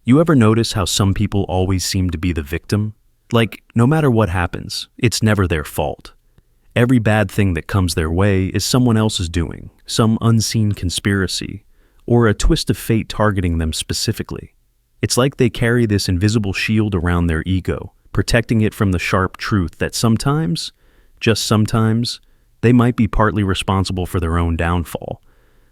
You ever notice how some people always seem to be the victim? Like, no matter what happens, it's never their fault. Every bad thing that comes their way is someone else's doing, some unseen conspiracy, or a twist of fate targeting them specifically. It's like they carry this invisible shield around their ego, protecting it from the sharp truth that sometimes, just sometimes, they might be partly responsible for their own downfall.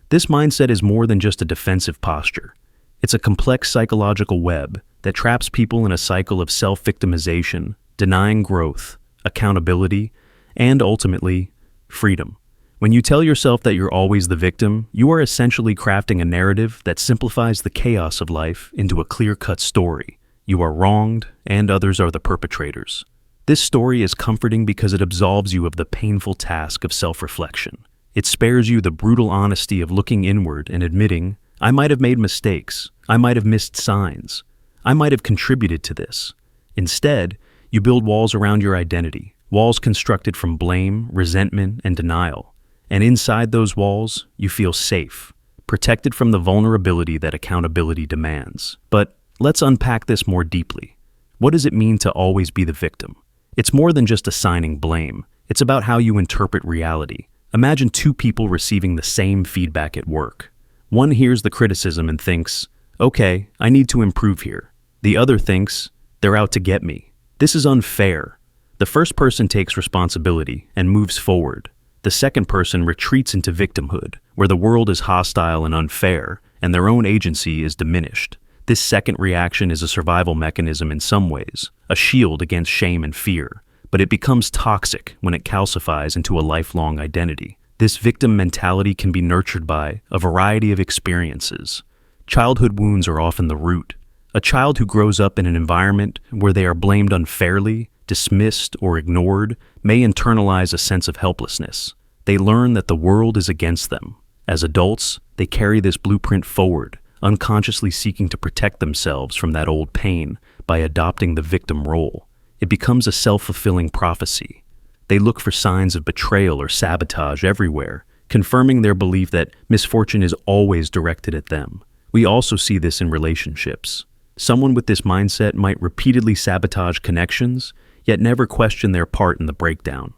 This mindset is more than just a defensive posture. It's a complex psychological web that traps people in a cycle of self-victimization, denying growth, accountability, and ultimately, freedom. When you tell yourself that you're always the victim, you are essentially crafting a narrative that simplifies the chaos of life into a clear-cut story. You are wronged, and others are the perpetrators. This story is comforting because it absolves you of the painful task of self-reflection. It spares you the brutal honesty of looking inward and admitting, I might have made mistakes, I might have missed signs, I might have contributed to this. Instead, you build walls around your identity, walls constructed from blame, resentment, and denial. And inside those walls, you feel safe, protected from the vulnerability that accountability demands. But let's unpack this more deeply. What does it mean to always be the victim? It's more than just assigning blame. It's about how you interpret reality. Imagine two people receiving the same feedback at work. One hears the criticism and thinks, okay, I need to improve here. The other thinks, they're out to get me. This is unfair. The first person takes responsibility and moves forward. The second person retreats into victimhood, where the world is hostile and unfair, and their own agency is diminished. This second reaction is a survival mechanism in some ways, a shield against shame and fear, but it becomes toxic when it calcifies into a lifelong identity. This victim mentality can be nurtured by a variety of experiences. Childhood wounds are often the root. A child who grows up in an environment where they are blamed unfairly, dismissed, or ignored may internalize a sense of helplessness. They learn that the world is against them. As adults, they carry this blueprint forward, unconsciously seeking to protect themselves from that old pain by adopting the victim role. It becomes a self-fulfilling prophecy. They look for signs of betrayal or sabotage everywhere, confirming their belief that misfortune is always directed at them. We also see this in relationships. Someone with this mindset might repeatedly sabotage connections, yet never question their part in the breakdown.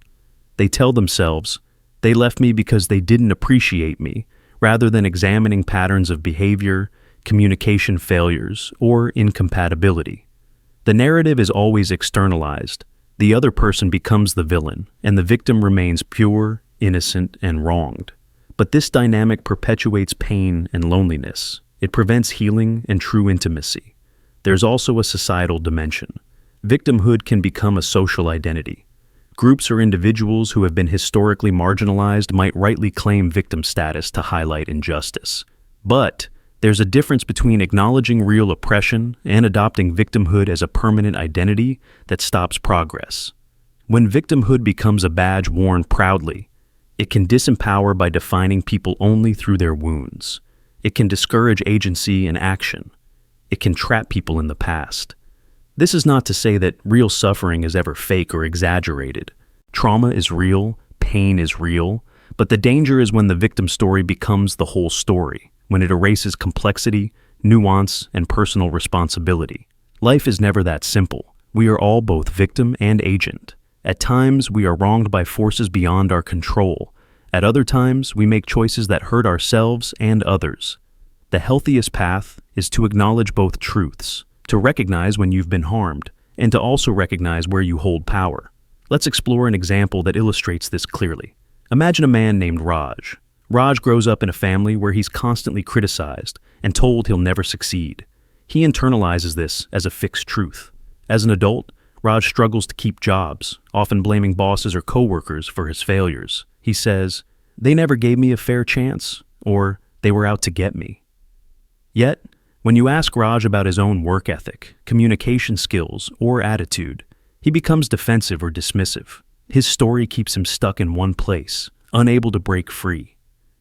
They tell themselves, they left me because they didn't appreciate me, rather than examining patterns of behavior, communication failures, or incompatibility. The narrative is always externalized. The other person becomes the villain, and the victim remains pure, innocent, and wronged. But this dynamic perpetuates pain and loneliness. It prevents healing and true intimacy. There's also a societal dimension. Victimhood can become a social identity. Groups or individuals who have been historically marginalized might rightly claim victim status to highlight injustice. But there's a difference between acknowledging real oppression and adopting victimhood as a permanent identity that stops progress. When victimhood becomes a badge worn proudly, it can disempower by defining people only through their wounds. It can discourage agency and action. It can trap people in the past. This is not to say that real suffering is ever fake or exaggerated. Trauma is real, pain is real, but the danger is when the victim story becomes the whole story, when it erases complexity, nuance, and personal responsibility. Life is never that simple. We are all both victim and agent. At times, we are wronged by forces beyond our control. At other times, we make choices that hurt ourselves and others. The healthiest path is to acknowledge both truths, to recognize when you've been harmed, and to also recognize where you hold power. Let's explore an example that illustrates this clearly. Imagine a man named Raj. Raj grows up in a family where he's constantly criticized and told he'll never succeed. He internalizes this as a fixed truth. As an adult, Raj struggles to keep jobs, often blaming bosses or coworkers for his failures. He says, "They never gave me a fair chance," or "they were out to get me." Yet, when you ask Raj about his own work ethic, communication skills, or attitude, he becomes defensive or dismissive. His story keeps him stuck in one place, unable to break free.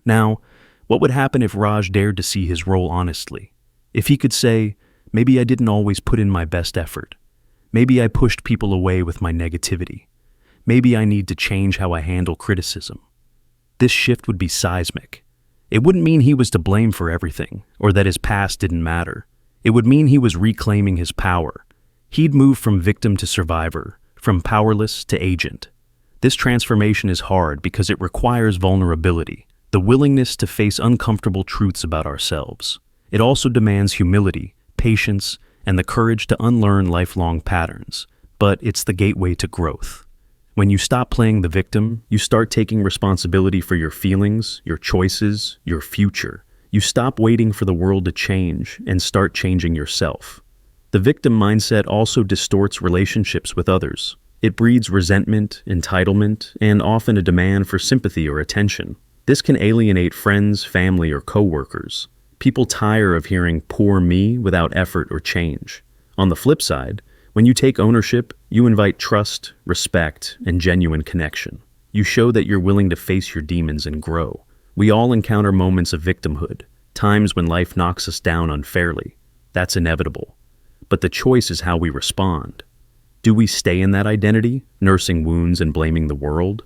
Now, what would happen if Raj dared to see his role honestly? If he could say, maybe I didn't always put in my best effort. Maybe I pushed people away with my negativity. Maybe I need to change how I handle criticism. This shift would be seismic. It wouldn't mean he was to blame for everything, or that his past didn't matter. It would mean he was reclaiming his power. He'd move from victim to survivor, from powerless to agent. This transformation is hard because it requires vulnerability, the willingness to face uncomfortable truths about ourselves. It also demands humility, patience, and the courage to unlearn lifelong patterns, but it's the gateway to growth. When you stop playing the victim, you start taking responsibility for your feelings, your choices, your future. You stop waiting for the world to change and start changing yourself. The victim mindset also distorts relationships with others. It breeds resentment, entitlement, and often a demand for sympathy or attention. This can alienate friends, family, or coworkers. People tire of hearing "poor me" without effort or change. On the flip side, when you take ownership, you invite trust, respect, and genuine connection. You show that you're willing to face your demons and grow. We all encounter moments of victimhood, times when life knocks us down unfairly. That's inevitable. But the choice is how we respond. Do we stay in that identity, nursing wounds and blaming the world?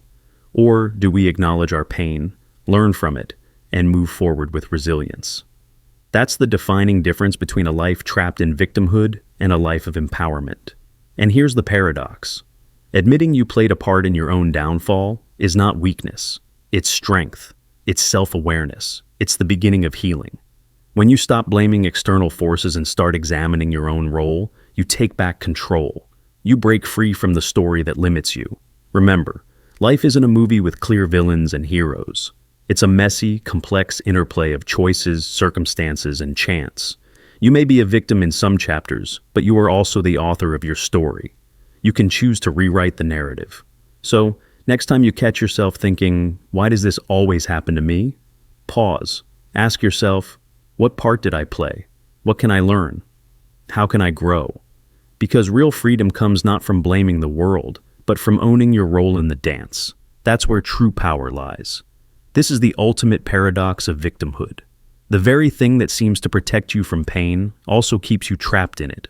Or do we acknowledge our pain, learn from it, and move forward with resilience? That's the defining difference between a life trapped in victimhood and a life of empowerment. And here's the paradox. Admitting you played a part in your own downfall is not weakness. It's strength. It's self-awareness. It's the beginning of healing. When you stop blaming external forces and start examining your own role, you take back control. You break free from the story that limits you. Remember, life isn't a movie with clear villains and heroes. It's a messy, complex interplay of choices, circumstances, and chance. You may be a victim in some chapters, but you are also the author of your story. You can choose to rewrite the narrative. So, next time you catch yourself thinking, "Why does this always happen to me?" Pause. Ask yourself, what part did I play? What can I learn? How can I grow? Because real freedom comes not from blaming the world, but from owning your role in the dance. That's where true power lies. This is the ultimate paradox of victimhood. The very thing that seems to protect you from pain also keeps you trapped in it.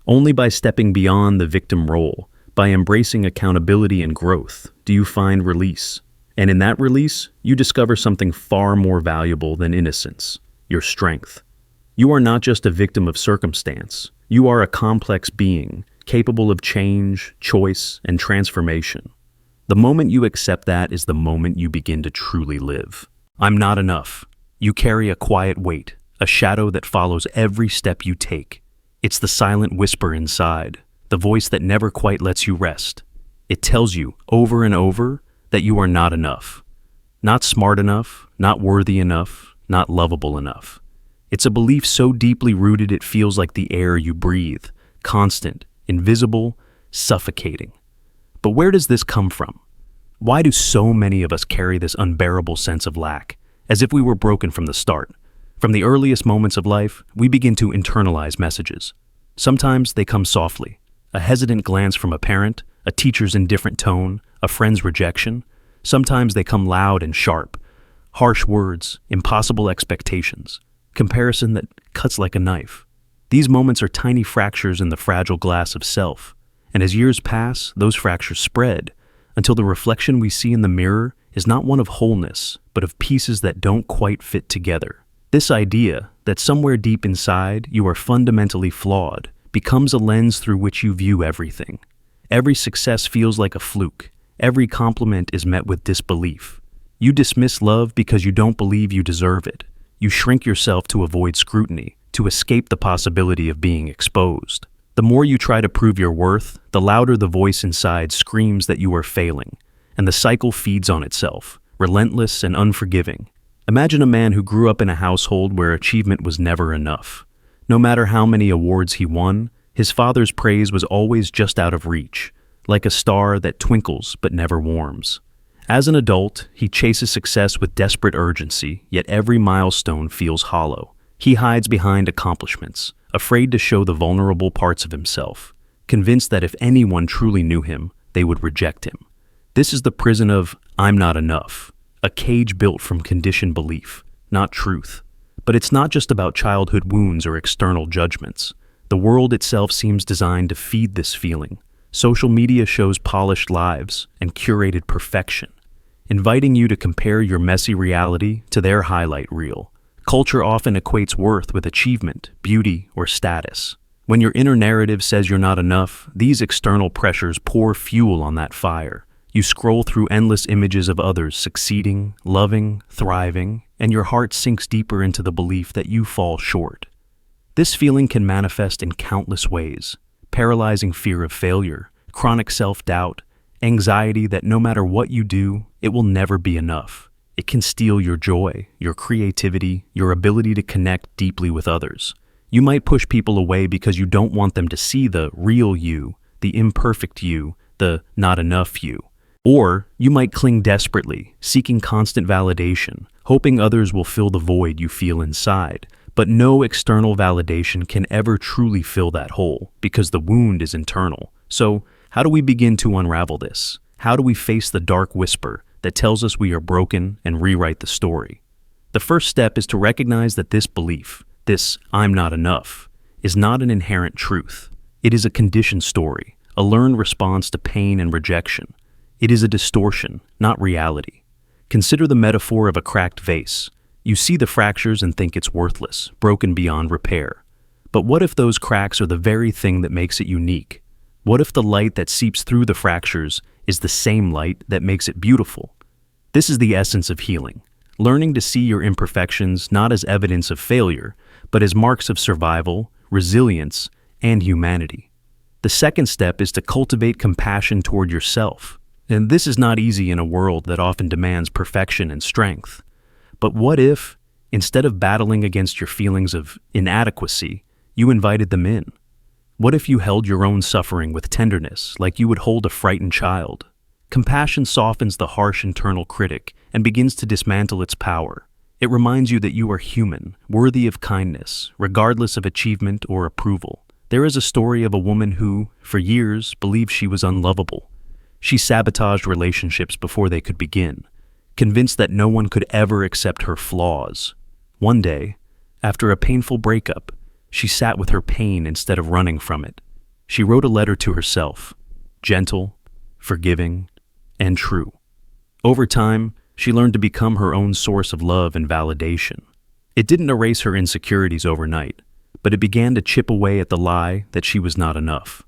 Only by stepping beyond the victim role, by embracing accountability and growth, do you find release. And in that release, you discover something far more valuable than innocence, your strength. You are not just a victim of circumstance. You are a complex being, capable of change, choice, and transformation. The moment you accept that is the moment you begin to truly live. I'm not enough. You carry a quiet weight, a shadow that follows every step you take. It's the silent whisper inside, the voice that never quite lets you rest. It tells you, over and over, that you are not enough. Not smart enough, not worthy enough, not lovable enough. It's a belief so deeply rooted it feels like the air you breathe, constant, invisible, suffocating. But where does this come from? Why do so many of us carry this unbearable sense of lack, as if we were broken from the start? From the earliest moments of life, we begin to internalize messages. Sometimes they come softly, a hesitant glance from a parent, a teacher's indifferent tone, a friend's rejection. Sometimes they come loud and sharp, harsh words, impossible expectations, comparison that cuts like a knife. These moments are tiny fractures in the fragile glass of self, and as years pass, those fractures spread until the reflection we see in the mirror is not one of wholeness, but of pieces that don't quite fit together. This idea that somewhere deep inside you are fundamentally flawed becomes a lens through which you view everything. Every success feels like a fluke. Every compliment is met with disbelief. You dismiss love because you don't believe you deserve it. You shrink yourself to avoid scrutiny, to escape the possibility of being exposed. The more you try to prove your worth, the louder the voice inside screams that you are failing, and the cycle feeds on itself, relentless and unforgiving. Imagine a man who grew up in a household where achievement was never enough. No matter how many awards he won, his father's praise was always just out of reach, like a star that twinkles but never warms. As an adult, he chases success with desperate urgency, yet every milestone feels hollow. He hides behind accomplishments, afraid to show the vulnerable parts of himself, convinced that if anyone truly knew him, they would reject him. This is the prison of "I'm not enough," a cage built from conditioned belief, not truth. But it's not just about childhood wounds or external judgments. The world itself seems designed to feed this feeling. Social media shows polished lives and curated perfection, inviting you to compare your messy reality to their highlight reel. Culture often equates worth with achievement, beauty, or status. When your inner narrative says you're not enough, these external pressures pour fuel on that fire. You scroll through endless images of others succeeding, loving, thriving, and your heart sinks deeper into the belief that you fall short. This feeling can manifest in countless ways: paralyzing fear of failure, chronic self-doubt, anxiety that no matter what you do, it will never be enough. It can steal your joy, your creativity, your ability to connect deeply with others. You might push people away because you don't want them to see the real you, the imperfect you, the not enough you. Or you might cling desperately, seeking constant validation, hoping others will fill the void you feel inside. But no external validation can ever truly fill that hole, because the wound is internal. So, how do we begin to unravel this? How do we face the dark whisper that tells us we are broken and rewrite the story? The first step is to recognize that this belief, this "I'm not enough," is not an inherent truth. It is a conditioned story, a learned response to pain and rejection. It is a distortion, not reality. Consider the metaphor of a cracked vase. You see the fractures and think it's worthless, broken beyond repair. But what if those cracks are the very thing that makes it unique? What if the light that seeps through the fractures is the same light that makes it beautiful? This is the essence of healing, learning to see your imperfections not as evidence of failure, but as marks of survival, resilience, and humanity. The second step is to cultivate compassion toward yourself. And this is not easy in a world that often demands perfection and strength. But what if, instead of battling against your feelings of inadequacy, you invited them in? What if you held your own suffering with tenderness, like you would hold a frightened child? Compassion softens the harsh internal critic and begins to dismantle its power. It reminds you that you are human, worthy of kindness, regardless of achievement or approval. There is a story of a woman who, for years, believed she was unlovable. She sabotaged relationships before they could begin, convinced that no one could ever accept her flaws. One day, after a painful breakup, she sat with her pain instead of running from it. She wrote a letter to herself, gentle, forgiving, and true. Over time, she learned to become her own source of love and validation. It didn't erase her insecurities overnight, but it began to chip away at the lie that she was not enough.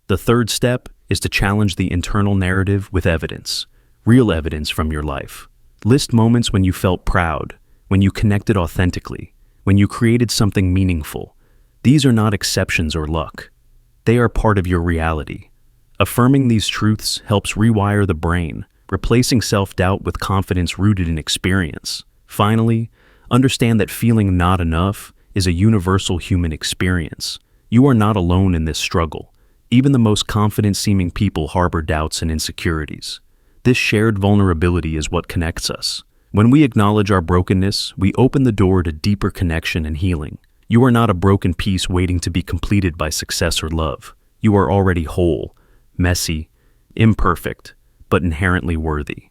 The third step is to challenge the internal narrative with evidence, real evidence from your life. List moments when you felt proud, when you connected authentically, when you created something meaningful. These are not exceptions or luck. They are part of your reality. Affirming these truths helps rewire the brain, replacing self-doubt with confidence rooted in experience. Finally, understand that feeling not enough is a universal human experience. You are not alone in this struggle. Even the most confident-seeming people harbor doubts and insecurities. This shared vulnerability is what connects us. When we acknowledge our brokenness, we open the door to deeper connection and healing. You are not a broken piece waiting to be completed by success or love. You are already whole, messy, imperfect, but inherently worthy.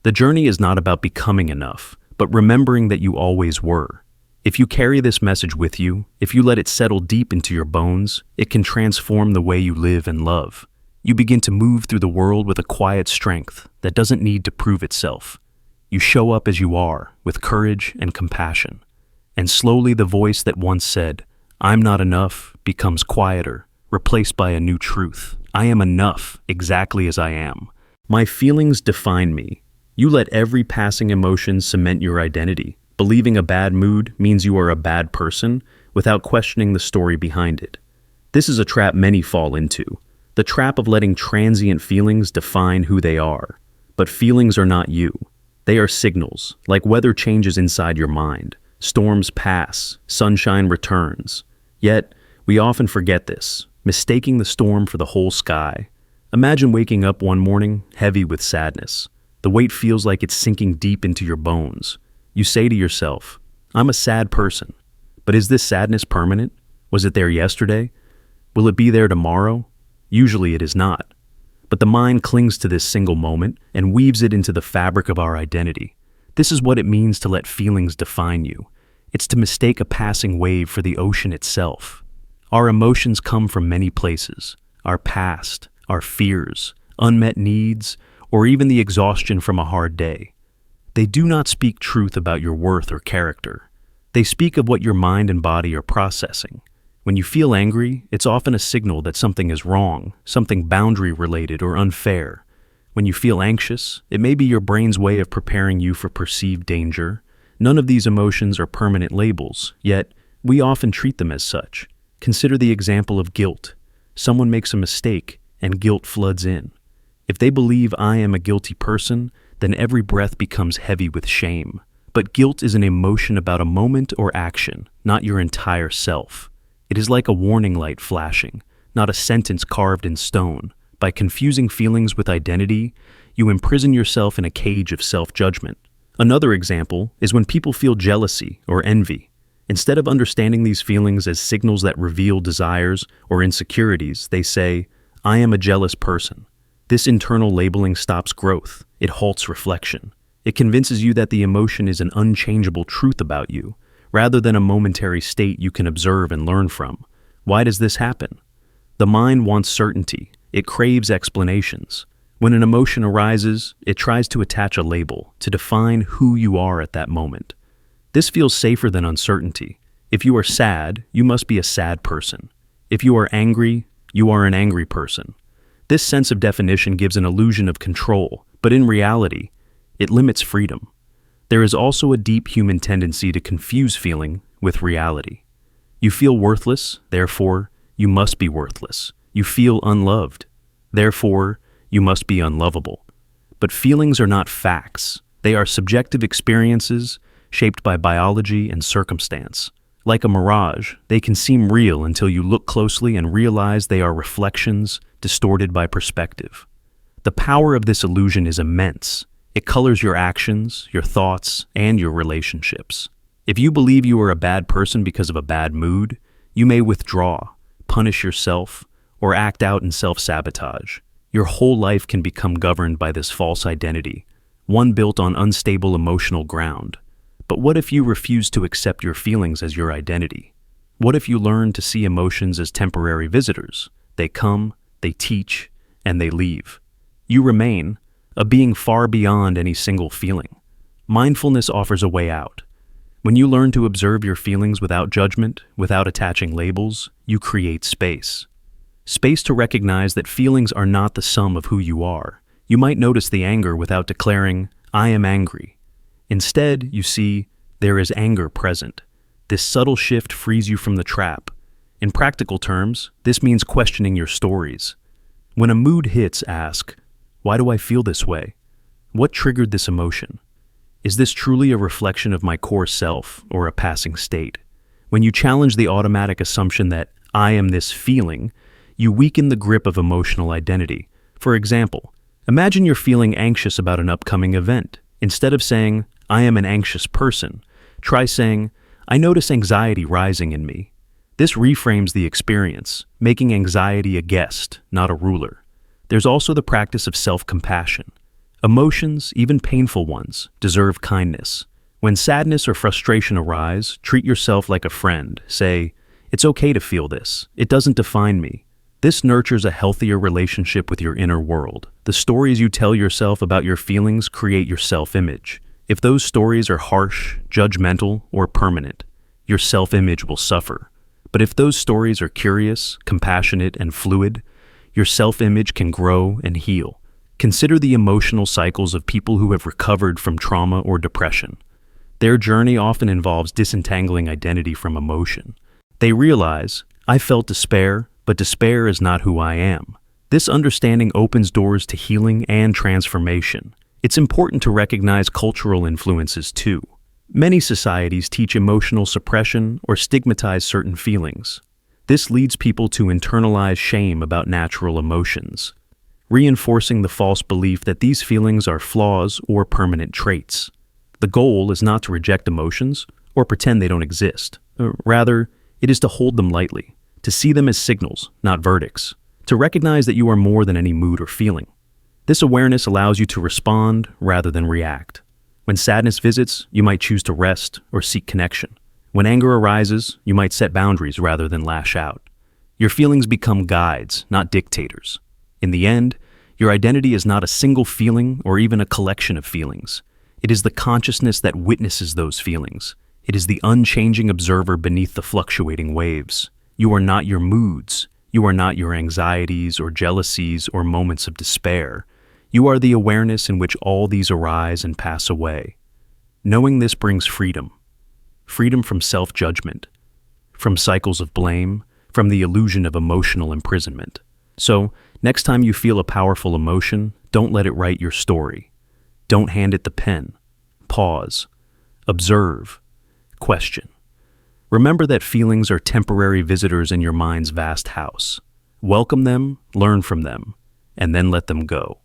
The journey is not about becoming enough, but remembering that you always were. If you carry this message with you, if you let it settle deep into your bones, it can transform the way you live and love. You begin to move through the world with a quiet strength that doesn't need to prove itself. You show up as you are, with courage and compassion. And slowly the voice that once said, "I'm not enough," becomes quieter, replaced by a new truth. I am enough, exactly as I am. My feelings define me. You let every passing emotion cement your identity. Believing a bad mood means you are a bad person without questioning the story behind it. This is a trap many fall into, the trap of letting transient feelings define who they are. But feelings are not you. They are signals, like weather changes inside your mind. Storms pass, sunshine returns. Yet, we often forget this, mistaking the storm for the whole sky. Imagine waking up one morning heavy with sadness. The weight feels like it's sinking deep into your bones. You say to yourself, "I'm a sad person." But is this sadness permanent? Was it there yesterday? Will it be there tomorrow? Usually it is not. But the mind clings to this single moment and weaves it into the fabric of our identity. This is what it means to let feelings define you. It's to mistake a passing wave for the ocean itself. Our emotions come from many places: our past, our fears, unmet needs, or even the exhaustion from a hard day. They do not speak truth about your worth or character. They speak of what your mind and body are processing. When you feel angry, it's often a signal that something is wrong, something boundary-related or unfair. When you feel anxious, it may be your brain's way of preparing you for perceived danger. None of these emotions are permanent labels, yet we often treat them as such. Consider the example of guilt. Someone makes a mistake, and guilt floods in. If they believe I am a guilty person, then every breath becomes heavy with shame. But guilt is an emotion about a moment or action, not your entire self. It is like a warning light flashing, not a sentence carved in stone. By confusing feelings with identity, you imprison yourself in a cage of self-judgment. Another example is when people feel jealousy or envy. Instead of understanding these feelings as signals that reveal desires or insecurities, they say, I am a jealous person. This internal labeling stops growth. It halts reflection. It convinces you that the emotion is an unchangeable truth about you, rather than a momentary state you can observe and learn from. Why does this happen? The mind wants certainty. It craves explanations. When an emotion arises, it tries to attach a label, to define who you are at that moment. This feels safer than uncertainty. If you are sad, you must be a sad person. If you are angry, you are an angry person. This sense of definition gives an illusion of control, but in reality, it limits freedom. There is also a deep human tendency to confuse feeling with reality. You feel worthless, therefore, you must be worthless. You feel unloved, therefore, you must be unlovable. But feelings are not facts. They are subjective experiences shaped by biology and circumstance. Like a mirage, they can seem real until you look closely and realize they are reflections distorted by perspective. The power of this illusion is immense. It colors your actions, your thoughts, and your relationships. If you believe you are a bad person because of a bad mood, you may withdraw, punish yourself, or act out in self-sabotage. Your whole life can become governed by this false identity, one built on unstable emotional ground. But what if you refuse to accept your feelings as your identity? What if you learn to see emotions as temporary visitors? They come, they teach, and they leave. You remain, a being far beyond any single feeling. Mindfulness offers a way out. When you learn to observe your feelings without judgment, without attaching labels, you create space. Space to recognize that feelings are not the sum of who you are. You might notice the anger without declaring, I am angry. Instead, you see, there is anger present. This subtle shift frees you from the trap. In practical terms, this means questioning your stories. When a mood hits, ask, why do I feel this way? What triggered this emotion? Is this truly a reflection of my core self or a passing state? When you challenge the automatic assumption that I am this feeling, you weaken the grip of emotional identity. For example, imagine you're feeling anxious about an upcoming event. Instead of saying, I am an anxious person, try saying, I notice anxiety rising in me. This reframes the experience, making anxiety a guest, not a ruler. There's also the practice of self-compassion. Emotions, even painful ones, deserve kindness. When sadness or frustration arise, treat yourself like a friend. Say, it's okay to feel this. It doesn't define me. This nurtures a healthier relationship with your inner world. The stories you tell yourself about your feelings create your self-image. If those stories are harsh, judgmental, or permanent, your self-image will suffer. But if those stories are curious, compassionate, and fluid, your self-image can grow and heal. Consider the emotional cycles of people who have recovered from trauma or depression. Their journey often involves disentangling identity from emotion. They realize, I felt despair, but despair is not who I am. This understanding opens doors to healing and transformation. It's important to recognize cultural influences too. Many societies teach emotional suppression or stigmatize certain feelings. This leads people to internalize shame about natural emotions, reinforcing the false belief that these feelings are flaws or permanent traits. The goal is not to reject emotions or pretend they don't exist. Rather, it is to hold them lightly, to see them as signals, not verdicts, to recognize that you are more than any mood or feeling. This awareness allows you to respond rather than react. When sadness visits, you might choose to rest or seek connection. When anger arises, you might set boundaries rather than lash out. Your feelings become guides, not dictators. In the end, your identity is not a single feeling or even a collection of feelings. It is the consciousness that witnesses those feelings. It is the unchanging observer beneath the fluctuating waves. You are not your moods. You are not your anxieties or jealousies or moments of despair. You are the awareness in which all these arise and pass away. Knowing this brings freedom. Freedom from self-judgment, from cycles of blame, from the illusion of emotional imprisonment. So, next time you feel a powerful emotion, don't let it write your story. Don't hand it the pen. Pause. Observe. Question. Remember that feelings are temporary visitors in your mind's vast house. Welcome them, learn from them, and then let them go.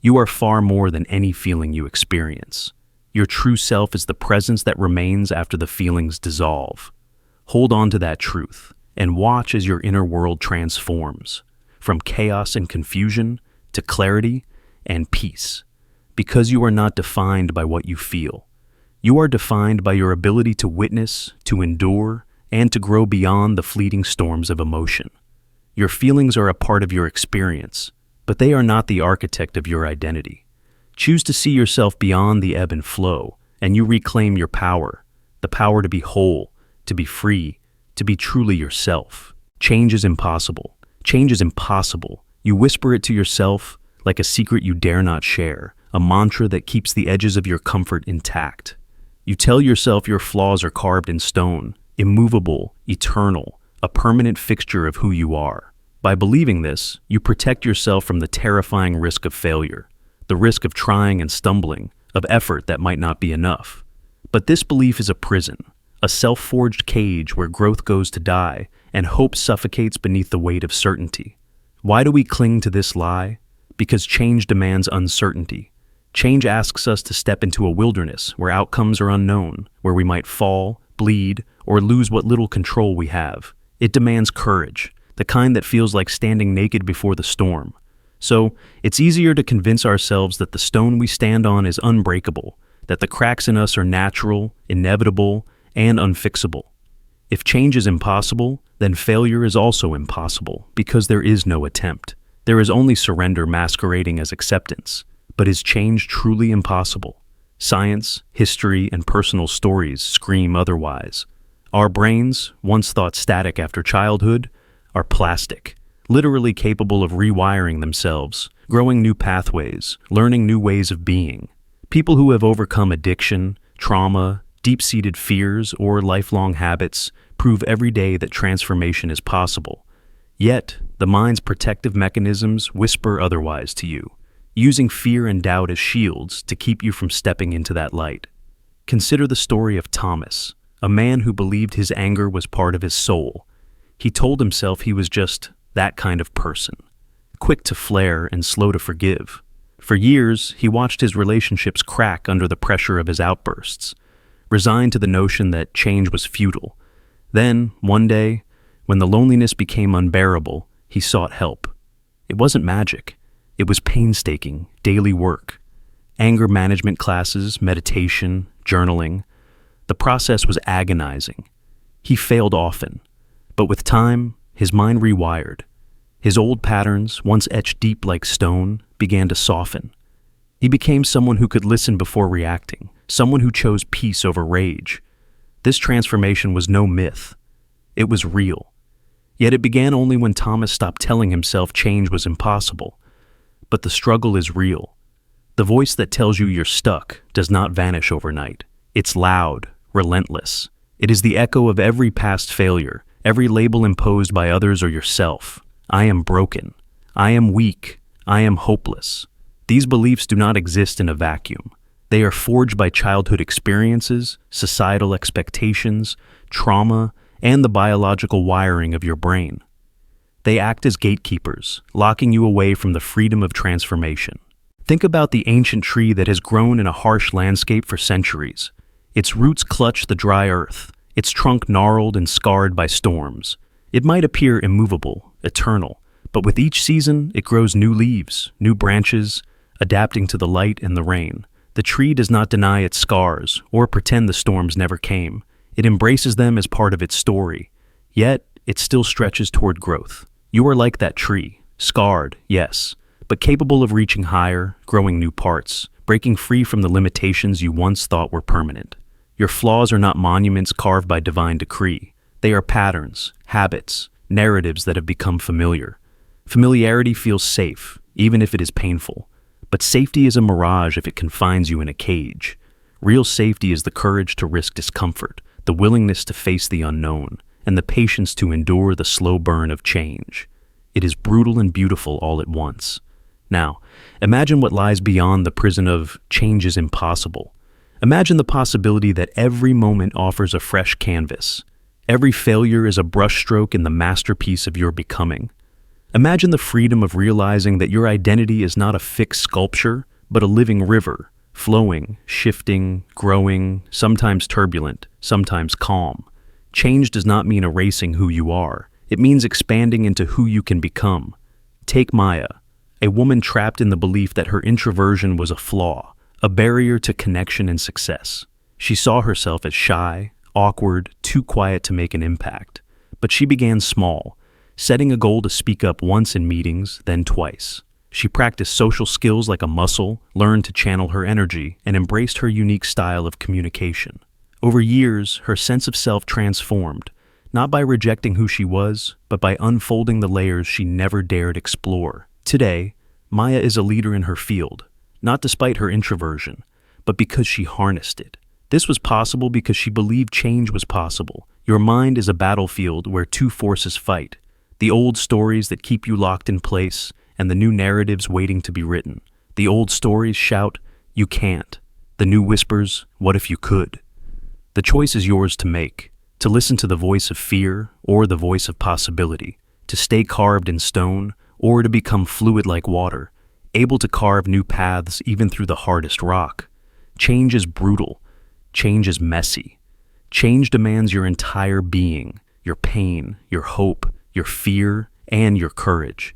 You are far more than any feeling you experience. Your true self is the presence that remains after the feelings dissolve. Hold on to that truth and watch as your inner world transforms, from chaos and confusion to clarity and peace. Because you are not defined by what you feel. You are defined by your ability to witness, to endure, and to grow beyond the fleeting storms of emotion. Your feelings are a part of your experience, but they are not the architect of your identity. Choose to see yourself beyond the ebb and flow, and you reclaim your power, the power to be whole, to be free, to be truly yourself. Change is impossible. Change is impossible. You whisper it to yourself like a secret you dare not share, a mantra that keeps the edges of your comfort intact. You tell yourself your flaws are carved in stone, immovable, eternal, a permanent fixture of who you are. By believing this, you protect yourself from the terrifying risk of failure, the risk of trying and stumbling, of effort that might not be enough. But this belief is a prison, a self-forged cage where growth goes to die and hope suffocates beneath the weight of certainty. Why do we cling to this lie? Because change demands uncertainty. Change asks us to step into a wilderness where outcomes are unknown, where we might fall, bleed, or lose what little control we have. It demands courage, the kind that feels like standing naked before the storm. So, it's easier to convince ourselves that the stone we stand on is unbreakable, that the cracks in us are natural, inevitable, and unfixable. If change is impossible, then failure is also impossible, because there is no attempt. There is only surrender masquerading as acceptance. But is change truly impossible? Science, history, and personal stories scream otherwise. Our brains, once thought static after childhood, are plastic, literally capable of rewiring themselves, growing new pathways, learning new ways of being. People who have overcome addiction, trauma, deep-seated fears, or lifelong habits prove every day that transformation is possible. Yet, the mind's protective mechanisms whisper otherwise to you, using fear and doubt as shields to keep you from stepping into that light. Consider the story of Thomas, a man who believed his anger was part of his soul. He told himself he was just that kind of person, quick to flare and slow to forgive. For years, he watched his relationships crack under the pressure of his outbursts, resigned to the notion that change was futile. Then, one day, when the loneliness became unbearable, he sought help. It wasn't magic. It was painstaking, daily work. Anger management classes, meditation, journaling. The process was agonizing. He failed often, but with time, his mind rewired. His old patterns, once etched deep like stone, began to soften. He became someone who could listen before reacting, someone who chose peace over rage. This transformation was no myth. It was real. Yet it began only when Thomas stopped telling himself change was impossible. But the struggle is real. The voice that tells you you're stuck does not vanish overnight. It's loud, relentless. It is the echo of every past failure, every label imposed by others or yourself. I am broken. I am weak. I am hopeless. These beliefs do not exist in a vacuum. They are forged by childhood experiences, societal expectations, trauma, and the biological wiring of your brain. They act as gatekeepers, locking you away from the freedom of transformation. Think about the ancient tree that has grown in a harsh landscape for centuries. Its roots clutch the dry earth, its trunk gnarled and scarred by storms. It might appear immovable, eternal, but with each season it grows new leaves, new branches, adapting to the light and the rain. The tree does not deny its scars or pretend the storms never came. It embraces them as part of its story. Yet, it still stretches toward growth. You are like that tree, scarred, yes, but capable of reaching higher, growing new parts, breaking free from the limitations you once thought were permanent. Your flaws are not monuments carved by divine decree. They are patterns, habits, narratives that have become familiar. Familiarity feels safe, even if it is painful. But safety is a mirage if it confines you in a cage. Real safety is the courage to risk discomfort, the willingness to face the unknown, and the patience to endure the slow burn of change. It is brutal and beautiful all at once. Now, imagine what lies beyond the prison of change is impossible. Imagine the possibility that every moment offers a fresh canvas. Every failure is a brushstroke in the masterpiece of your becoming. Imagine the freedom of realizing that your identity is not a fixed sculpture, but a living river, flowing, shifting, growing, sometimes turbulent, sometimes calm. Change does not mean erasing who you are. It means expanding into who you can become. Take Maya, a woman trapped in the belief that her introversion was a flaw, a barrier to connection and success. She saw herself as shy, awkward, too quiet to make an impact. But she began small, setting a goal to speak up once in meetings, then twice. She practiced social skills like a muscle, learned to channel her energy, and embraced her unique style of communication. Over years, her sense of self transformed, not by rejecting who she was, but by unfolding the layers she never dared explore. Today, Maya is a leader in her field, not despite her introversion, but because she harnessed it. This was possible because she believed change was possible. Your mind is a battlefield where two forces fight: the old stories that keep you locked in place, and the new narratives waiting to be written. The old stories shout, "You can't." The new whispers, "What if you could?" The choice is yours to make, to listen to the voice of fear or the voice of possibility, to stay carved in stone or to become fluid like water, able to carve new paths even through the hardest rock. Change is brutal. Change is messy. Change demands your entire being, your pain, your hope, your fear, and your courage.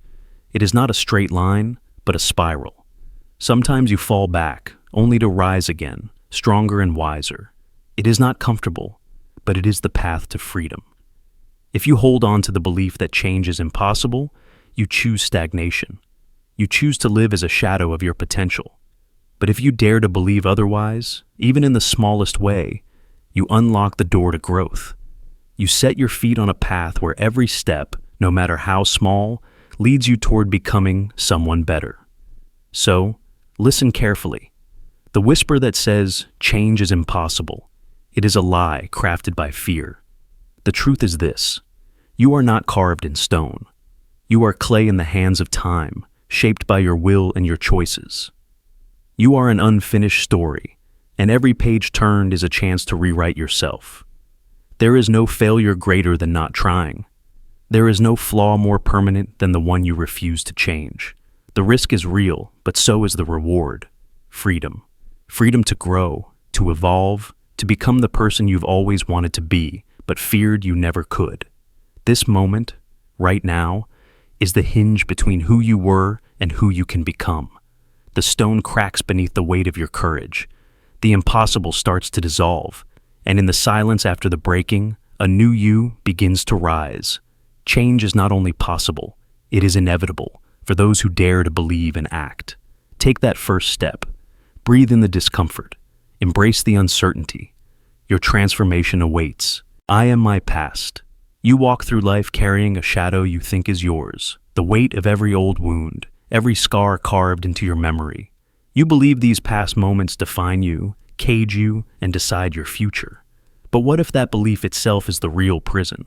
It is not a straight line, but a spiral. Sometimes you fall back, only to rise again, stronger and wiser. It is not comfortable, but it is the path to freedom. If you hold on to the belief that change is impossible, you choose stagnation. You choose to live as a shadow of your potential. But if you dare to believe otherwise, even in the smallest way, you unlock the door to growth. You set your feet on a path where every step, no matter how small, leads you toward becoming someone better. So, listen carefully. The whisper that says change is impossible, it is a lie crafted by fear. The truth is this: you are not carved in stone. You are clay in the hands of time, shaped by your will and your choices. You are an unfinished story, and every page turned is a chance to rewrite yourself. There is no failure greater than not trying. There is no flaw more permanent than the one you refuse to change. The risk is real, but so is the reward. Freedom. Freedom to grow, to evolve, to become the person you've always wanted to be, but feared you never could. This moment, right now, is the hinge between who you were and who you can become. The stone cracks beneath the weight of your courage. The impossible starts to dissolve, and in the silence after the breaking, a new you begins to rise. Change is not only possible, it is inevitable for those who dare to believe and act. Take that first step. Breathe in the discomfort. Embrace the uncertainty. Your transformation awaits. I am my past. You walk through life carrying a shadow you think is yours, the weight of every old wound, every scar carved into your memory. You believe these past moments define you, cage you, and decide your future. But what if that belief itself is the real prison?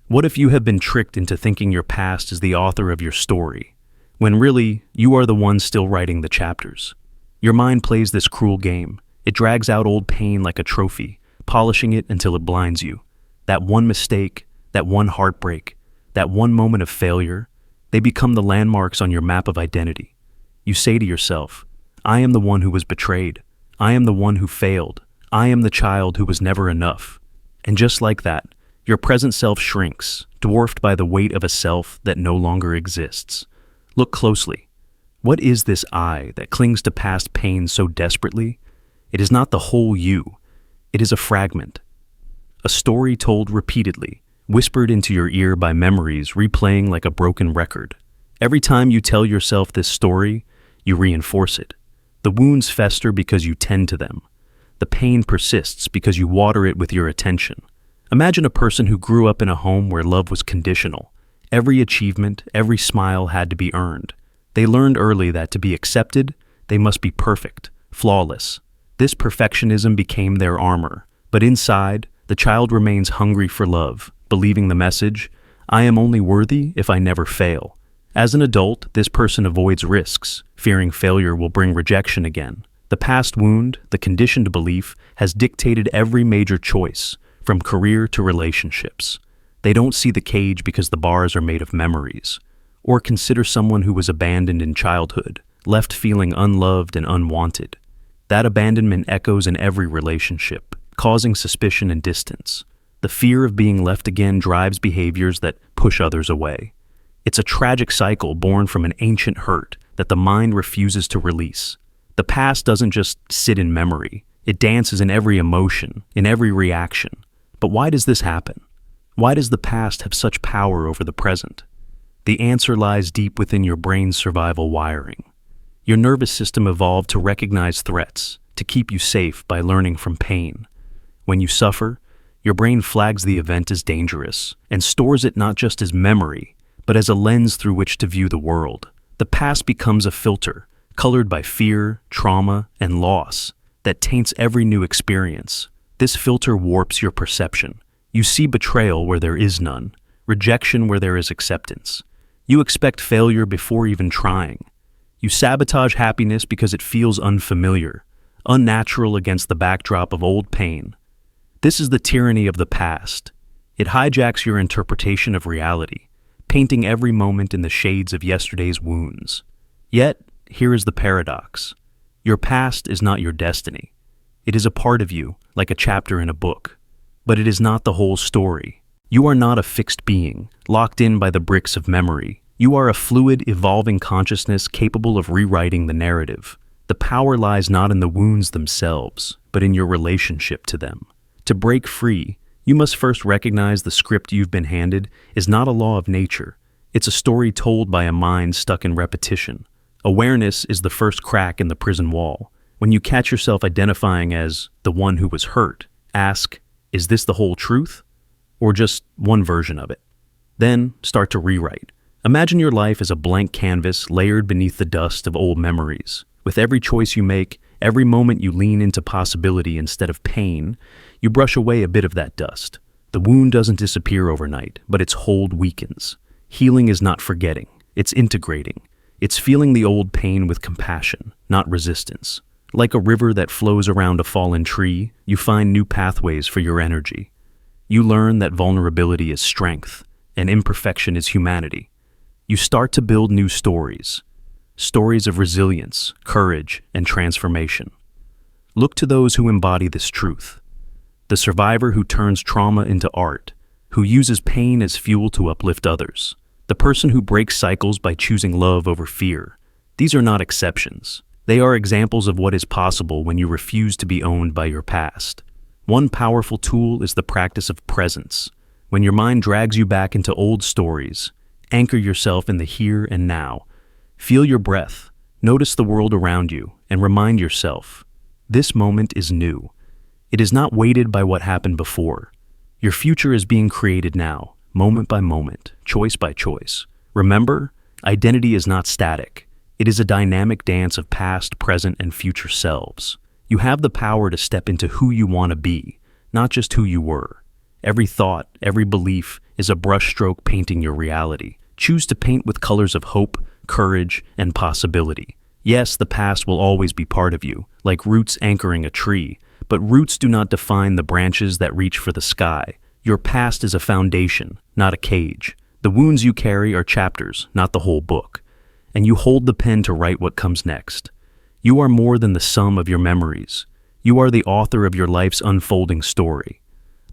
What if you have been tricked into thinking your past is the author of your story, when really, you are the one still writing the chapters? Your mind plays this cruel game. It drags out old pain like a trophy, polishing it until it blinds you. That one mistake, that one heartbreak, that one moment of failure, they become the landmarks on your map of identity. You say to yourself, I am the one who was betrayed. I am the one who failed. I am the child who was never enough. And just like that, your present self shrinks, dwarfed by the weight of a self that no longer exists. Look closely. What is this I that clings to past pain so desperately? It is not the whole you. It is a fragment. A story told repeatedly, whispered into your ear by memories replaying like a broken record. Every time you tell yourself this story, you reinforce it. The wounds fester because you tend to them. the pain persists because you water it with your attention. Imagine a person who grew up in a home where love was conditional. Every achievement, every smile had to be earned. They learned early that to be accepted, they must be perfect, flawless. This perfectionism became their armor. But inside, the child remains hungry for love, believing the message, "I am only worthy if I never fail." As an adult, this person avoids risks, fearing failure will bring rejection again. The past wound, the conditioned belief, has dictated every major choice, from career to relationships. They don't see the cage because the bars are made of memories. Or consider someone who was abandoned in childhood, left feeling unloved and unwanted. That abandonment echoes in every relationship, causing suspicion and distance. The fear of being left again drives behaviors that push others away. It's a tragic cycle born from an ancient hurt that the mind refuses to release. The past doesn't just sit in memory. It dances in every emotion, in every reaction. But why does this happen? Why does the past have such power over the present? The answer lies deep within your brain's survival wiring. Your nervous system evolved to recognize threats, to keep you safe by learning from pain. When you suffer, your brain flags the event as dangerous and stores it not just as memory, but as a lens through which to view the world. The past becomes a filter, colored by fear, trauma, and loss, that taints every new experience. This filter warps your perception. You see betrayal where there is none, rejection where there is acceptance. You expect failure before even trying. You sabotage happiness because it feels unfamiliar, unnatural against the backdrop of old pain. This is the tyranny of the past. It hijacks your interpretation of reality, painting every moment in the shades of yesterday's wounds. Yet, here is the paradox. Your past is not your destiny. It is a part of you, like a chapter in a book. But it is not the whole story. You are not a fixed being, locked in by the bricks of memory. You are a fluid, evolving consciousness capable of rewriting the narrative. The power lies not in the wounds themselves, but in your relationship to them. To break free, you must first recognize the script you've been handed is not a law of nature. It's a story told by a mind stuck in repetition. Awareness is the first crack in the prison wall. When you catch yourself identifying as the one who was hurt, ask, is this the whole truth? Or just one version of it? Then start to rewrite. Imagine your life as a blank canvas layered beneath the dust of old memories. With every choice you make, every moment you lean into possibility instead of pain, you brush away a bit of that dust. The wound doesn't disappear overnight, but its hold weakens. Healing is not forgetting, it's integrating. It's feeling the old pain with compassion, not resistance. Like a river that flows around a fallen tree, you find new pathways for your energy. You learn that vulnerability is strength, and imperfection is humanity. You start to build new stories. Stories of resilience, courage, and transformation. Look to those who embody this truth. The survivor who turns trauma into art, who uses pain as fuel to uplift others. The person who breaks cycles by choosing love over fear. These are not exceptions. They are examples of what is possible when you refuse to be owned by your past. One powerful tool is the practice of presence. When your mind drags you back into old stories, anchor yourself in the here and now. Feel your breath, notice the world around you, and remind yourself, this moment is new. It is not weighted by what happened before. Your future is being created now, moment by moment, choice by choice. Remember, identity is not static. It is a dynamic dance of past, present, and future selves. You have the power to step into who you want to be, not just who you were. Every thought, every belief is a brushstroke painting your reality. Choose to paint with colors of hope, courage, and possibility. Yes, the past will always be part of you, like roots anchoring a tree, but roots do not define the branches that reach for the sky. Your past is a foundation, not a cage. The wounds you carry are chapters, not the whole book. And you hold the pen to write what comes next. You are more than the sum of your memories. You are the author of your life's unfolding story.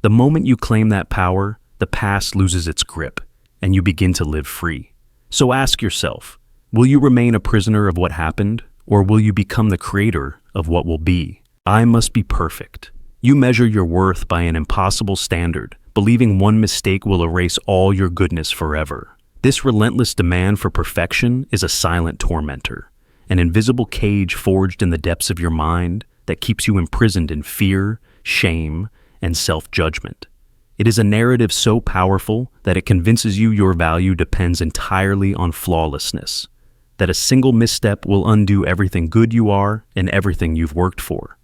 The moment you claim that power, the past loses its grip, and you begin to live free. So ask yourself, will you remain a prisoner of what happened, or will you become the creator of what will be? I must be perfect. You measure your worth by an impossible standard, believing one mistake will erase all your goodness forever. This relentless demand for perfection is a silent tormentor, an invisible cage forged in the depths of your mind that keeps you imprisoned in fear, shame, and self-judgment. It is a narrative so powerful that it convinces you your value depends entirely on flawlessness, that a single misstep will undo everything good you are and everything you've worked for.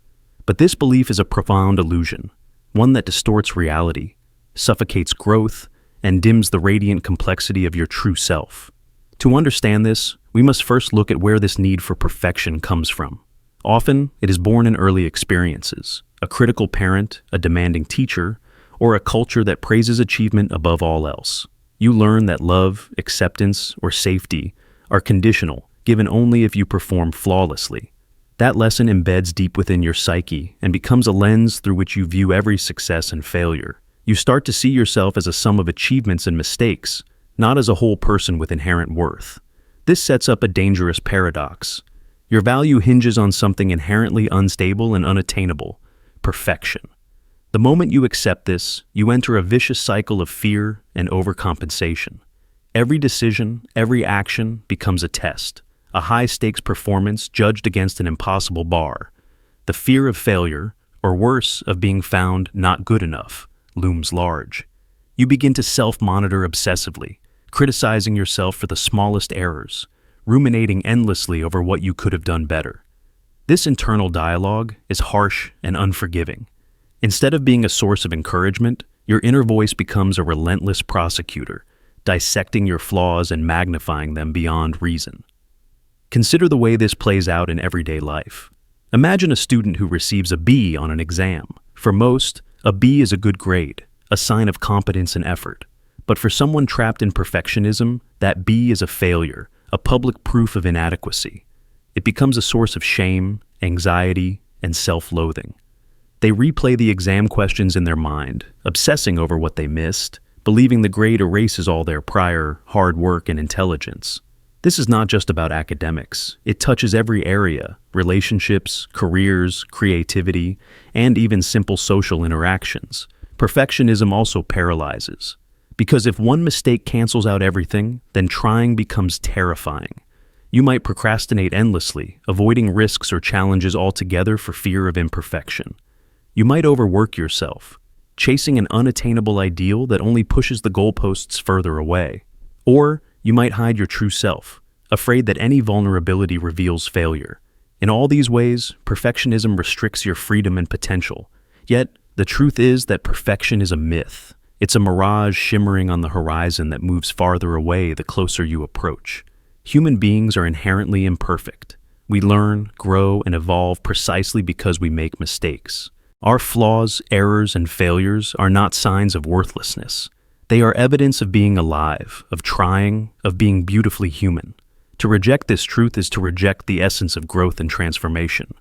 But this belief is a profound illusion, one that distorts reality, suffocates growth, and dims the radiant complexity of your true self. To understand this, we must first look at where this need for perfection comes from. Often, it is born in early experiences, a critical parent, a demanding teacher, or a culture that praises achievement above all else. You learn that love, acceptance, or safety are conditional, given only if you perform flawlessly. That lesson embeds deep within your psyche and becomes a lens through which you view every success and failure. You start to see yourself as a sum of achievements and mistakes, not as a whole person with inherent worth. This sets up a dangerous paradox. Your value hinges on something inherently unstable and unattainable: perfection. The moment you accept this, you enter a vicious cycle of fear and overcompensation. Every decision, every action becomes a test, a high-stakes performance judged against an impossible bar. The fear of failure, or worse, of being found not good enough, looms large. You begin to self-monitor obsessively, criticizing yourself for the smallest errors, ruminating endlessly over what you could have done better. This internal dialogue is harsh and unforgiving. Instead of being a source of encouragement, your inner voice becomes a relentless prosecutor, dissecting your flaws and magnifying them beyond reason. Consider the way this plays out in everyday life. Imagine a student who receives a B on an exam. For most, a B is a good grade, a sign of competence and effort. But for someone trapped in perfectionism, that B is a failure, a public proof of inadequacy. It becomes a source of shame, anxiety, and self-loathing. They replay the exam questions in their mind, obsessing over what they missed, believing the grade erases all their prior hard work and intelligence. This is not just about academics. It touches every area: relationships, careers, creativity, and even simple social interactions. Perfectionism also paralyzes. Because if one mistake cancels out everything, then trying becomes terrifying. You might procrastinate endlessly, avoiding risks or challenges altogether for fear of imperfection. You might overwork yourself, chasing an unattainable ideal that only pushes the goalposts further away. Or you might hide your true self, afraid that any vulnerability reveals failure. In all these ways, perfectionism restricts your freedom and potential. Yet, the truth is that perfection is a myth. It's a mirage shimmering on the horizon that moves farther away the closer you approach. Human beings are inherently imperfect. We learn, grow, and evolve precisely because we make mistakes. Our flaws, errors, and failures are not signs of worthlessness. They are evidence of being alive, of trying, of being beautifully human. To reject this truth is to reject the essence of growth and transformation.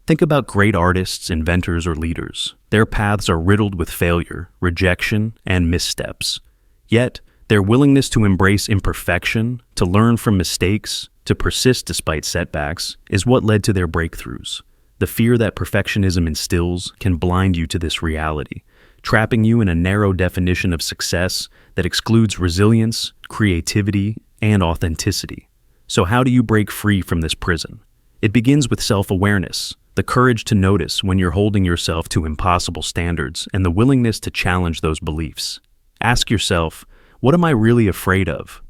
Think about great artists, inventors, or leaders. Their paths are riddled with failure, rejection, and missteps. Yet, their willingness to embrace imperfection, to learn from mistakes, to persist despite setbacks, is what led to their breakthroughs. The fear that perfectionism instills can blind you to this reality, trapping you in a narrow definition of success that excludes resilience, creativity, and authenticity. So how do you break free from this prison? It begins with self-awareness, the courage to notice when you're holding yourself to impossible standards, and the willingness to challenge those beliefs. Ask yourself, what am I really afraid of?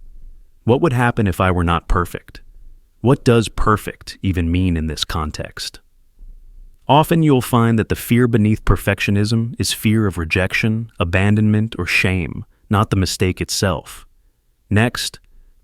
What would happen if I were not perfect? What does perfect even mean in this context? Often you'll find that the fear beneath perfectionism is fear of rejection, abandonment, or shame, not the mistake itself. Next,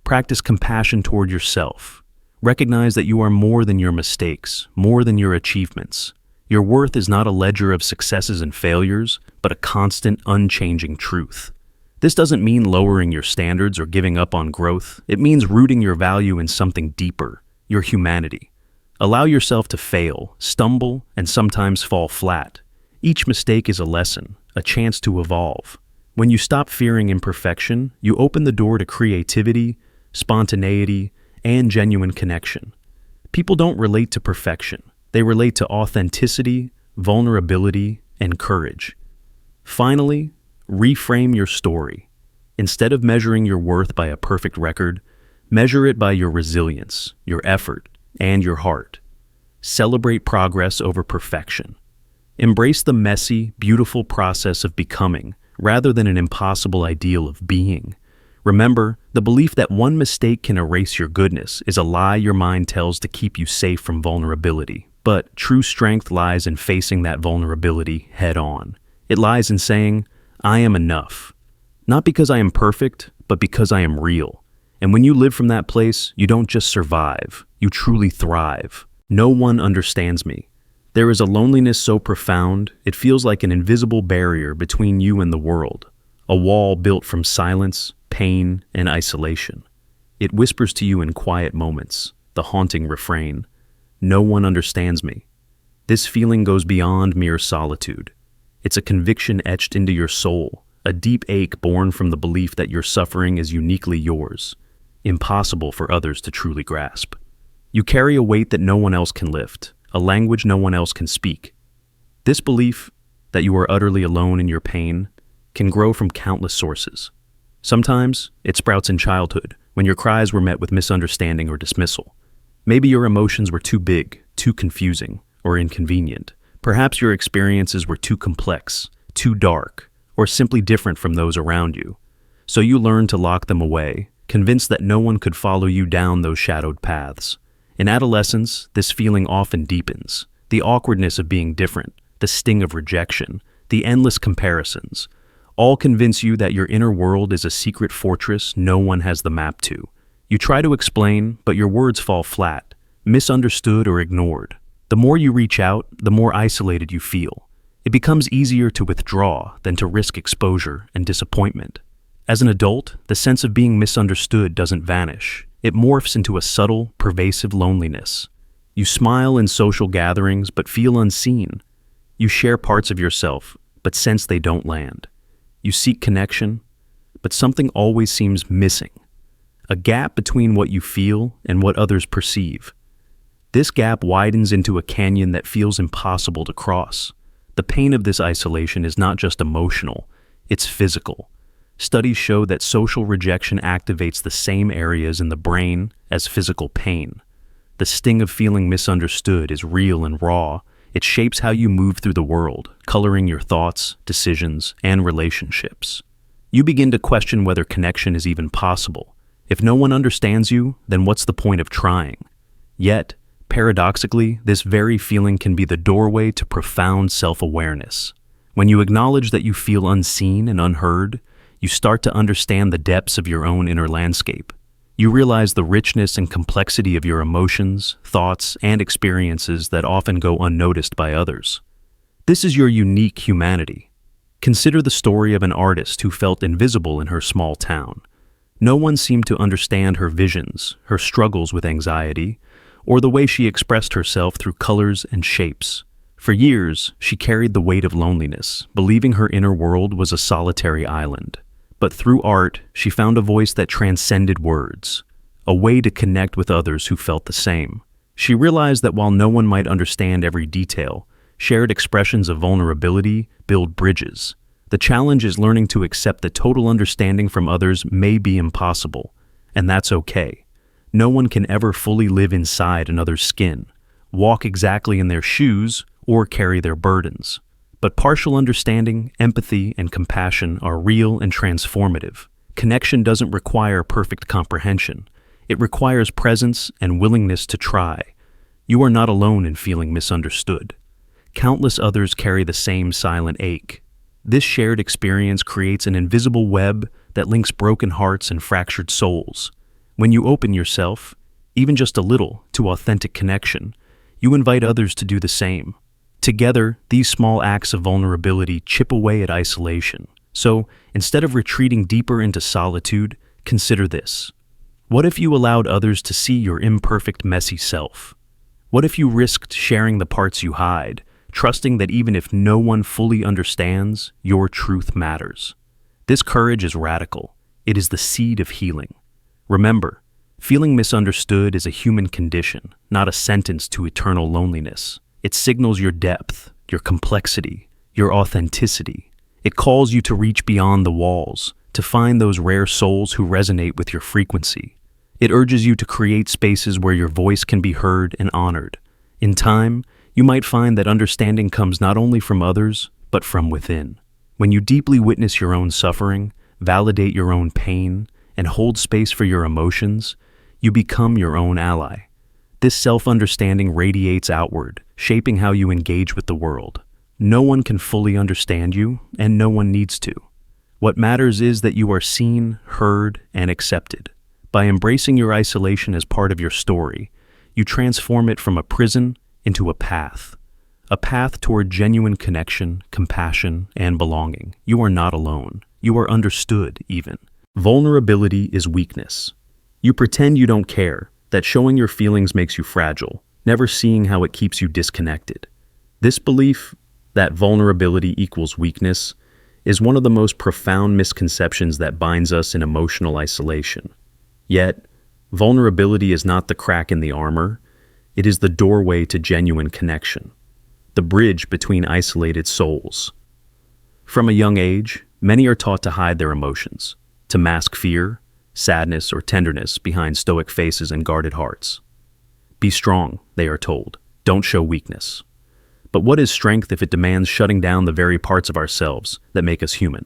practice compassion toward yourself. Recognize that you are more than your mistakes, more than your achievements. Your worth is not a ledger of successes and failures, but a constant, unchanging truth. This doesn't mean lowering your standards or giving up on growth. It means rooting your value in something deeper, your humanity. Allow yourself to fail, stumble, and sometimes fall flat. Each mistake is a lesson, a chance to evolve. When you stop fearing imperfection, you open the door to creativity, spontaneity, and genuine connection. People don't relate to perfection. They relate to authenticity, vulnerability, and courage. Finally, reframe your story. Instead of measuring your worth by a perfect record, measure it by your resilience, your effort, and your heart. Celebrate progress over perfection. Embrace the messy, beautiful process of becoming, rather than an impossible ideal of being. Remember, the belief that one mistake can erase your goodness is a lie your mind tells to keep you safe from vulnerability. But true strength lies in facing that vulnerability head on. It lies in saying, I am enough. Not because I am perfect, but because I am real. And when you live from that place, you don't just survive, you truly thrive. No one understands me. There is a loneliness so profound, it feels like an invisible barrier between you and the world, a wall built from silence, pain, and isolation. It whispers to you in quiet moments, the haunting refrain, no one understands me. This feeling goes beyond mere solitude. It's a conviction etched into your soul, a deep ache born from the belief that your suffering is uniquely yours, impossible for others to truly grasp. You carry a weight that no one else can lift, a language no one else can speak. This belief that you are utterly alone in your pain can grow from countless sources. Sometimes it sprouts in childhood, when your cries were met with misunderstanding or dismissal. Maybe your emotions were too big, too confusing, or inconvenient. Perhaps your experiences were too complex, too dark, or simply different from those around you. So you learned to lock them away, convinced that no one could follow you down those shadowed paths. In adolescence, this feeling often deepens. The awkwardness of being different, the sting of rejection, the endless comparisons, all convince you that your inner world is a secret fortress no one has the map to. You try to explain, but your words fall flat, misunderstood or ignored. The more you reach out, the more isolated you feel. It becomes easier to withdraw than to risk exposure and disappointment. As an adult, the sense of being misunderstood doesn't vanish. It morphs into a subtle, pervasive loneliness. You smile in social gatherings but feel unseen. You share parts of yourself but sense they don't land. You seek connection, but something always seems missing. A gap between what you feel and what others perceive. This gap widens into a canyon that feels impossible to cross. The pain of this isolation is not just emotional, it's physical. Studies show that social rejection activates the same areas in the brain as physical pain. The sting of feeling misunderstood is real and raw. It shapes how you move through the world, coloring your thoughts, decisions, and relationships. You begin to question whether connection is even possible. If no one understands you, then what's the point of trying? Yet, paradoxically, this very feeling can be the doorway to profound self-awareness. When you acknowledge that you feel unseen and unheard, you start to understand the depths of your own inner landscape. You realize the richness and complexity of your emotions, thoughts, and experiences that often go unnoticed by others. This is your unique humanity. Consider the story of an artist who felt invisible in her small town. No one seemed to understand her visions, her struggles with anxiety, or the way she expressed herself through colors and shapes. For years, she carried the weight of loneliness, believing her inner world was a solitary island. But through art, she found a voice that transcended words, a way to connect with others who felt the same. She realized that while no one might understand every detail, shared expressions of vulnerability build bridges. The challenge is learning to accept that total understanding from others may be impossible, and that's okay. No one can ever fully live inside another's skin, walk exactly in their shoes, or carry their burdens. But partial understanding, empathy, and compassion are real and transformative. Connection doesn't require perfect comprehension. It requires presence and willingness to try. You are not alone in feeling misunderstood. Countless others carry the same silent ache. This shared experience creates an invisible web that links broken hearts and fractured souls. When you open yourself, even just a little, to authentic connection, you invite others to do the same. Together, these small acts of vulnerability chip away at isolation. So, instead of retreating deeper into solitude, consider this. What if you allowed others to see your imperfect, messy self? What if you risked sharing the parts you hide, trusting that even if no one fully understands, your truth matters? This courage is radical. It is the seed of healing. Remember, feeling misunderstood is a human condition, not a sentence to eternal loneliness. It signals your depth, your complexity, your authenticity. It calls you to reach beyond the walls, to find those rare souls who resonate with your frequency. It urges you to create spaces where your voice can be heard and honored. In time, you might find that understanding comes not only from others, but from within. When you deeply witness your own suffering, validate your own pain, and hold space for your emotions, you become your own ally. This self-understanding radiates outward, shaping how you engage with the world. No one can fully understand you, and no one needs to. What matters is that you are seen, heard, and accepted. By embracing your isolation as part of your story, you transform it from a prison into a path toward genuine connection, compassion, and belonging. You are not alone. You are understood, even. Vulnerability is weakness. You pretend you don't care, that showing your feelings makes you fragile, never seeing how it keeps you disconnected. This belief that vulnerability equals weakness is one of the most profound misconceptions that binds us in emotional isolation. Yet, vulnerability is not the crack in the armor, it is the doorway to genuine connection, the bridge between isolated souls. From a young age, many are taught to hide their emotions, to mask fear, sadness, or tenderness behind stoic faces and guarded hearts. Be strong, they are told. Don't show weakness. But what is strength if it demands shutting down the very parts of ourselves that make us human?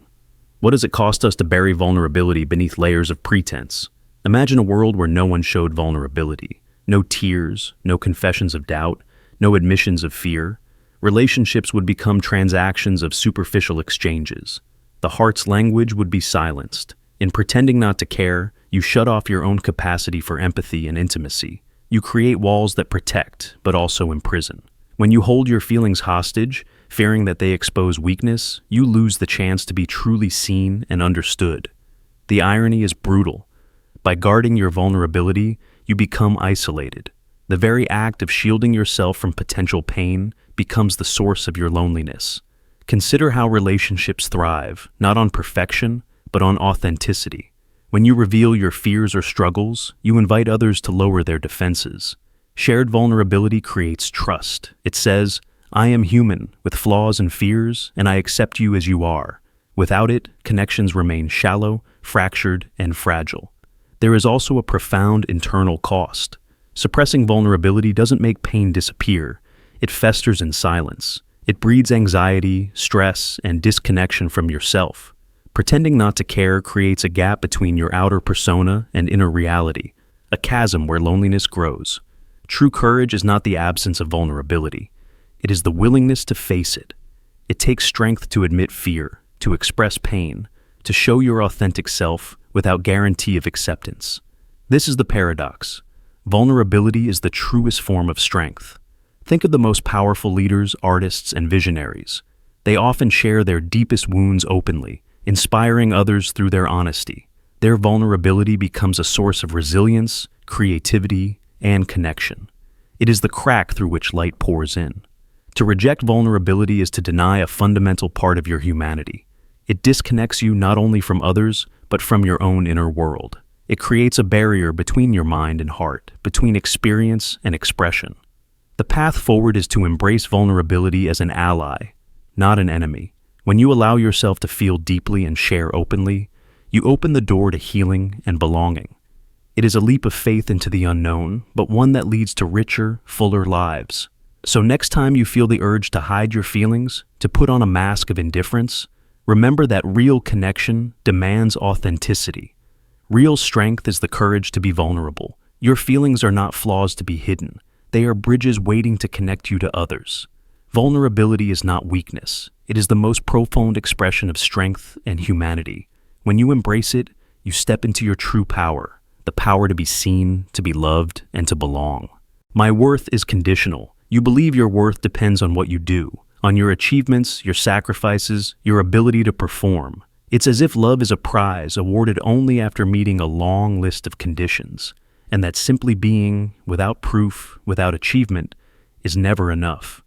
What does it cost us to bury vulnerability beneath layers of pretense? Imagine a world where no one showed vulnerability. No tears, no confessions of doubt, no admissions of fear. Relationships would become transactions of superficial exchanges. The heart's language would be silenced. In pretending not to care, you shut off your own capacity for empathy and intimacy. You create walls that protect, but also imprison. When you hold your feelings hostage, fearing that they expose weakness, you lose the chance to be truly seen and understood. The irony is brutal. By guarding your vulnerability, you become isolated. The very act of shielding yourself from potential pain becomes the source of your loneliness. Consider how relationships thrive, not on perfection, but on authenticity. When you reveal your fears or struggles, you invite others to lower their defenses. Shared vulnerability creates trust. It says, I am human, with flaws and fears, and I accept you as you are. Without it, connections remain shallow, fractured, and fragile. There is also a profound internal cost. Suppressing vulnerability doesn't make pain disappear. It festers in silence. It breeds anxiety, stress, and disconnection from yourself. Pretending not to care creates a gap between your outer persona and inner reality, a chasm where loneliness grows. True courage is not the absence of vulnerability. It is the willingness to face it. It takes strength to admit fear, to express pain, to show your authentic self without guarantee of acceptance. This is the paradox. Vulnerability is the truest form of strength. Think of the most powerful leaders, artists, and visionaries. They often share their deepest wounds openly, inspiring others through their honesty. Their vulnerability becomes a source of resilience, creativity, and connection. It is the crack through which light pours in. To reject vulnerability is to deny a fundamental part of your humanity. It disconnects you not only from others, but from your own inner world. It creates a barrier between your mind and heart, between experience and expression. The path forward is to embrace vulnerability as an ally, not an enemy. When you allow yourself to feel deeply and share openly, you open the door to healing and belonging. It is a leap of faith into the unknown, but one that leads to richer, fuller lives. So next time you feel the urge to hide your feelings, to put on a mask of indifference, remember that real connection demands authenticity. Real strength is the courage to be vulnerable. Your feelings are not flaws to be hidden. They are bridges waiting to connect you to others. Vulnerability is not weakness. It is the most profound expression of strength and humanity. When you embrace it, you step into your true power, the power to be seen, to be loved, and to belong. My worth is conditional. You believe your worth depends on what you do, on your achievements, your sacrifices, your ability to perform. It's as if love is a prize awarded only after meeting a long list of conditions, and that simply being, without proof, without achievement, is never enough.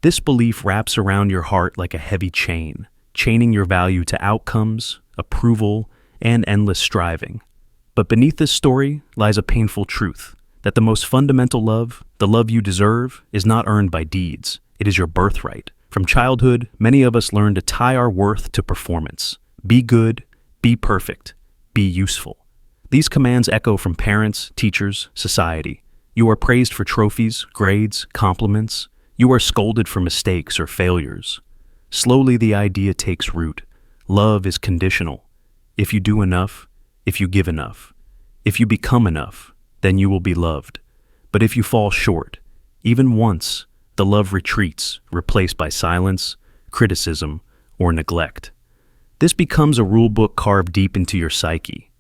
This belief wraps around your heart like a heavy chain, chaining your value to outcomes, approval, and endless striving. But beneath this story lies a painful truth, that the most fundamental love, the love you deserve, is not earned by deeds. It is your birthright. From childhood, many of us learn to tie our worth to performance. Be good, be perfect, be useful. These commands echo from parents, teachers, society. You are praised for trophies, grades, compliments. You are scolded for mistakes or failures. Slowly the idea takes root. Love is conditional. If you do enough, if you give enough, if you become enough, then you will be loved. But if you fall short, even once, the love retreats, replaced by silence, criticism, or neglect. This becomes a rulebook carved deep into your psyche.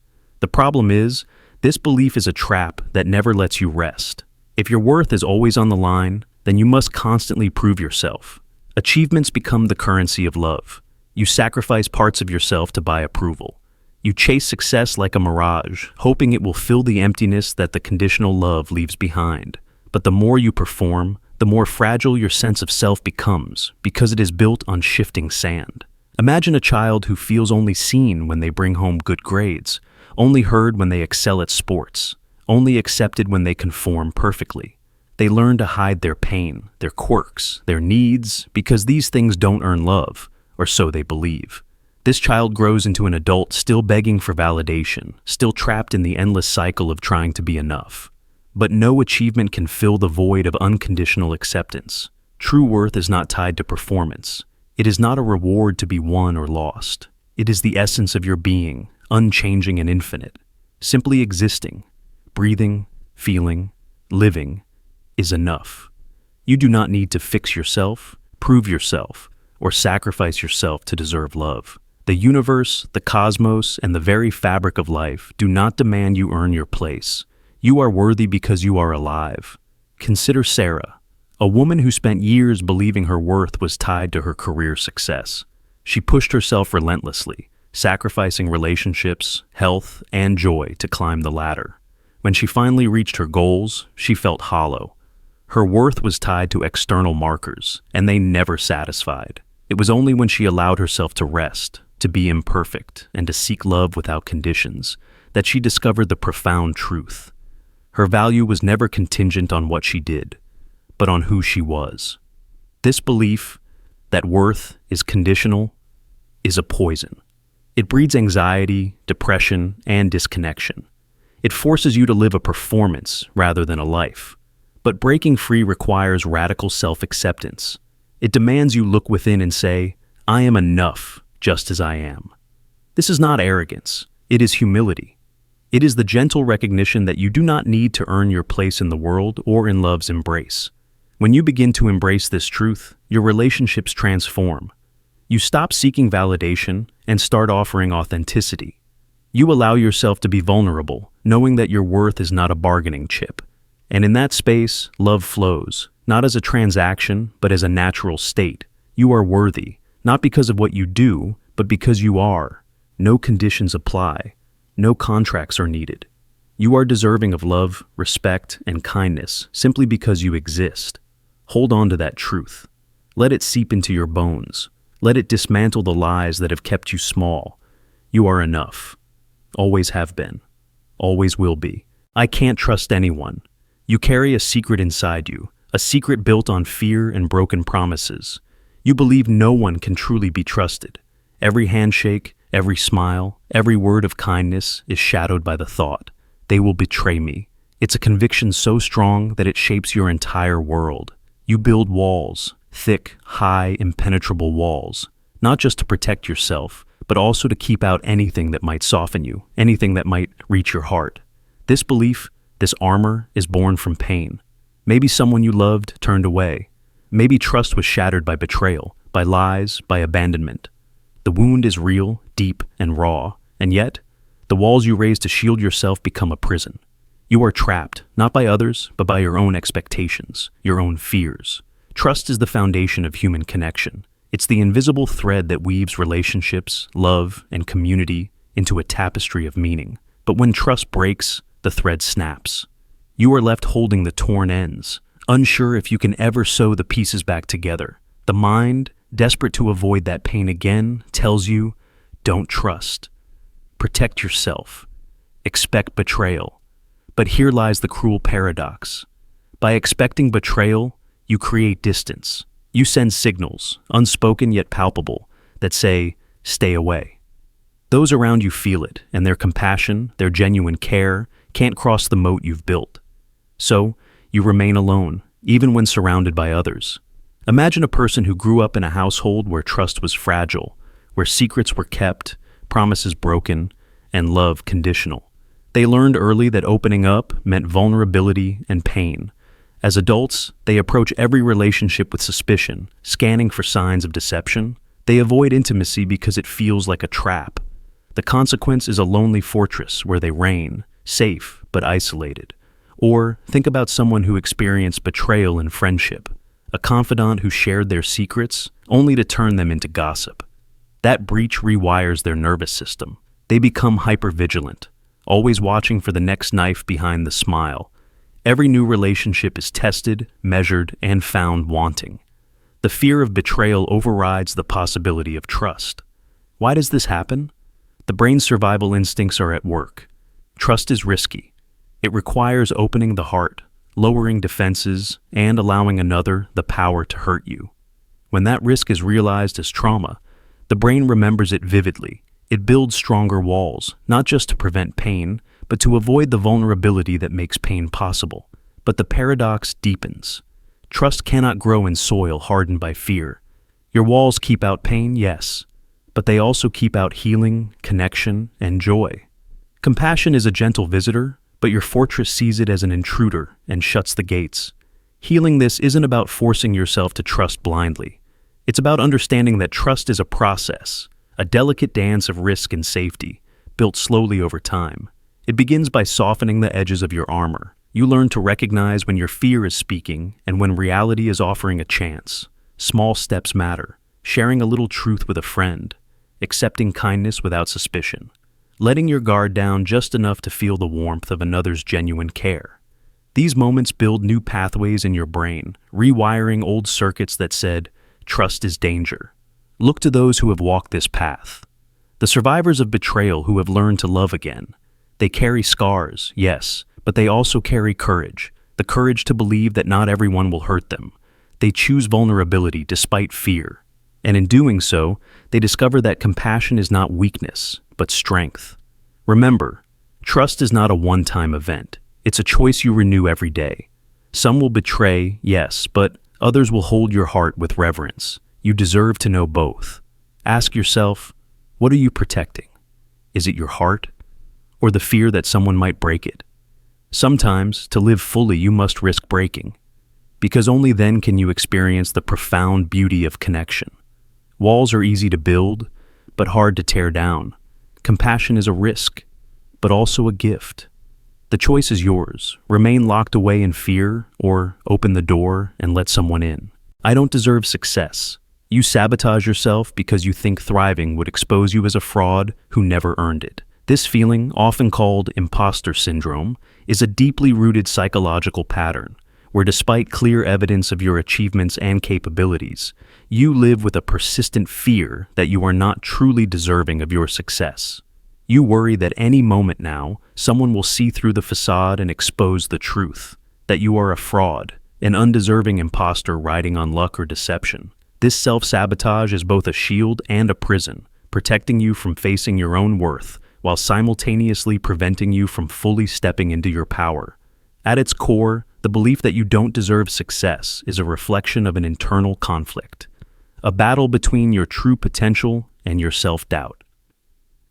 The problem is, this belief is a trap that never lets you rest. If your worth is always on the line, then you must constantly prove yourself. Achievements become the currency of love. You sacrifice parts of yourself to buy approval. You chase success like a mirage, hoping it will fill the emptiness that the conditional love leaves behind. But the more you perform, the more fragile your sense of self becomes, because it is built on shifting sand. Imagine a child who feels only seen when they bring home good grades, only heard when they excel at sports, only accepted when they conform perfectly. They learn to hide their pain, their quirks, their needs, because these things don't earn love, or so they believe. This child grows into an adult still begging for validation, still trapped in the endless cycle of trying to be enough. But no achievement can fill the void of unconditional acceptance. True worth is not tied to performance. It is not a reward to be won or lost. It is the essence of your being, unchanging and infinite. Simply existing, breathing, feeling, living, is enough. You do not need to fix yourself, prove yourself, or sacrifice yourself to deserve love. The universe, the cosmos, and the very fabric of life do not demand you earn your place. You are worthy because you are alive. Consider Sarah, a woman who spent years believing her worth was tied to her career success. She pushed herself relentlessly, sacrificing relationships, health, and joy to climb the ladder. When she finally reached her goals, she felt hollow. Her worth was tied to external markers, and they never satisfied. It was only when she allowed herself to rest, to be imperfect, and to seek love without conditions, that she discovered the profound truth. Her value was never contingent on what she did, but on who she was. This belief that worth is conditional is a poison. It breeds anxiety, depression, and disconnection. It forces you to live a performance rather than a life. But breaking free requires radical self-acceptance. It demands you look within and say, I am enough just as I am. This is not arrogance. It is humility. It is the gentle recognition that you do not need to earn your place in the world or in love's embrace. When you begin to embrace this truth, your relationships transform. You stop seeking validation and start offering authenticity. You allow yourself to be vulnerable, knowing that your worth is not a bargaining chip. And in that space, love flows, not as a transaction, but as a natural state. You are worthy, not because of what you do, but because you are. No conditions apply. No contracts are needed. You are deserving of love, respect, and kindness simply because you exist. Hold on to that truth. Let it seep into your bones. Let it dismantle the lies that have kept you small. You are enough. Always have been. Always will be. I can't trust anyone. You carry a secret inside you, a secret built on fear and broken promises. You believe no one can truly be trusted. Every handshake, every smile, every word of kindness is shadowed by the thought, they will betray me. It's a conviction so strong that it shapes your entire world. You build walls, thick, high, impenetrable walls, not just to protect yourself, but also to keep out anything that might soften you, anything that might reach your heart. This belief, this armor, is born from pain. Maybe someone you loved turned away. Maybe trust was shattered by betrayal, by lies, by abandonment. The wound is real, deep, and raw, and yet, the walls you raise to shield yourself become a prison. You are trapped, not by others, but by your own expectations, your own fears. Trust is the foundation of human connection. It's the invisible thread that weaves relationships, love, and community into a tapestry of meaning. But when trust breaks, the thread snaps. You are left holding the torn ends, unsure if you can ever sew the pieces back together. The mind, desperate to avoid that pain again, tells you, don't trust. Protect yourself. Expect betrayal. But here lies the cruel paradox. By expecting betrayal, you create distance. You send signals, unspoken yet palpable, that say, stay away. Those around you feel it, and their compassion, their genuine care, can't cross the moat you've built. So, You remain alone, even when surrounded by others. Imagine a person who grew up in a household where trust was fragile, where secrets were kept, promises broken, and love conditional. They learned early that opening up meant vulnerability and pain. As adults, they approach every relationship with suspicion, scanning for signs of deception. They avoid intimacy because it feels like a trap. The consequence is a lonely fortress where they reign, safe but isolated. Or think about someone who experienced betrayal in friendship, a confidant who shared their secrets only to turn them into gossip. That breach rewires their nervous system. They become hypervigilant, always watching for the next knife behind the smile. Every new relationship is tested, measured, and found wanting. The fear of betrayal overrides the possibility of trust. Why does this happen? The brain's survival instincts are at work. Trust is risky. It requires opening the heart, lowering defenses, and allowing another the power to hurt you. When that risk is realized as trauma, the brain remembers it vividly. It builds stronger walls, not just to prevent pain, but to avoid the vulnerability that makes pain possible. But the paradox deepens. Trust cannot grow in soil hardened by fear. Your walls keep out pain, yes, but they also keep out healing, connection, and joy. Compassion is a gentle visitor, but your fortress sees it as an intruder and shuts the gates. Healing this isn't about forcing yourself to trust blindly. It's about understanding that trust is a process, a delicate dance of risk and safety, built slowly over time. It begins by softening the edges of your armor. You learn to recognize when your fear is speaking and when reality is offering a chance. Small steps matter. Sharing a little truth with a friend. Accepting kindness without suspicion. Letting your guard down just enough to feel the warmth of another's genuine care. These moments build new pathways in your brain, rewiring old circuits that said, "Trust is danger." Look to those who have walked this path. The survivors of betrayal who have learned to love again. They carry scars, yes, but they also carry courage, the courage to believe that not everyone will hurt them. They choose vulnerability despite fear. And in doing so, they discover that compassion is not weakness, but strength. Remember, trust is not a one-time event. It's a choice you renew every day. Some will betray, yes, but others will hold your heart with reverence. You deserve to know both. Ask yourself, what are you protecting? Is it your heart? Or the fear that someone might break it? Sometimes, to live fully, you must risk breaking, because only then can you experience the profound beauty of connection. Walls are easy to build, but hard to tear down. Compassion is a risk, but also a gift. The choice is yours. Remain locked away in fear, or open the door and let someone in. I don't deserve success. You sabotage yourself because you think thriving would expose you as a fraud who never earned it. This feeling, often called imposter syndrome, is a deeply rooted psychological pattern, where despite clear evidence of your achievements and capabilities, you live with a persistent fear that you are not truly deserving of your success. You worry that any moment now, someone will see through the facade and expose the truth, that you are a fraud, an undeserving imposter riding on luck or deception. This self-sabotage is both a shield and a prison, protecting you from facing your own worth, while simultaneously preventing you from fully stepping into your power. At its core, the belief that you don't deserve success is a reflection of an internal conflict, a battle between your true potential and your self-doubt.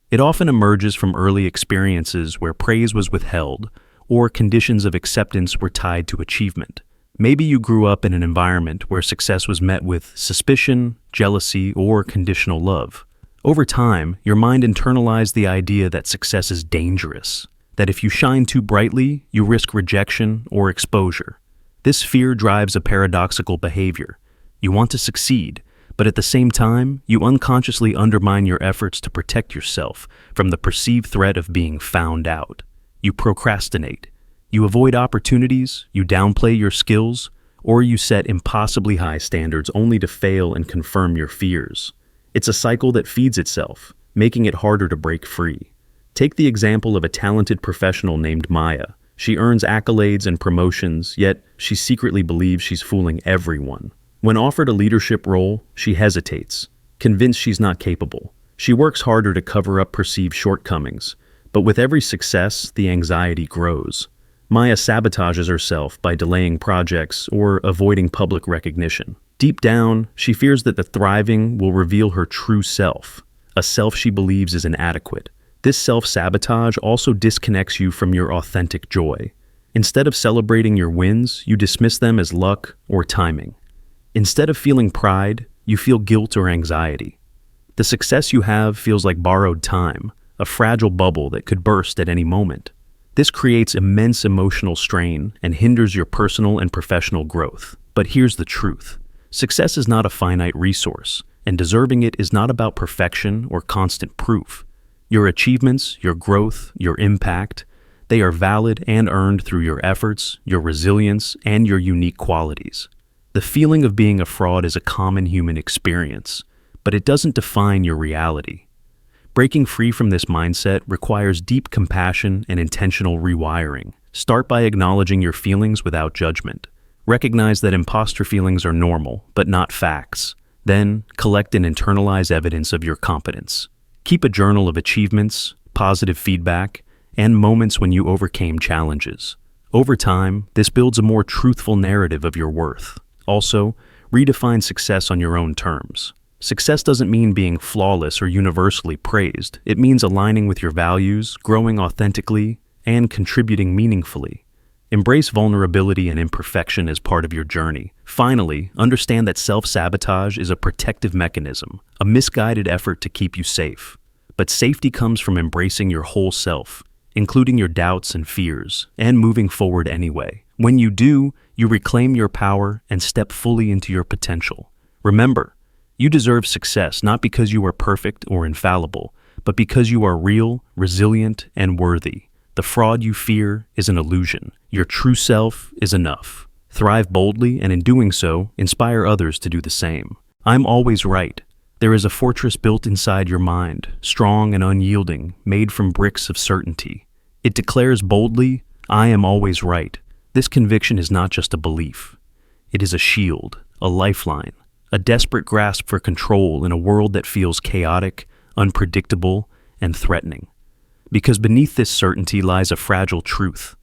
It often emerges from early experiences where praise was withheld, or conditions of acceptance were tied to achievement. Maybe you grew up in an environment where success was met with suspicion, jealousy, or conditional love. Over time, your mind internalized the idea that success is dangerous, that if you shine too brightly, you risk rejection or exposure. This fear drives a paradoxical behavior. You want to succeed, but at the same time, you unconsciously undermine your efforts to protect yourself from the perceived threat of being found out. You procrastinate. You avoid opportunities, you downplay your skills, or you set impossibly high standards only to fail and confirm your fears. It's a cycle that feeds itself, making it harder to break free. Take the example of a talented professional named Maya. She earns accolades and promotions, yet she secretly believes she's fooling everyone. When offered a leadership role, she hesitates, convinced she's not capable. She works harder to cover up perceived shortcomings, but with every success, the anxiety grows. Maya sabotages herself by delaying projects or avoiding public recognition. Deep down, she fears that the thriving will reveal her true self, a self she believes is inadequate. This self-sabotage also disconnects you from your authentic joy. Instead of celebrating your wins, you dismiss them as luck or timing. Instead of feeling pride, you feel guilt or anxiety. The success you have feels like borrowed time, a fragile bubble that could burst at any moment. This creates immense emotional strain and hinders your personal and professional growth. But here's the truth. Success is not a finite resource, and deserving it is not about perfection or constant proof. Your achievements, your growth, your impact, they are valid and earned through your efforts, your resilience, and your unique qualities. The feeling of being a fraud is a common human experience, but it doesn't define your reality. Breaking free from this mindset requires deep compassion and intentional rewiring. Start by acknowledging your feelings without judgment. Recognize that imposter feelings are normal, but not facts. Then, collect and internalize evidence of your competence. Keep a journal of achievements, positive feedback, and moments when you overcame challenges. Over time, this builds a more truthful narrative of your worth. Also, redefine success on your own terms. Success doesn't mean being flawless or universally praised. It means aligning with your values, growing authentically, and contributing meaningfully. Embrace vulnerability and imperfection as part of your journey. Finally, understand that self-sabotage is a protective mechanism, a misguided effort to keep you safe. But safety comes from embracing your whole self, including your doubts and fears, and moving forward anyway. When you do, you reclaim your power and step fully into your potential. Remember, you deserve success not because you are perfect or infallible, but because you are real, resilient, and worthy. The fraud you fear is an illusion. Your true self is enough. Thrive boldly, and in doing so, inspire others to do the same. I'm always right. There is a fortress built inside your mind, strong and unyielding, made from bricks of certainty. It declares boldly, I am always right. This conviction is not just a belief. It is a shield, a lifeline, a desperate grasp for control in a world that feels chaotic, unpredictable, and threatening. Because beneath this certainty lies a fragile truth,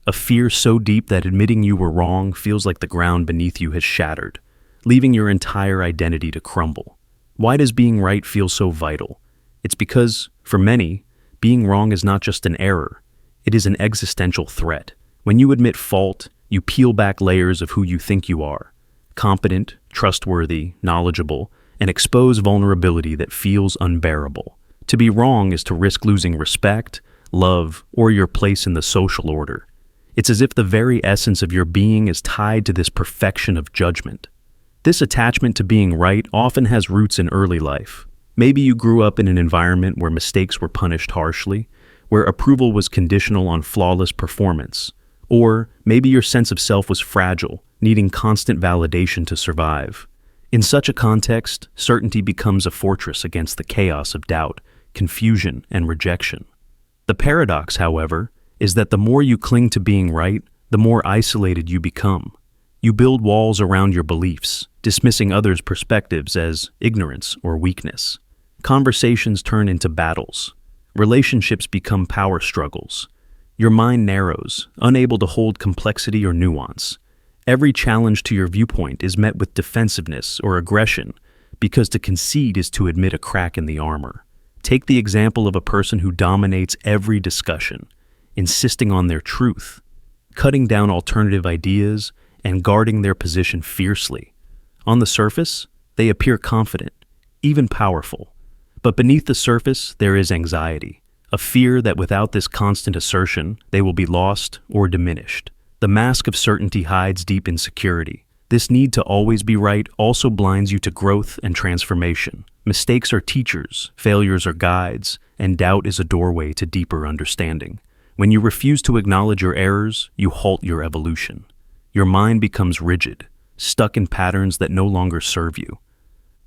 a fear so deep that admitting you were wrong feels like the ground beneath you has shattered, leaving your entire identity to crumble. Why does being right feel so vital? It's because, for many, being wrong is not just an error, it is an existential threat. When you admit fault, you peel back layers of who you think you are, competent, trustworthy, knowledgeable, and expose vulnerability that feels unbearable. To be wrong is to risk losing respect, love, or your place in the social order. It's as if the very essence of your being is tied to this perfection of judgment. This attachment to being right often has roots in early life. Maybe you grew up in an environment where mistakes were punished harshly, where approval was conditional on flawless performance. Or maybe your sense of self was fragile, needing constant validation to survive. In such a context, certainty becomes a fortress against the chaos of doubt, confusion, and rejection. The paradox, however, is that the more you cling to being right, the more isolated you become. You build walls around your beliefs, dismissing others' perspectives as ignorance or weakness. Conversations turn into battles. Relationships become power struggles. Your mind narrows, unable to hold complexity or nuance. Every challenge to your viewpoint is met with defensiveness or aggression, because to concede is to admit a crack in the armor. Take the example of a person who dominates every discussion, insisting on their truth, cutting down alternative ideas, and guarding their position fiercely. On the surface, they appear confident, even powerful. But beneath the surface, there is anxiety, a fear that without this constant assertion, they will be lost or diminished. The mask of certainty hides deep insecurity. This need to always be right also blinds you to growth and transformation. Mistakes are teachers, failures are guides, and doubt is a doorway to deeper understanding. When you refuse to acknowledge your errors, you halt your evolution. Your mind becomes rigid, stuck in patterns that no longer serve you.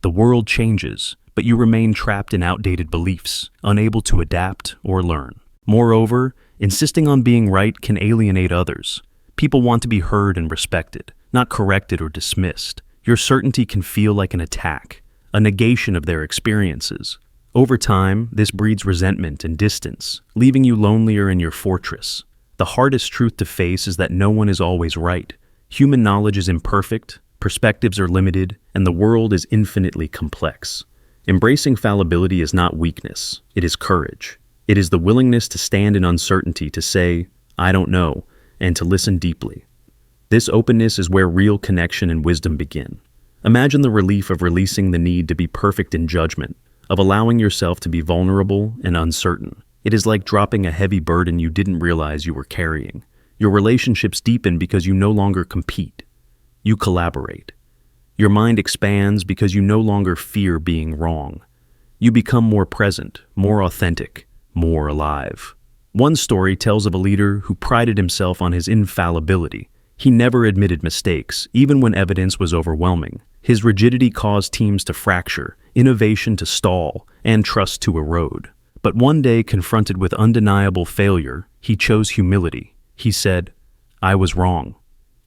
The world changes, but you remain trapped in outdated beliefs, unable to adapt or learn. Moreover, insisting on being right can alienate others. People want to be heard and respected, not corrected or dismissed. Your certainty can feel like an attack, a negation of their experiences. Over time, this breeds resentment and distance, leaving you lonelier in your fortress. The hardest truth to face is that no one is always right. Human knowledge is imperfect, perspectives are limited, and the world is infinitely complex. Embracing fallibility is not weakness, it is courage. It is the willingness to stand in uncertainty, to say, "I don't know," and to listen deeply. This openness is where real connection and wisdom begin. Imagine the relief of releasing the need to be perfect in judgment, of allowing yourself to be vulnerable and uncertain. It is like dropping a heavy burden you didn't realize you were carrying. Your relationships deepen because you no longer compete. You collaborate. Your mind expands because you no longer fear being wrong. You become more present, more authentic, more alive. One story tells of a leader who prided himself on his infallibility. He never admitted mistakes, even when evidence was overwhelming. His rigidity caused teams to fracture, innovation to stall, and trust to erode. But one day, confronted with undeniable failure, he chose humility. He said, "I was wrong."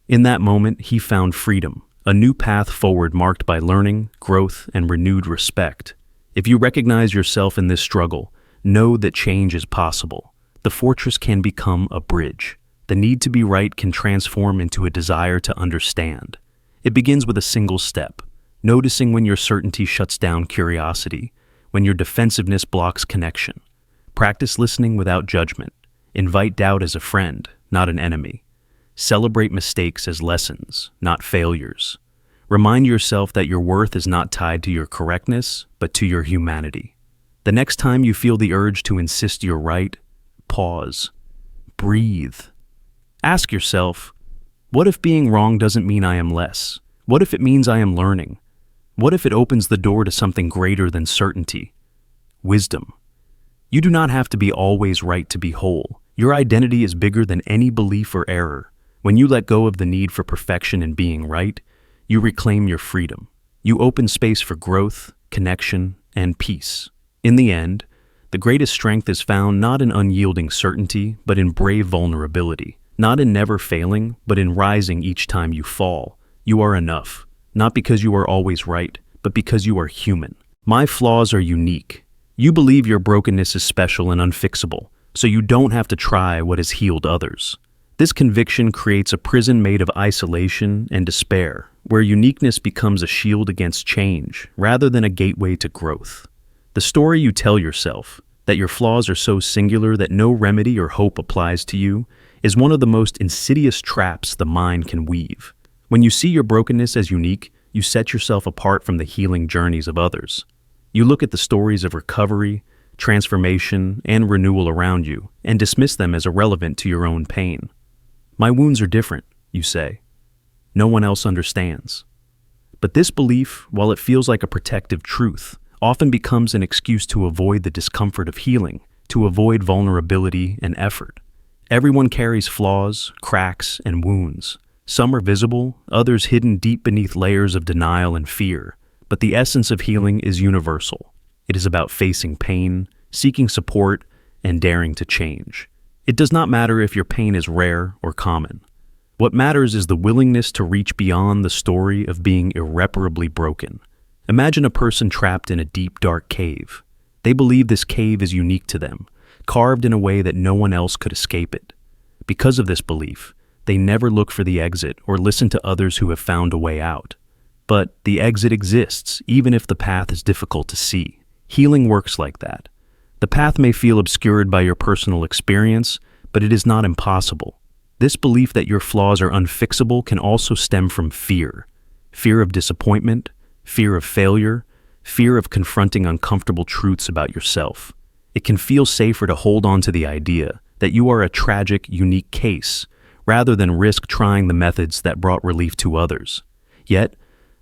In that moment, he found freedom, a new path forward marked by learning, growth, and renewed respect. If you recognize yourself in this struggle, know that change is possible. The fortress can become a bridge. The need to be right can transform into a desire to understand. It begins with a single step, noticing when your certainty shuts down curiosity, when your defensiveness blocks connection. Practice listening without judgment. Invite doubt as a friend, not an enemy. Celebrate mistakes as lessons, not failures. Remind yourself that your worth is not tied to your correctness, but to your humanity. The next time you feel the urge to insist you're right, pause. Breathe. Ask yourself, what if being wrong doesn't mean I am less? What if it means I am learning? What if it opens the door to something greater than certainty? Wisdom. You do not have to be always right to be whole. Your identity is bigger than any belief or error. When you let go of the need for perfection and being right, you reclaim your freedom. You open space for growth, connection, and peace. In the end, the greatest strength is found not in unyielding certainty, but in brave vulnerability. Not in never failing, but in rising each time you fall. You are enough, not because you are always right, but because you are human. My flaws are unique. You believe your brokenness is special and unfixable, so you don't have to try what has healed others. This conviction creates a prison made of isolation and despair, where uniqueness becomes a shield against change, rather than a gateway to growth. The story you tell yourself, that your flaws are so singular that no remedy or hope applies to you, is one of the most insidious traps the mind can weave. When you see your brokenness as unique, you set yourself apart from the healing journeys of others. You look at the stories of recovery, transformation, and renewal around you, and dismiss them as irrelevant to your own pain. My wounds are different, you say. No one else understands. But this belief, while it feels like a protective truth, often becomes an excuse to avoid the discomfort of healing, to avoid vulnerability and effort. Everyone carries flaws, cracks, and wounds. Some are visible, others hidden deep beneath layers of denial and fear. But the essence of healing is universal. It is about facing pain, seeking support, and daring to change. It does not matter if your pain is rare or common. What matters is the willingness to reach beyond the story of being irreparably broken. Imagine a person trapped in a deep, dark cave. They believe this cave is unique to them, carved in a way that no one else could escape it. Because of this belief, they never look for the exit or listen to others who have found a way out. But the exit exists, even if the path is difficult to see. Healing works like that. The path may feel obscured by your personal experience, but it is not impossible. This belief that your flaws are unfixable can also stem from fear. Fear of disappointment, fear of failure, fear of confronting uncomfortable truths about yourself. It can feel safer to hold on to the idea that you are a tragic, unique case, rather than risk trying the methods that brought relief to others. Yet,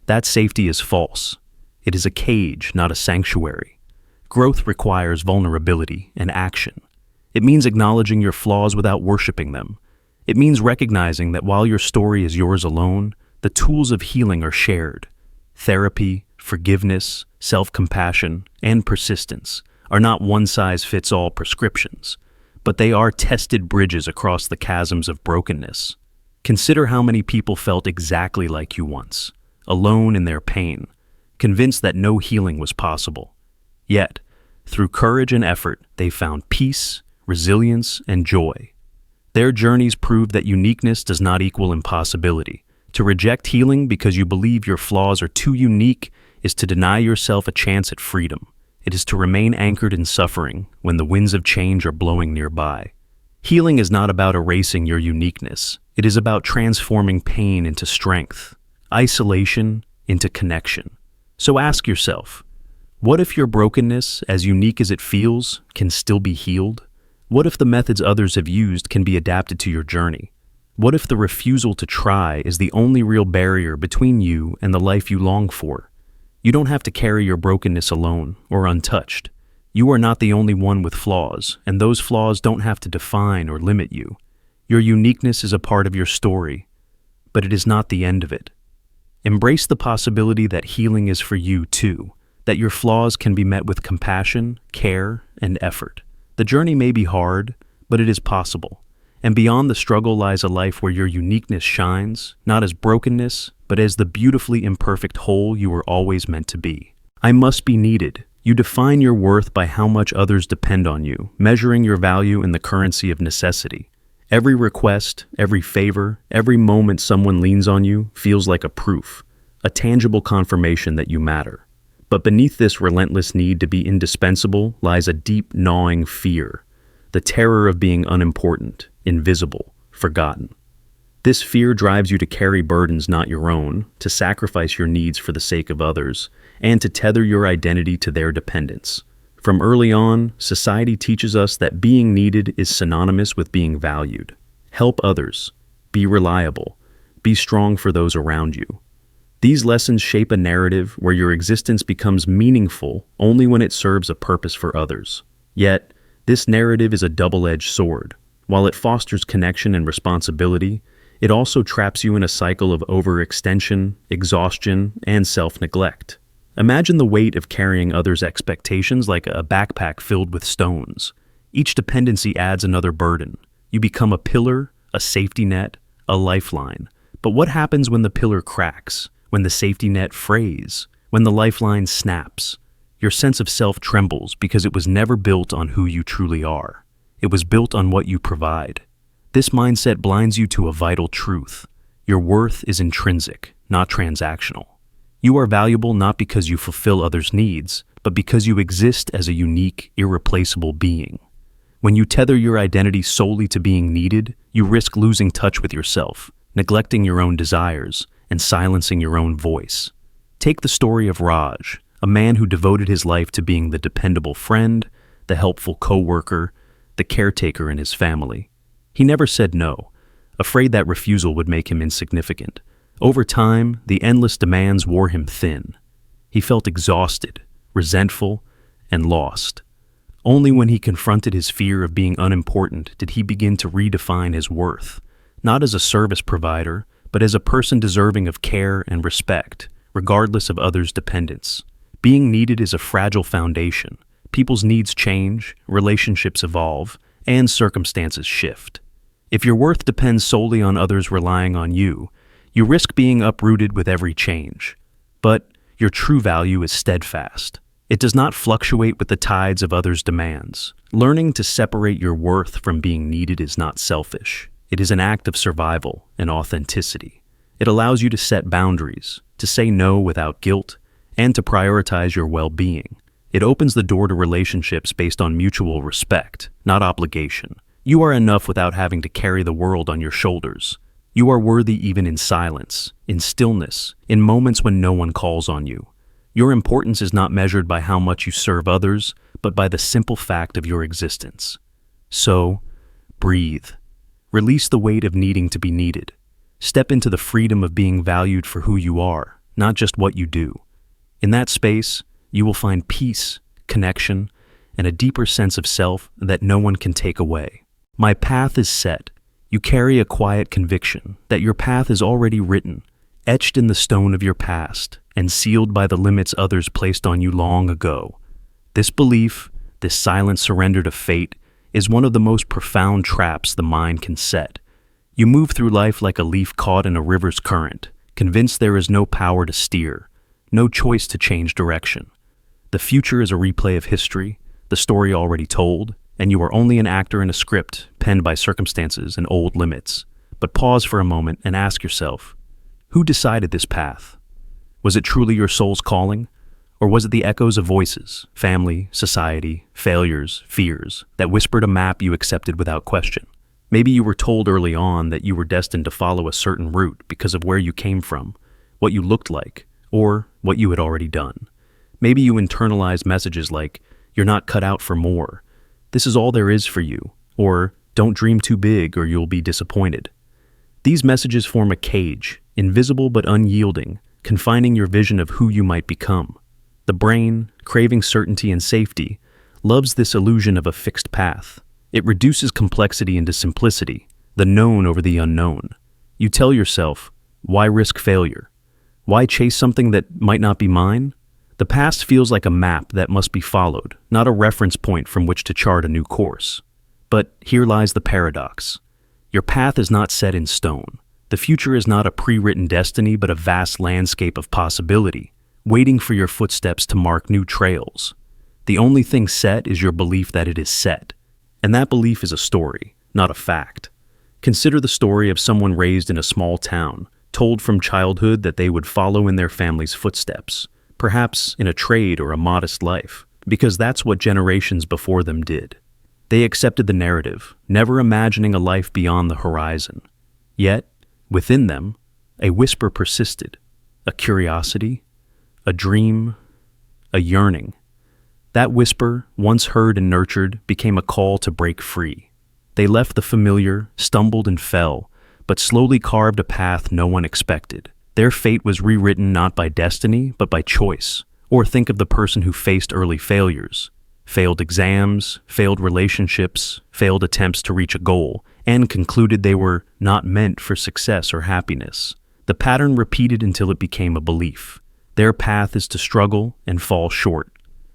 that safety is false. It is a cage, not a sanctuary. Growth requires vulnerability and action. It means acknowledging your flaws without worshiping them. It means recognizing that while your story is yours alone, the tools of healing are shared. Therapy, forgiveness, self-compassion, and persistence are not one-size-fits-all prescriptions, but they are tested bridges across the chasms of brokenness. Consider how many people felt exactly like you once, alone in their pain, convinced that no healing was possible. Yet, through courage and effort, they found peace, resilience, and joy. Their journeys prove that uniqueness does not equal impossibility. To reject healing because you believe your flaws are too unique is to deny yourself a chance at freedom. It is to remain anchored in suffering when the winds of change are blowing nearby. Healing is not about erasing your uniqueness. It is about transforming pain into strength, isolation into connection. So ask yourself, what if your brokenness, as unique as it feels, can still be healed? What if the methods others have used can be adapted to your journey? What if the refusal to try is the only real barrier between you and the life you long for? You don't have to carry your brokenness alone or untouched. You are not the only one with flaws, and those flaws don't have to define or limit you. Your uniqueness is a part of your story, but it is not the end of it. Embrace the possibility that healing is for you too, that your flaws can be met with compassion, care, and effort. The journey may be hard, but it is possible. And beyond the struggle lies a life where your uniqueness shines, not as brokenness, but as the beautifully imperfect whole you were always meant to be. I must be needed. You define your worth by how much others depend on you, measuring your value in the currency of necessity. Every request, every favor, every moment someone leans on you feels like a proof, a tangible confirmation that you matter. But beneath this relentless need to be indispensable lies a deep, gnawing fear, the terror of being unimportant, invisible, forgotten. This fear drives you to carry burdens not your own, to sacrifice your needs for the sake of others, and to tether your identity to their dependence. From early on, society teaches us that being needed is synonymous with being valued. Help others. Be reliable. Be strong for those around you. These lessons shape a narrative where your existence becomes meaningful only when it serves a purpose for others. Yet, this narrative is a double-edged sword. While it fosters connection and responsibility, it also traps you in a cycle of overextension, exhaustion, and self-neglect. Imagine the weight of carrying others' expectations like a backpack filled with stones. Each dependency adds another burden. You become a pillar, a safety net, a lifeline. But what happens when the pillar cracks? When the safety net frays? When the lifeline snaps? Your sense of self trembles because it was never built on who you truly are. It was built on what you provide. This mindset blinds you to a vital truth. Your worth is intrinsic, not transactional. You are valuable not because you fulfill others' needs, but because you exist as a unique, irreplaceable being. When you tether your identity solely to being needed, you risk losing touch with yourself, neglecting your own desires, and silencing your own voice. Take the story of Raj, a man who devoted his life to being the dependable friend, the helpful co-worker, the caretaker in his family. He never said no, afraid that refusal would make him insignificant. Over time, the endless demands wore him thin. He felt exhausted, resentful, and lost. Only when he confronted his fear of being unimportant did he begin to redefine his worth, not as a service provider, but as a person deserving of care and respect, regardless of others' dependence. Being needed is a fragile foundation. People's needs change, relationships evolve, and circumstances shift. If your worth depends solely on others relying on you, you risk being uprooted with every change. But your true value is steadfast. It does not fluctuate with the tides of others' demands. Learning to separate your worth from being needed is not selfish. It is an act of survival and authenticity. It allows you to set boundaries, to say no without guilt, and to prioritize your well-being. It opens the door to relationships based on mutual respect, not obligation. You are enough without having to carry the world on your shoulders. You are worthy even in silence, in stillness, in moments when no one calls on you. Your importance is not measured by how much you serve others, but by the simple fact of your existence. So, breathe. Release the weight of needing to be needed. Step into the freedom of being valued for who you are, not just what you do. In that space, you will find peace, connection, and a deeper sense of self that no one can take away. My path is set. You carry a quiet conviction that your path is already written, etched in the stone of your past, and sealed by the limits others placed on you long ago. This belief, this silent surrender to fate, is one of the most profound traps the mind can set. You move through life like a leaf caught in a river's current, convinced there is no power to steer, no choice to change direction. The future is a replay of history, the story already told, and you are only an actor in a script penned by circumstances and old limits. But pause for a moment and ask yourself, who decided this path? Was it truly your soul's calling? Or was it the echoes of voices, family, society, failures, fears, that whispered a map you accepted without question? Maybe you were told early on that you were destined to follow a certain route because of where you came from, what you looked like, or what you had already done. Maybe you internalized messages like, you're not cut out for more, this is all there is for you, or don't dream too big or you'll be disappointed. These messages form a cage, invisible but unyielding, confining your vision of who you might become. The brain, craving certainty and safety, loves this illusion of a fixed path. It reduces complexity into simplicity, the known over the unknown. You tell yourself, why risk failure? Why chase something that might not be mine? The past feels like a map that must be followed, not a reference point from which to chart a new course. But here lies the paradox. Your path is not set in stone. The future is not a pre-written destiny, but a vast landscape of possibility, waiting for your footsteps to mark new trails. The only thing set is your belief that it is set. And that belief is a story, not a fact. Consider the story of someone raised in a small town, told from childhood that they would follow in their family's footsteps, perhaps in a trade or a modest life, because that's what generations before them did. They accepted the narrative, never imagining a life beyond the horizon. Yet, within them, a whisper persisted, a curiosity, a dream, a yearning. That whisper, once heard and nurtured, became a call to break free. They left the familiar, stumbled and fell, but slowly carved a path no one expected. Their fate was rewritten not by destiny, but by choice. Or think of the person who faced early failures, failed exams, failed relationships, failed attempts to reach a goal, and concluded they were not meant for success or happiness. The pattern repeated until it became a belief. Their path is to struggle and fall short.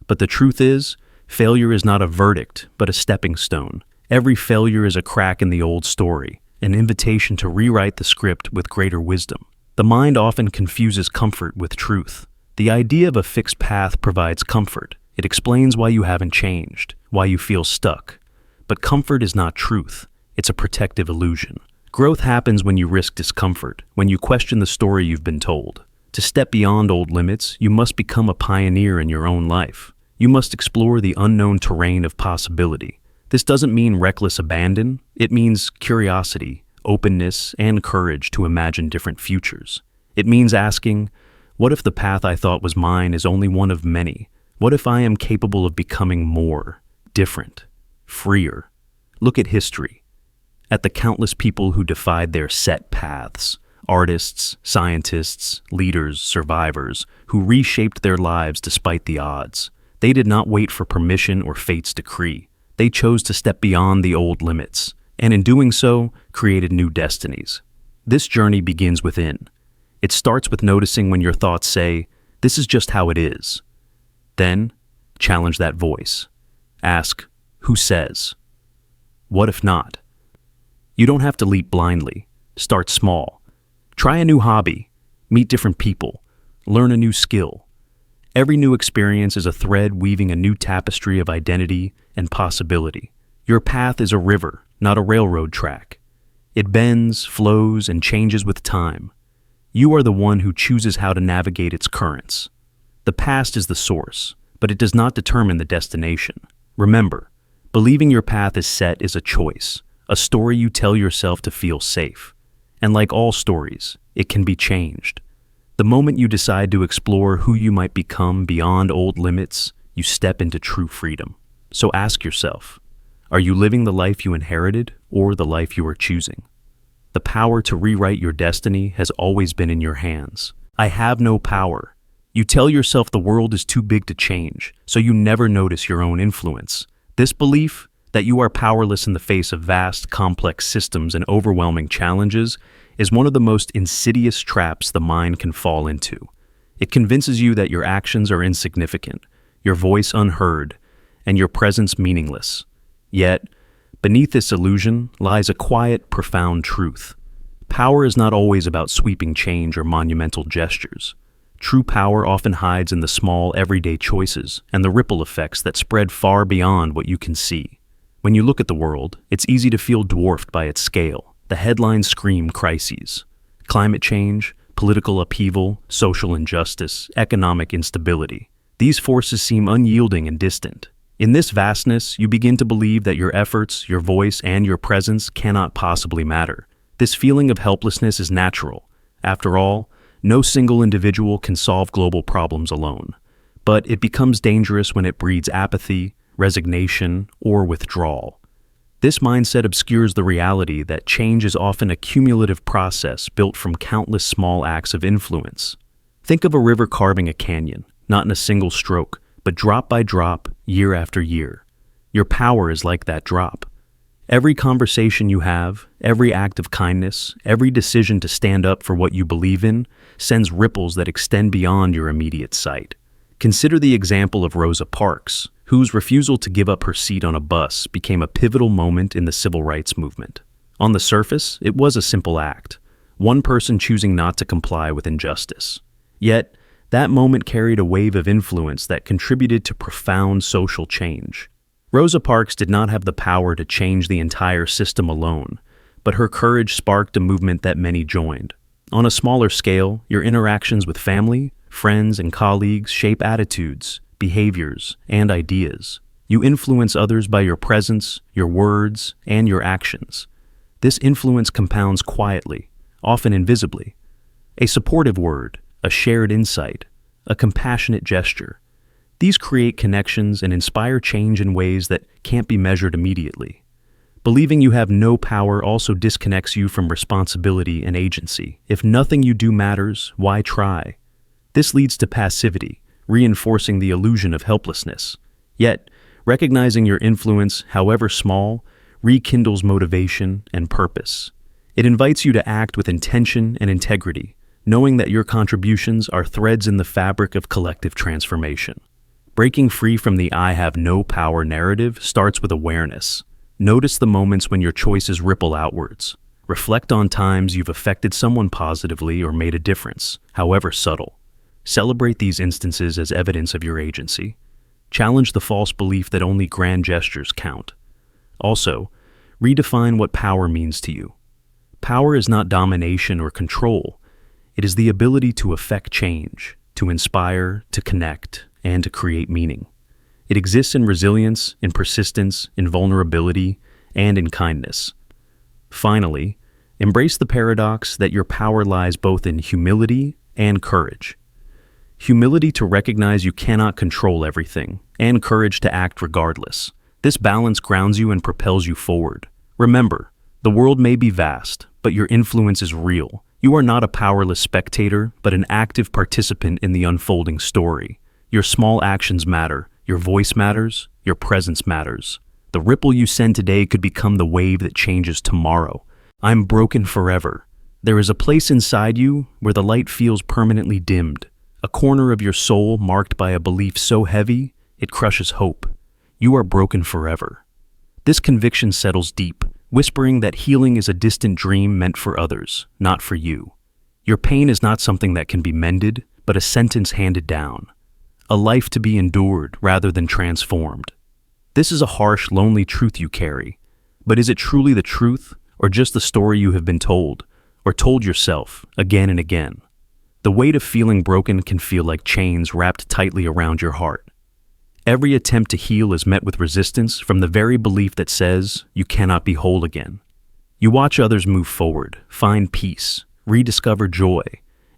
But the truth is, failure is not a verdict, but a stepping stone. Every failure is a crack in the old story, an invitation to rewrite the script with greater wisdom. The mind often confuses comfort with truth. The idea of a fixed path provides comfort. It explains why you haven't changed, why you feel stuck. But comfort is not truth. It's a protective illusion. Growth happens when you risk discomfort, when you question the story you've been told. To step beyond old limits, you must become a pioneer in your own life. You must explore the unknown terrain of possibility. This doesn't mean reckless abandon. It means curiosity, openness, and courage to imagine different futures. It means asking, what if the path I thought was mine is only one of many? What if I am capable of becoming more, different, freer? Look at history, at the countless people who defied their set paths. Artists, scientists, leaders, survivors, who reshaped their lives despite the odds. They did not wait for permission or fate's decree. They chose to step beyond the old limits, and in doing so, created new destinies. This journey begins within. It starts with noticing when your thoughts say, this is just how it is. Then, challenge that voice. Ask, who says? What if not? You don't have to leap blindly. Start small. Try a new hobby, meet different people, learn a new skill. Every new experience is a thread weaving a new tapestry of identity and possibility. Your path is a river, not a railroad track. It bends, flows, and changes with time. You are the one who chooses how to navigate its currents. The past is the source, but it does not determine the destination. Remember, believing your path is set is a choice, a story you tell yourself to feel safe. And like all stories, it can be changed. The moment you decide to explore who you might become beyond old limits, you step into true freedom. So ask yourself, are you living the life you inherited or the life you are choosing? The power to rewrite your destiny has always been in your hands. I have no power. You tell yourself the world is too big to change, so you never notice your own influence. This belief, that you are powerless in the face of vast, complex systems and overwhelming challenges, is one of the most insidious traps the mind can fall into. It convinces you that your actions are insignificant, your voice unheard, and your presence meaningless. Yet, beneath this illusion lies a quiet, profound truth. Power is not always about sweeping change or monumental gestures. True power often hides in the small, everyday choices and the ripple effects that spread far beyond what you can see. When you look at the world, it's easy to feel dwarfed by its scale. The headlines scream crises: climate change, political upheaval, social injustice, economic instability. These forces seem unyielding and distant. In this vastness, you begin to believe that your efforts, your voice, and your presence cannot possibly matter. This feeling of helplessness is natural. After all, no single individual can solve global problems alone. But it becomes dangerous when it breeds apathy, resignation, or withdrawal. This mindset obscures the reality that change is often a cumulative process built from countless small acts of influence. Think of a river carving a canyon, not in a single stroke, but drop by drop, year after year. Your power is like that drop. Every conversation you have, every act of kindness, every decision to stand up for what you believe in, sends ripples that extend beyond your immediate sight. Consider the example of Rosa Parks, whose refusal to give up her seat on a bus became a pivotal moment in the civil rights movement. On the surface, it was a simple act, one person choosing not to comply with injustice. Yet, that moment carried a wave of influence that contributed to profound social change. Rosa Parks did not have the power to change the entire system alone, but her courage sparked a movement that many joined. On a smaller scale, your interactions with family, friends, and colleagues shape attitudes, behaviors, and ideas. You influence others by your presence, your words, and your actions. This influence compounds quietly, often invisibly. A supportive word, a shared insight, a compassionate gesture. These create connections and inspire change in ways that can't be measured immediately. Believing you have no power also disconnects you from responsibility and agency. If nothing you do matters, why try? This leads to passivity, reinforcing the illusion of helplessness. Yet, recognizing your influence, however small, rekindles motivation and purpose. It invites you to act with intention and integrity, knowing that your contributions are threads in the fabric of collective transformation. Breaking free from the "I have no power" narrative starts with awareness. Notice the moments when your choices ripple outwards. Reflect on times you've affected someone positively or made a difference, however subtle. Celebrate these instances as evidence of your agency. Challenge the false belief that only grand gestures count. Also, redefine what power means to you. Power is not domination or control. It is the ability to affect change, to inspire, to connect, and to create meaning. It exists in resilience, in persistence, in vulnerability, and in kindness. Finally, embrace the paradox that your power lies both in humility and courage. Humility to recognize you cannot control everything, and courage to act regardless. This balance grounds you and propels you forward. Remember, the world may be vast, but your influence is real. You are not a powerless spectator, but an active participant in the unfolding story. Your small actions matter, your voice matters, your presence matters. The ripple you send today could become the wave that changes tomorrow. I'm broken forever. There is a place inside you where the light feels permanently dimmed, a corner of your soul marked by a belief so heavy it crushes hope. You are broken forever. This conviction settles deep, whispering that healing is a distant dream meant for others, not for you. Your pain is not something that can be mended, but a sentence handed down. A life to be endured rather than transformed. This is a harsh, lonely truth you carry. But is it truly the truth, or just the story you have been told, or told yourself again and again? The weight of feeling broken can feel like chains wrapped tightly around your heart. Every attempt to heal is met with resistance from the very belief that says you cannot be whole again. You watch others move forward, find peace, rediscover joy,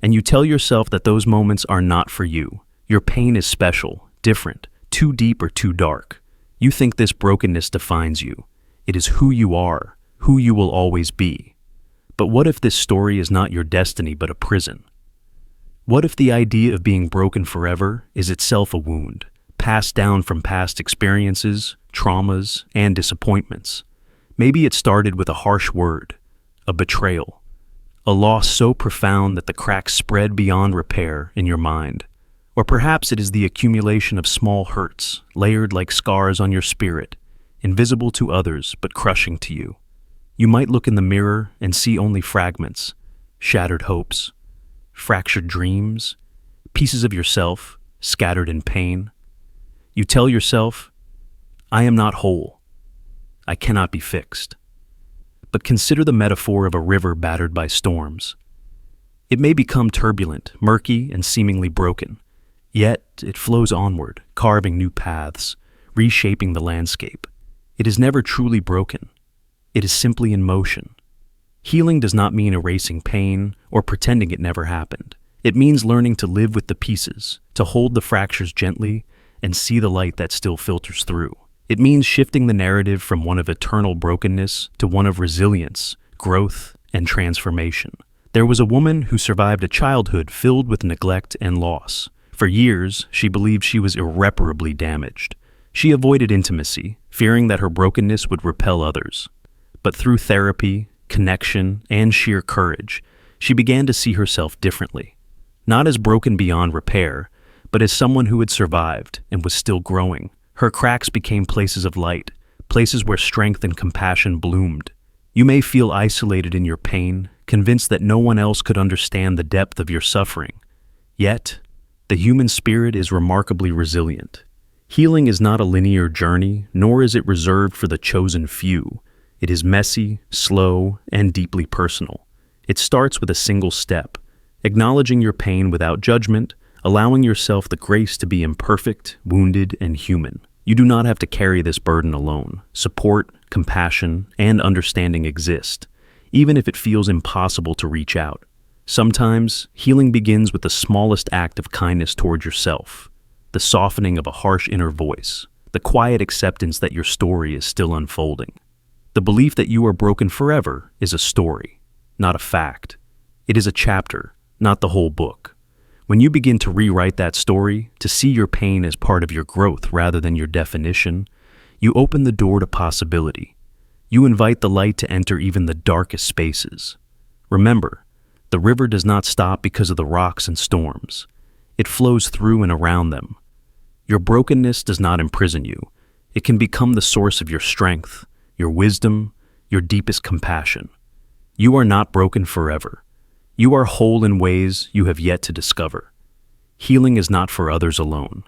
and you tell yourself that those moments are not for you. Your pain is special, different, too deep or too dark. You think this brokenness defines you. It is who you are, who you will always be. But what if this story is not your destiny but a prison? What if the idea of being broken forever is itself a wound, passed down from past experiences, traumas, and disappointments? Maybe it started with a harsh word, a betrayal, a loss so profound that the cracks spread beyond repair in your mind. Or perhaps it is the accumulation of small hurts, layered like scars on your spirit, invisible to others but crushing to you. You might look in the mirror and see only fragments, shattered hopes, fractured dreams, pieces of yourself scattered in pain. You tell yourself, I am not whole. I cannot be fixed. But consider the metaphor of a river battered by storms. It may become turbulent, murky, and seemingly broken, yet it flows onward, carving new paths, reshaping the landscape. It is never truly broken. It is simply in motion. Healing does not mean erasing pain or pretending it never happened. It means learning to live with the pieces, to hold the fractures gently, and see the light that still filters through. It means shifting the narrative from one of eternal brokenness to one of resilience, growth, and transformation. There was a woman who survived a childhood filled with neglect and loss. For years, she believed she was irreparably damaged. She avoided intimacy, fearing that her brokenness would repel others. But through therapy, connection, and sheer courage, she began to see herself differently. Not as broken beyond repair, but as someone who had survived and was still growing. Her cracks became places of light, places where strength and compassion bloomed. You may feel isolated in your pain, convinced that no one else could understand the depth of your suffering. Yet, the human spirit is remarkably resilient. Healing is not a linear journey, nor is it reserved for the chosen few. It is messy, slow, and deeply personal. It starts with a single step, acknowledging your pain without judgment, allowing yourself the grace to be imperfect, wounded, and human. You do not have to carry this burden alone. Support, compassion, and understanding exist, even if it feels impossible to reach out. Sometimes, healing begins with the smallest act of kindness toward yourself, the softening of a harsh inner voice, the quiet acceptance that your story is still unfolding. The belief that you are broken forever is a story, not a fact. It is a chapter, not the whole book. When you begin to rewrite that story, to see your pain as part of your growth rather than your definition, you open the door to possibility. You invite the light to enter even the darkest spaces. Remember, the river does not stop because of the rocks and storms. It flows through and around them. Your brokenness does not imprison you. It can become the source of your strength, your wisdom, your deepest compassion. You are not broken forever. You are whole in ways you have yet to discover. Healing is not for others alone.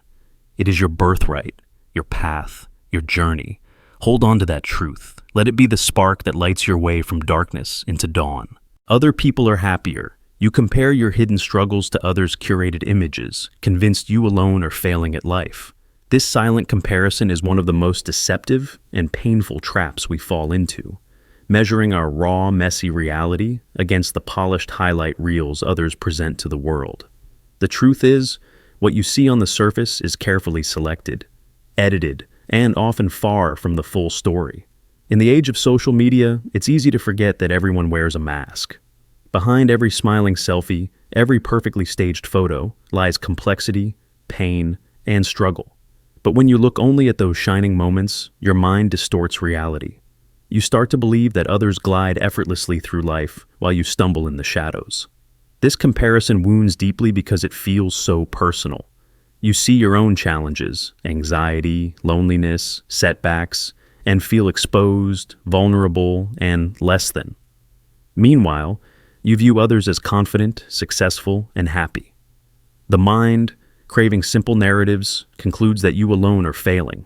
It is your birthright, your path, your journey. Hold on to that truth. Let it be the spark that lights your way from darkness into dawn. Other people are happier. You compare your hidden struggles to others' curated images, convinced you alone are failing at life. This silent comparison is one of the most deceptive and painful traps we fall into, measuring our raw, messy reality against the polished highlight reels others present to the world. The truth is, what you see on the surface is carefully selected, edited, and often far from the full story. In the age of social media, it's easy to forget that everyone wears a mask. Behind every smiling selfie, every perfectly staged photo, lies complexity, pain, and struggle. But when you look only at those shining moments, your mind distorts reality. You start to believe that others glide effortlessly through life while you stumble in the shadows. This comparison wounds deeply because it feels so personal. You see your own challenges, anxiety, loneliness, setbacks, and feel exposed, vulnerable, and less than. Meanwhile, you view others as confident, successful, and happy. The mind, craving simple narratives, concludes that you alone are failing.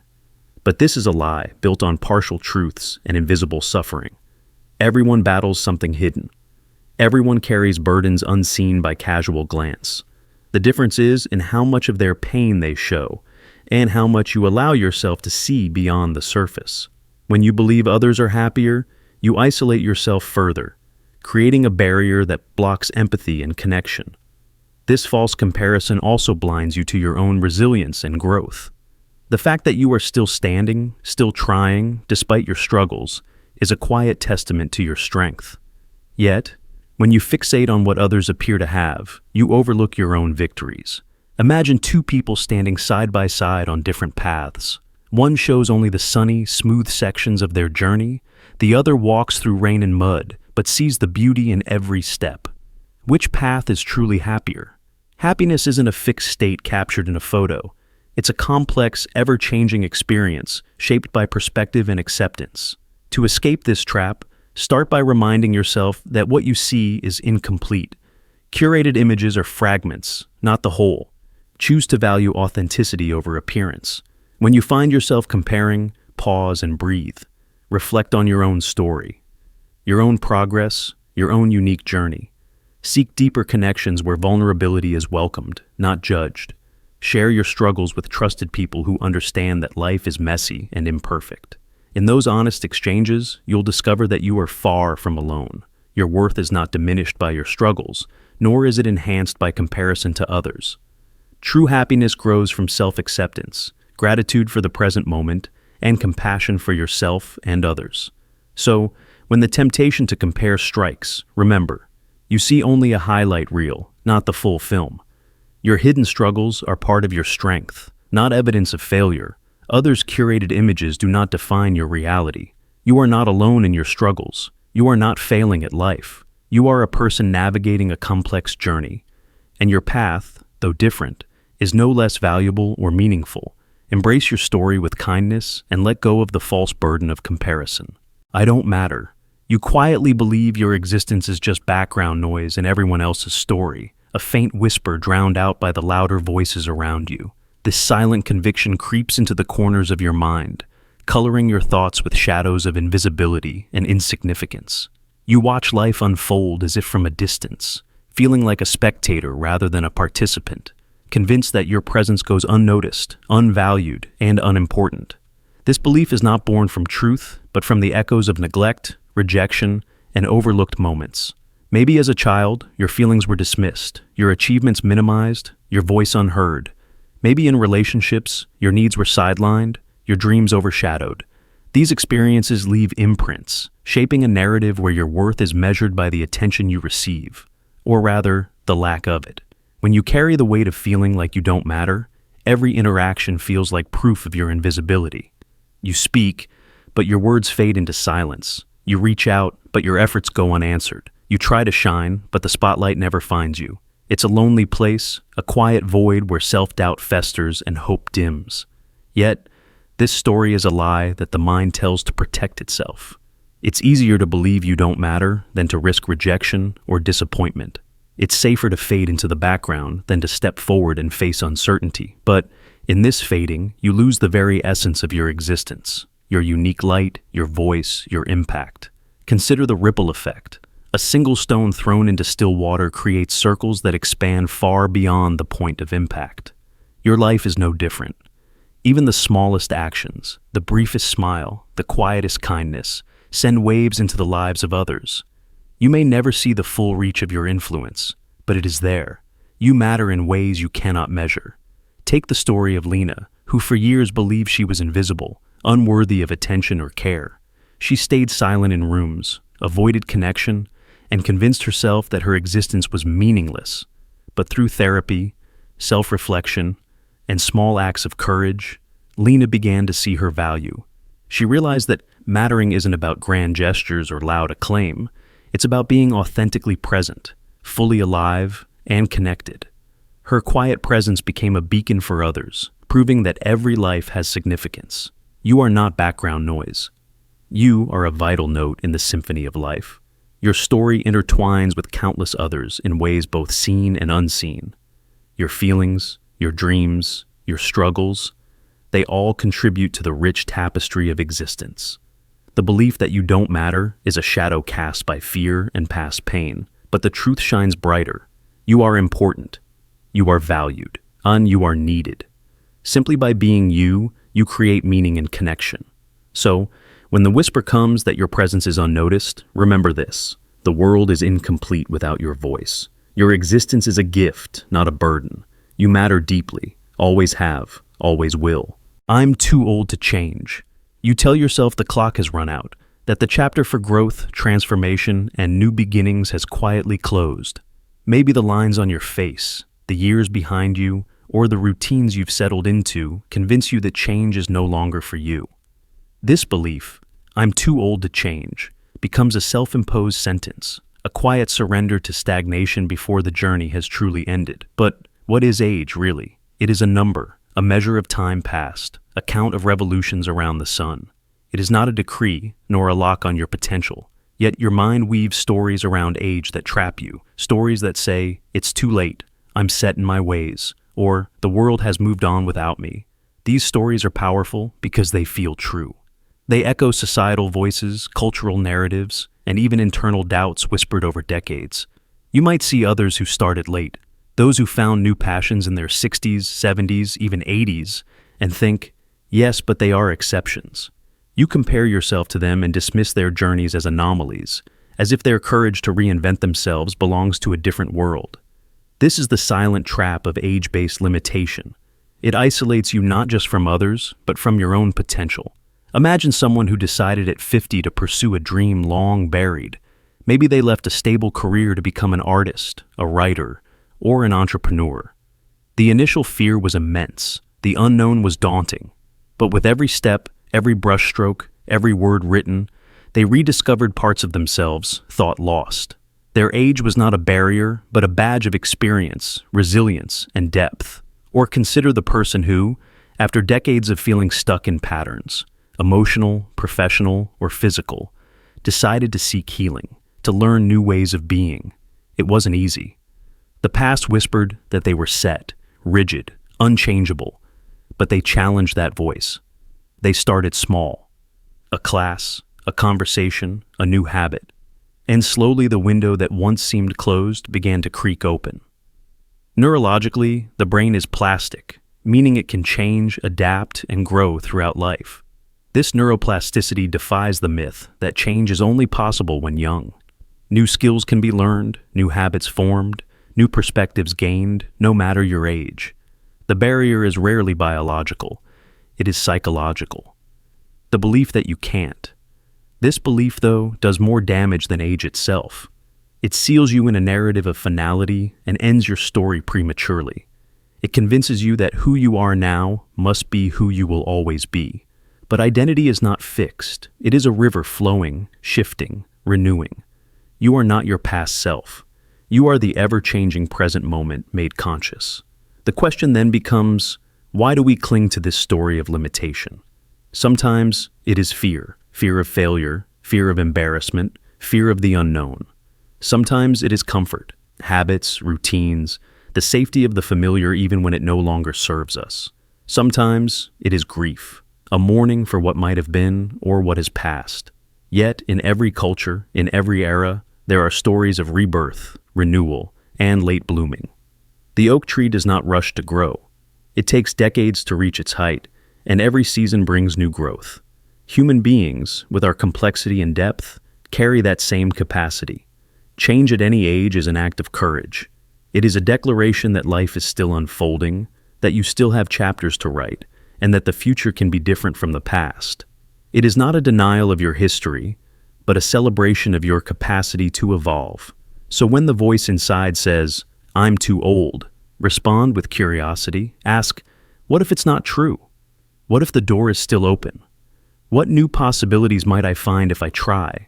But this is a lie built on partial truths and invisible suffering. Everyone battles something hidden. Everyone carries burdens unseen by casual glance. The difference is in how much of their pain they show, and how much you allow yourself to see beyond the surface. When you believe others are happier, you isolate yourself further, creating a barrier that blocks empathy and connection. This false comparison also blinds you to your own resilience and growth. The fact that you are still standing, still trying, despite your struggles, is a quiet testament to your strength. Yet, when you fixate on what others appear to have, you overlook your own victories. Imagine two people standing side by side on different paths. One shows only the sunny, smooth sections of their journey. The other walks through rain and mud, but sees the beauty in every step. Which path is truly happier? Happiness isn't a fixed state captured in a photo. It's a complex, ever-changing experience shaped by perspective and acceptance. To escape this trap, start by reminding yourself that what you see is incomplete. Curated images are fragments, not the whole. Choose to value authenticity over appearance. When you find yourself comparing, pause and breathe. reflect on your own story, your own progress, your own unique journey. Seek deeper connections where vulnerability is welcomed, not judged. Share your struggles with trusted people who understand that life is messy and imperfect. In those honest exchanges, you'll discover that you are far from alone. Your worth is not diminished by your struggles, nor is it enhanced by comparison to others. True happiness grows from self-acceptance, gratitude for the present moment, and compassion for yourself and others. So, when the temptation to compare strikes, remember, you see only a highlight reel, not the full film. Your hidden struggles are part of your strength, not evidence of failure. Others' curated images do not define your reality. You are not alone in your struggles. You are not failing at life. You are a person navigating a complex journey. And your path, though different, is no less valuable or meaningful. Embrace your story with kindness and let go of the false burden of comparison. I don't matter. You quietly believe your existence is just background noise in everyone else's story, a faint whisper drowned out by the louder voices around you. This silent conviction creeps into the corners of your mind, coloring your thoughts with shadows of invisibility and insignificance. You watch life unfold as if from a distance, feeling like a spectator rather than a participant, convinced that your presence goes unnoticed, unvalued, and unimportant. This belief is not born from truth, but from the echoes of neglect, rejection, and overlooked moments. Maybe as a child, your feelings were dismissed, your achievements minimized, your voice unheard. Maybe in relationships, your needs were sidelined, your dreams overshadowed. These experiences leave imprints, shaping a narrative where your worth is measured by the attention you receive, or rather, the lack of it. When you carry the weight of feeling like you don't matter, every interaction feels like proof of your invisibility. You speak, but your words fade into silence. You reach out, but your efforts go unanswered. You try to shine, but the spotlight never finds you. It's a lonely place, a quiet void where self-doubt festers and hope dims. Yet, this story is a lie that the mind tells to protect itself. It's easier to believe you don't matter than to risk rejection or disappointment. It's safer to fade into the background than to step forward and face uncertainty. But in this fading, you lose the very essence of your existence, your unique light, your voice, your impact. Consider the ripple effect. A single stone thrown into still water creates circles that expand far beyond the point of impact. Your life is no different. Even the smallest actions, the briefest smile, the quietest kindness, send waves into the lives of others. You may never see the full reach of your influence, but it is there. You matter in ways you cannot measure. Take the story of Lena, who for years believed she was invisible, unworthy of attention or care. She stayed silent in rooms, avoided connection, and convinced herself that her existence was meaningless. But through therapy, self-reflection, and small acts of courage, Lena began to see her value. She realized that mattering isn't about grand gestures or loud acclaim. It's about being authentically present, fully alive, and connected. Her quiet presence became a beacon for others, proving that every life has significance. You are not background noise. You are a vital note in the symphony of life. Your story intertwines with countless others in ways both seen and unseen. Your feelings, your dreams, your struggles, they all contribute to the rich tapestry of existence. The belief that you don't matter is a shadow cast by fear and past pain, but the truth shines brighter. You are important. You are valued. And you are needed. Simply by being you, you create meaning and connection. So, when the whisper comes that your presence is unnoticed, remember this: the world is incomplete without your voice. Your existence is a gift, not a burden. You matter deeply, always have, always will. I'm too old to change. You tell yourself the clock has run out, that the chapter for growth, transformation, and new beginnings has quietly closed. Maybe the lines on your face, the years behind you, or the routines you've settled into convince you that change is no longer for you. This belief, I'm too old to change, becomes a self-imposed sentence, a quiet surrender to stagnation before the journey has truly ended. But what is age, really? It is a number, a measure of time past, a count of revolutions around the sun. It is not a decree, nor a lock on your potential. Yet your mind weaves stories around age that trap you, stories that say, it's too late, I'm set in my ways, or the world has moved on without me. These stories are powerful because they feel true. They echo societal voices, cultural narratives, and even internal doubts whispered over decades. You might see others who started late, those who found new passions in their 60s, 70s, even 80s, and think, yes, but they are exceptions. You compare yourself to them and dismiss their journeys as anomalies, as if their courage to reinvent themselves belongs to a different world. This is the silent trap of age-based limitation. It isolates you not just from others, but from your own potential. Imagine someone who decided at 50 to pursue a dream long buried. Maybe they left a stable career to become an artist, a writer, or an entrepreneur. The initial fear was immense. The unknown was daunting. But with every step, every brushstroke, every word written, they rediscovered parts of themselves thought lost. Their age was not a barrier, but a badge of experience, resilience, and depth. Or consider the person who, after decades of feeling stuck in patterns, emotional, professional, or physical, decided to seek healing, to learn new ways of being. It wasn't easy. The past whispered that they were set, rigid, unchangeable, but they challenged that voice. They started small. A class, a conversation, a new habit. And slowly the window that once seemed closed began to creak open. Neurologically, the brain is plastic, meaning it can change, adapt, and grow throughout life. This neuroplasticity defies the myth that change is only possible when young. New skills can be learned, new habits formed, new perspectives gained, no matter your age. The barrier is rarely biological. It is psychological. The belief that you can't. This belief, though, does more damage than age itself. It seals you in a narrative of finality and ends your story prematurely. It convinces you that who you are now must be who you will always be. But identity is not fixed. It is a river flowing, shifting, renewing. You are not your past self. You are the ever-changing present moment made conscious. The question then becomes, why do we cling to this story of limitation? Sometimes it is fear of failure, fear of embarrassment, fear of the unknown. Sometimes it is comfort, habits, routines, the safety of the familiar even when it no longer serves us. Sometimes it is grief, a mourning for what might have been or what has passed. Yet, in every culture, in every era, there are stories of rebirth, renewal, and late blooming. The oak tree does not rush to grow. It takes decades to reach its height, and every season brings new growth. Human beings, with our complexity and depth, carry that same capacity. Change at any age is an act of courage. It is a declaration that life is still unfolding, that you still have chapters to write, and that the future can be different from the past. It is not a denial of your history, but a celebration of your capacity to evolve. So when the voice inside says, "I'm too old," respond with curiosity. Ask, what if it's not true? What if the door is still open? What new possibilities might I find if I try?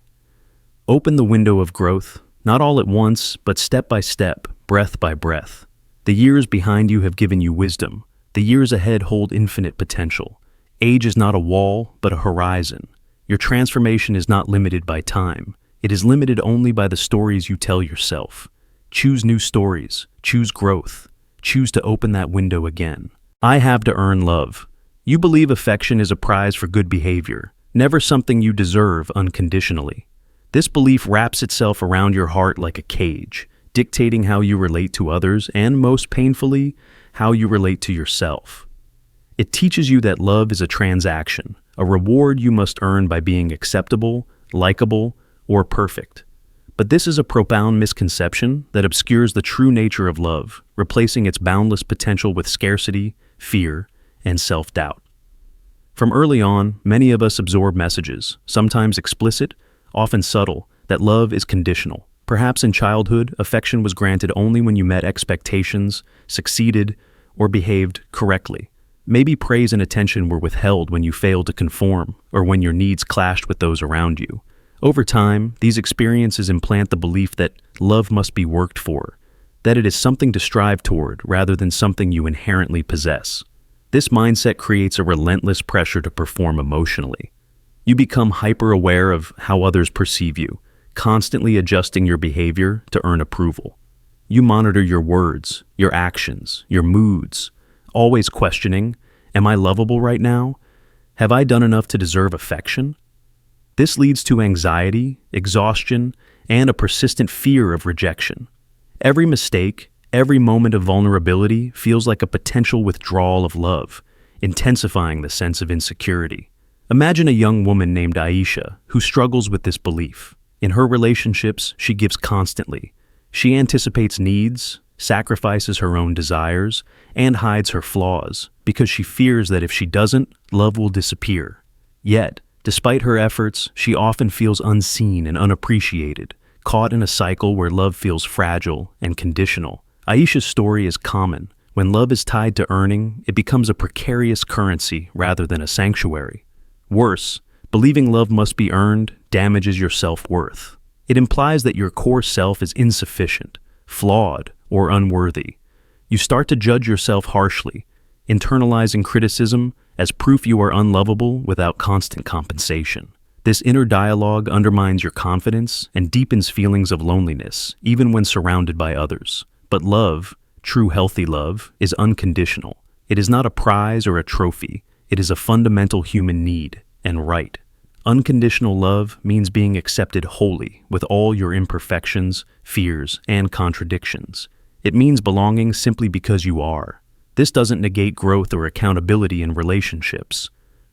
Open the window of growth, not all at once, but step by step, breath by breath. The years behind you have given you wisdom. The years ahead hold infinite potential. Age is not a wall, but a horizon. Your transformation is not limited by time. It is limited only by the stories you tell yourself. Choose new stories. Choose growth. Choose to open that window again. I have to earn love. You believe affection is a prize for good behavior, never something you deserve unconditionally. This belief wraps itself around your heart like a cage, dictating how you relate to others and, most painfully, how you relate to yourself. It teaches you that love is a transaction, a reward you must earn by being acceptable, likable, or perfect. But this is a profound misconception that obscures the true nature of love, replacing its boundless potential with scarcity, fear, and self-doubt. From early on, many of us absorb messages, sometimes explicit, often subtle, that love is conditional. Perhaps in childhood, affection was granted only when you met expectations, succeeded, or behaved correctly. Maybe praise and attention were withheld when you failed to conform, or when your needs clashed with those around you. Over time, these experiences implant the belief that love must be worked for, that it is something to strive toward rather than something you inherently possess. This mindset creates a relentless pressure to perform emotionally. You become hyper-aware of how others perceive you, constantly adjusting your behavior to earn approval. You monitor your words, your actions, your moods, always questioning, am I lovable right now? Have I done enough to deserve affection? This leads to anxiety, exhaustion, and a persistent fear of rejection. Every mistake, every moment of vulnerability feels like a potential withdrawal of love, intensifying the sense of insecurity. Imagine a young woman named Aisha who struggles with this belief. In her relationships, she gives constantly. She anticipates needs, sacrifices her own desires, and hides her flaws because she fears that if she doesn't, love will disappear. Yet, despite her efforts, she often feels unseen and unappreciated, caught in a cycle where love feels fragile and conditional. Aisha's story is common. When love is tied to earning, it becomes a precarious currency rather than a sanctuary. Worse, believing love must be earned damages your self-worth. It implies that your core self is insufficient, flawed, or unworthy. You start to judge yourself harshly, internalizing criticism as proof you are unlovable without constant compensation. This inner dialogue undermines your confidence and deepens feelings of loneliness, even when surrounded by others. But love, true healthy love, is unconditional. It is not a prize or a trophy. It is a fundamental human need and right. Unconditional love means being accepted wholly with all your imperfections, fears, and contradictions. It means belonging simply because you are. This doesn't negate growth or accountability in relationships.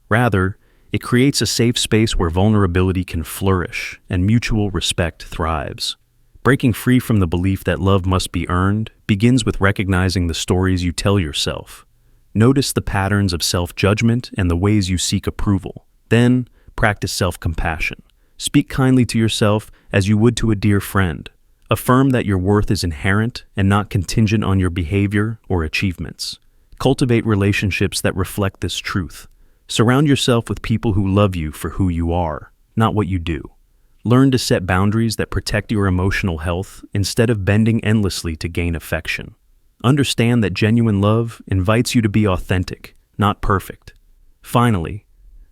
Rather, it creates a safe space where vulnerability can flourish and mutual respect thrives. Breaking free from the belief that love must be earned begins with recognizing the stories you tell yourself. Notice the patterns of self-judgment and the ways you seek approval. Then, practice self-compassion. Speak kindly to yourself as you would to a dear friend. Affirm that your worth is inherent and not contingent on your behavior or achievements. Cultivate relationships that reflect this truth. Surround yourself with people who love you for who you are, not what you do. Learn to set boundaries that protect your emotional health instead of bending endlessly to gain affection. Understand that genuine love invites you to be authentic, not perfect. Finally,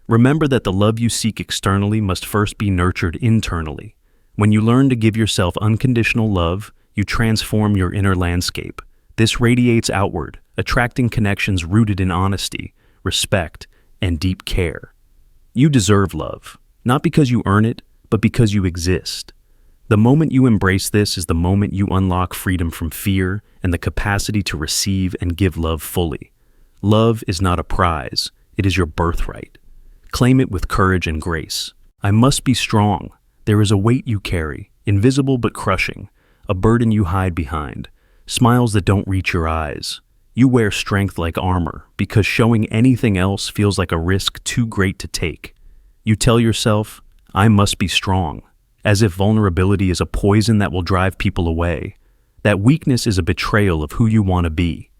remember that the love you seek externally must first be nurtured internally. When you learn to give yourself unconditional love, you transform your inner landscape. This radiates outward, attracting connections rooted in honesty, respect, and deep care. You deserve love, not because you earn it, but because you exist. The moment you embrace this is the moment you unlock freedom from fear and the capacity to receive and give love fully. Love is not a prize, it is your birthright. Claim it with courage and grace. I must be strong. There is a weight you carry, invisible but crushing, a burden you hide behind, smiles that don't reach your eyes. You wear strength like armor because showing anything else feels like a risk too great to take. You tell yourself, I must be strong, as if vulnerability is a poison that will drive people away. That weakness is a betrayal of who you want to be.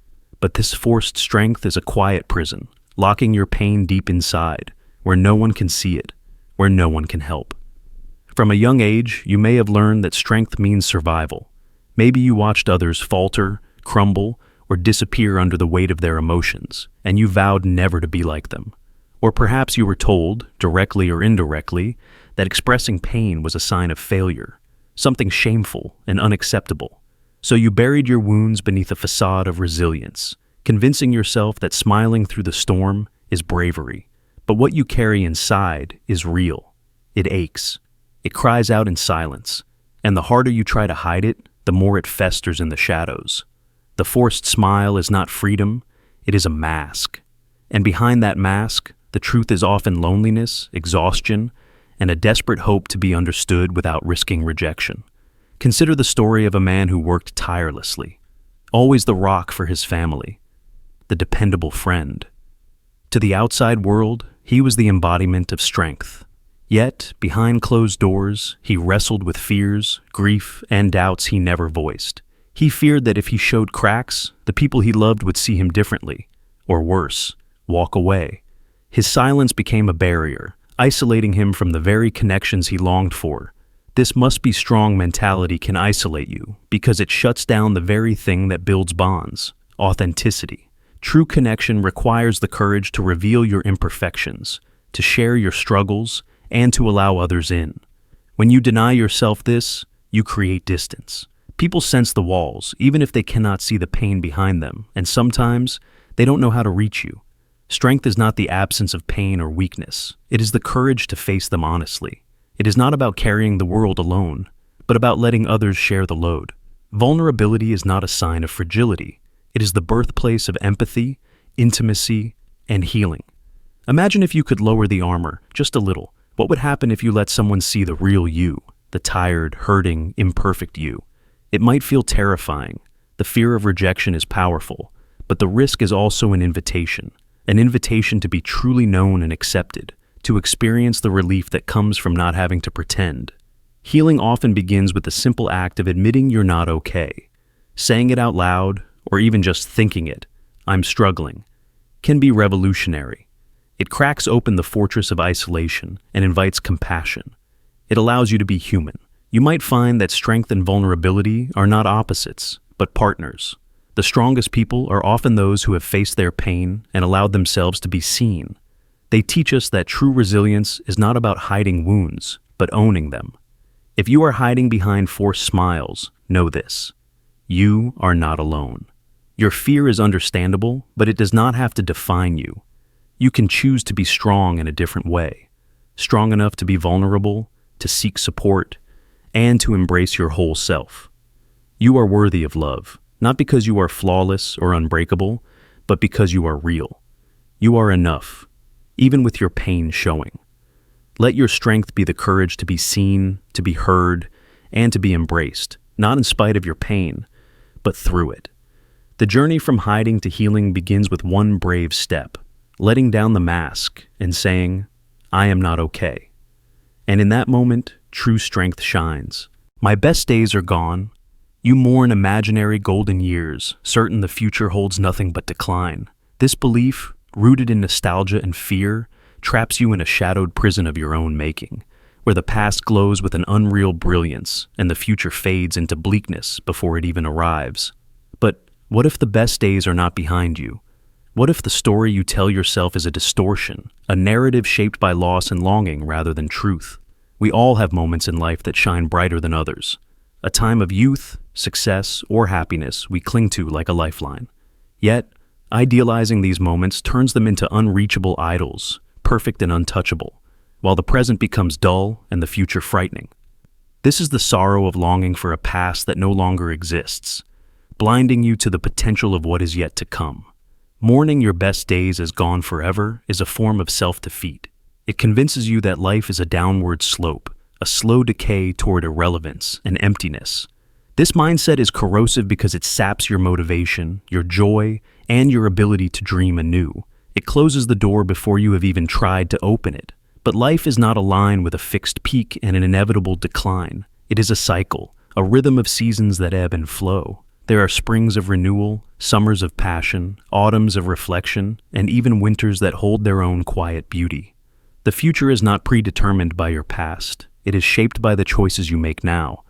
But this forced strength is a quiet prison, locking your pain deep inside, where no one can see it, where no one can help. From a young age, you may have learned that strength means survival. Maybe you watched others falter, crumble, or disappear under the weight of their emotions, and you vowed never to be like them. Or perhaps you were told, directly or indirectly, that expressing pain was a sign of failure, something shameful and unacceptable. So you buried your wounds beneath a facade of resilience, convincing yourself that smiling through the storm is bravery. But what you carry inside is real. It aches. It cries out in silence. And the harder you try to hide it, the more it festers in the shadows. The forced smile is not freedom, it is a mask. And behind that mask, the truth is often loneliness, exhaustion, and a desperate hope to be understood without risking rejection. Consider the story of a man who worked tirelessly, always the rock for his family, the dependable friend. To the outside world, he was the embodiment of strength. Yet, behind closed doors, he wrestled with fears, grief, and doubts he never voiced. He feared that if he showed cracks, the people he loved would see him differently, or worse, walk away. His silence became a barrier, isolating him from the very connections he longed for. This must be strong mentality can isolate you because it shuts down the very thing that builds bonds, authenticity. True connection requires the courage to reveal your imperfections, to share your struggles, and to allow others in. When you deny yourself this, you create distance. People sense the walls, even if they cannot see the pain behind them, and sometimes they don't know how to reach you. Strength is not the absence of pain or weakness. It is the courage to face them honestly. It is not about carrying the world alone, but about letting others share the load. Vulnerability is not a sign of fragility. It is the birthplace of empathy, intimacy, and healing. Imagine if you could lower the armor just a little. What would happen if you let someone see the real you, the tired, hurting, imperfect you? It might feel terrifying. The fear of rejection is powerful, but the risk is also an invitation to be truly known and accepted, to experience the relief that comes from not having to pretend. Healing often begins with the simple act of admitting you're not okay. Saying it out loud, or even just thinking it, "I'm struggling," can be revolutionary. It cracks open the fortress of isolation and invites compassion. It allows you to be human. You might find that strength and vulnerability are not opposites, but partners. The strongest people are often those who have faced their pain and allowed themselves to be seen. They teach us that true resilience is not about hiding wounds, but owning them. If you are hiding behind forced smiles, know this: you are not alone. Your fear is understandable, but it does not have to define you. You can choose to be strong in a different way. Strong enough to be vulnerable, to seek support, and to embrace your whole self. You are worthy of love, not because you are flawless or unbreakable, but because you are real. You are enough, even with your pain showing. Let your strength be the courage to be seen, to be heard, and to be embraced, not in spite of your pain, but through it. The journey from hiding to healing begins with one brave step, letting down the mask and saying, "I am not okay." And in that moment, true strength shines. My best days are gone. You mourn imaginary golden years, certain the future holds nothing but decline. This belief, rooted in nostalgia and fear, traps you in a shadowed prison of your own making, where the past glows with an unreal brilliance and the future fades into bleakness before it even arrives. But what if the best days are not behind you? What if the story you tell yourself is a distortion, a narrative shaped by loss and longing rather than truth? We all have moments in life that shine brighter than others. A time of youth, success, or happiness we cling to like a lifeline. Yet, idealizing these moments turns them into unreachable idols, perfect and untouchable, while the present becomes dull and the future frightening. This is the sorrow of longing for a past that no longer exists, blinding you to the potential of what is yet to come. Mourning your best days as gone forever is a form of self-defeat. It convinces you that life is a downward slope, a slow decay toward irrelevance and emptiness. This mindset is corrosive because it saps your motivation, your joy, and your ability to dream anew. It closes the door before you have even tried to open it. But life is not a line with a fixed peak and an inevitable decline. It is a cycle, a rhythm of seasons that ebb and flow. There are springs of renewal, summers of passion, autumns of reflection, and even winters that hold their own quiet beauty. The future is not predetermined by your past. It is shaped by the choices you make now,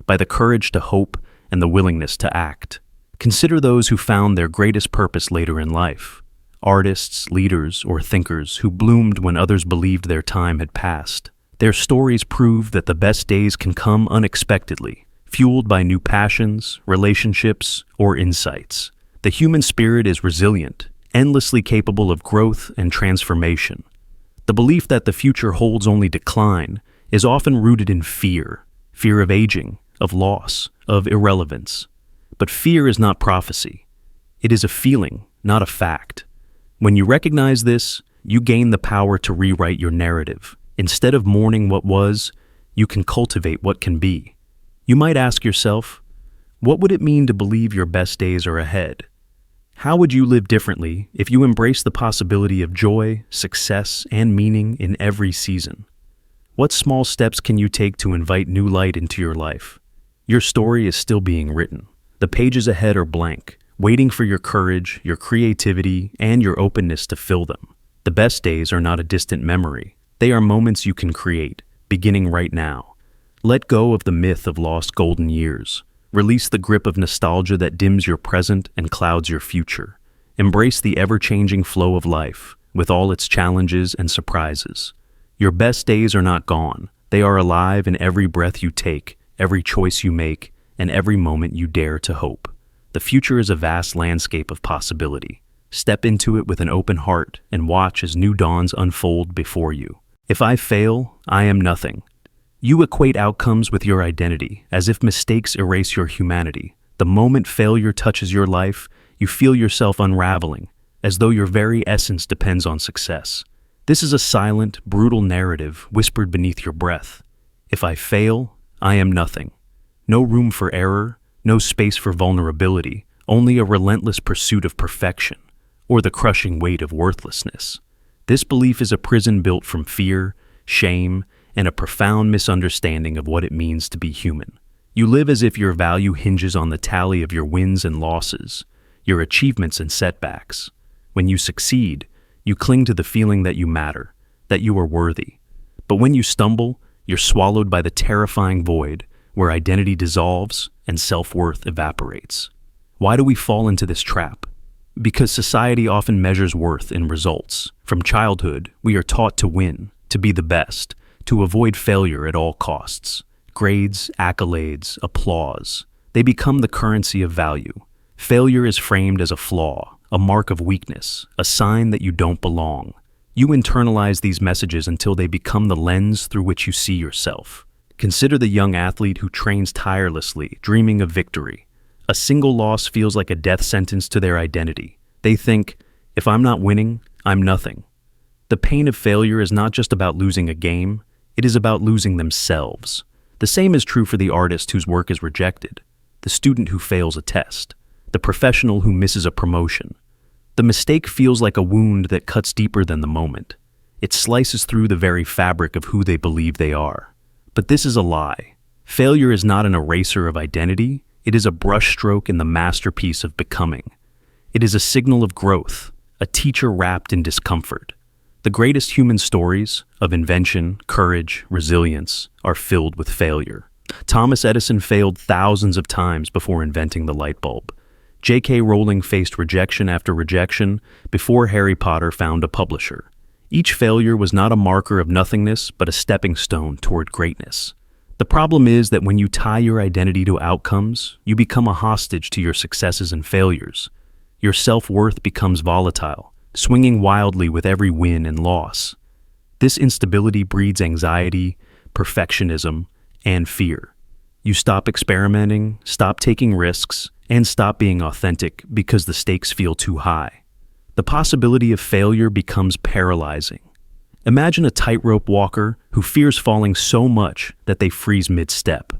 by the courage to hope and the willingness to act. Consider those who found their greatest purpose later in life. Artists, leaders, or thinkers who bloomed when others believed their time had passed. Their stories prove that the best days can come unexpectedly, fueled by new passions, relationships, or insights. The human spirit is resilient, endlessly capable of growth and transformation. The belief that the future holds only decline is often rooted in fear of aging, of loss, of irrelevance. But fear is not prophecy. It is a feeling, not a fact. When you recognize this, you gain the power to rewrite your narrative. Instead of mourning what was, you can cultivate what can be. You might ask yourself, what would it mean to believe your best days are ahead? How would you live differently if you embrace the possibility of joy, success, and meaning in every season? What small steps can you take to invite new light into your life? Your story is still being written. The pages ahead are blank, waiting for your courage, your creativity, and your openness to fill them. The best days are not a distant memory. They are moments you can create, beginning right now. Let go of the myth of lost golden years. Release the grip of nostalgia that dims your present and clouds your future. Embrace the ever-changing flow of life, with all its challenges and surprises. Your best days are not gone. They are alive in every breath you take, every choice you make, and every moment you dare to hope. The future is a vast landscape of possibility. Step into it with an open heart and watch as new dawns unfold before you. If I fail, I am nothing. You equate outcomes with your identity, as if mistakes erase your humanity. The moment failure touches your life, you feel yourself unraveling, as though your very essence depends on success. This is a silent, brutal narrative whispered beneath your breath. If I fail, I am nothing. No room for error, no space for vulnerability, only a relentless pursuit of perfection, or the crushing weight of worthlessness. This belief is a prison built from fear, shame, and a profound misunderstanding of what it means to be human. You live as if your value hinges on the tally of your wins and losses, your achievements and setbacks. When you succeed, you cling to the feeling that you matter, that you are worthy. But when you stumble, you're swallowed by the terrifying void where identity dissolves and self-worth evaporates. Why do we fall into this trap? Because society often measures worth in results. From childhood, we are taught to win, to be the best, to avoid failure at all costs. Grades, accolades, applause, they become the currency of value. Failure is framed as a flaw, a mark of weakness, a sign that you don't belong. You internalize these messages until they become the lens through which you see yourself. Consider the young athlete who trains tirelessly, dreaming of victory. A single loss feels like a death sentence to their identity. They think, if I'm not winning, I'm nothing. The pain of failure is not just about losing a game, it is about losing themselves. The same is true for the artist whose work is rejected, the student who fails a test, the professional who misses a promotion. The mistake feels like a wound that cuts deeper than the moment. It slices through the very fabric of who they believe they are. But this is a lie. Failure is not an eraser of identity, it is a brushstroke in the masterpiece of becoming. It is a signal of growth, a teacher wrapped in discomfort. The greatest human stories of invention, courage, resilience are filled with failure. Thomas Edison failed thousands of times before inventing the light bulb. J.K. Rowling faced rejection after rejection before Harry Potter found a publisher. Each failure was not a marker of nothingness, but a stepping stone toward greatness. The problem is that when you tie your identity to outcomes, you become a hostage to your successes and failures. Your self-worth becomes volatile, swinging wildly with every win and loss. This instability breeds anxiety, perfectionism, and fear. You stop experimenting, stop taking risks, and stop being authentic because the stakes feel too high. The possibility of failure becomes paralyzing. Imagine a tightrope walker who fears falling so much that they freeze mid-step.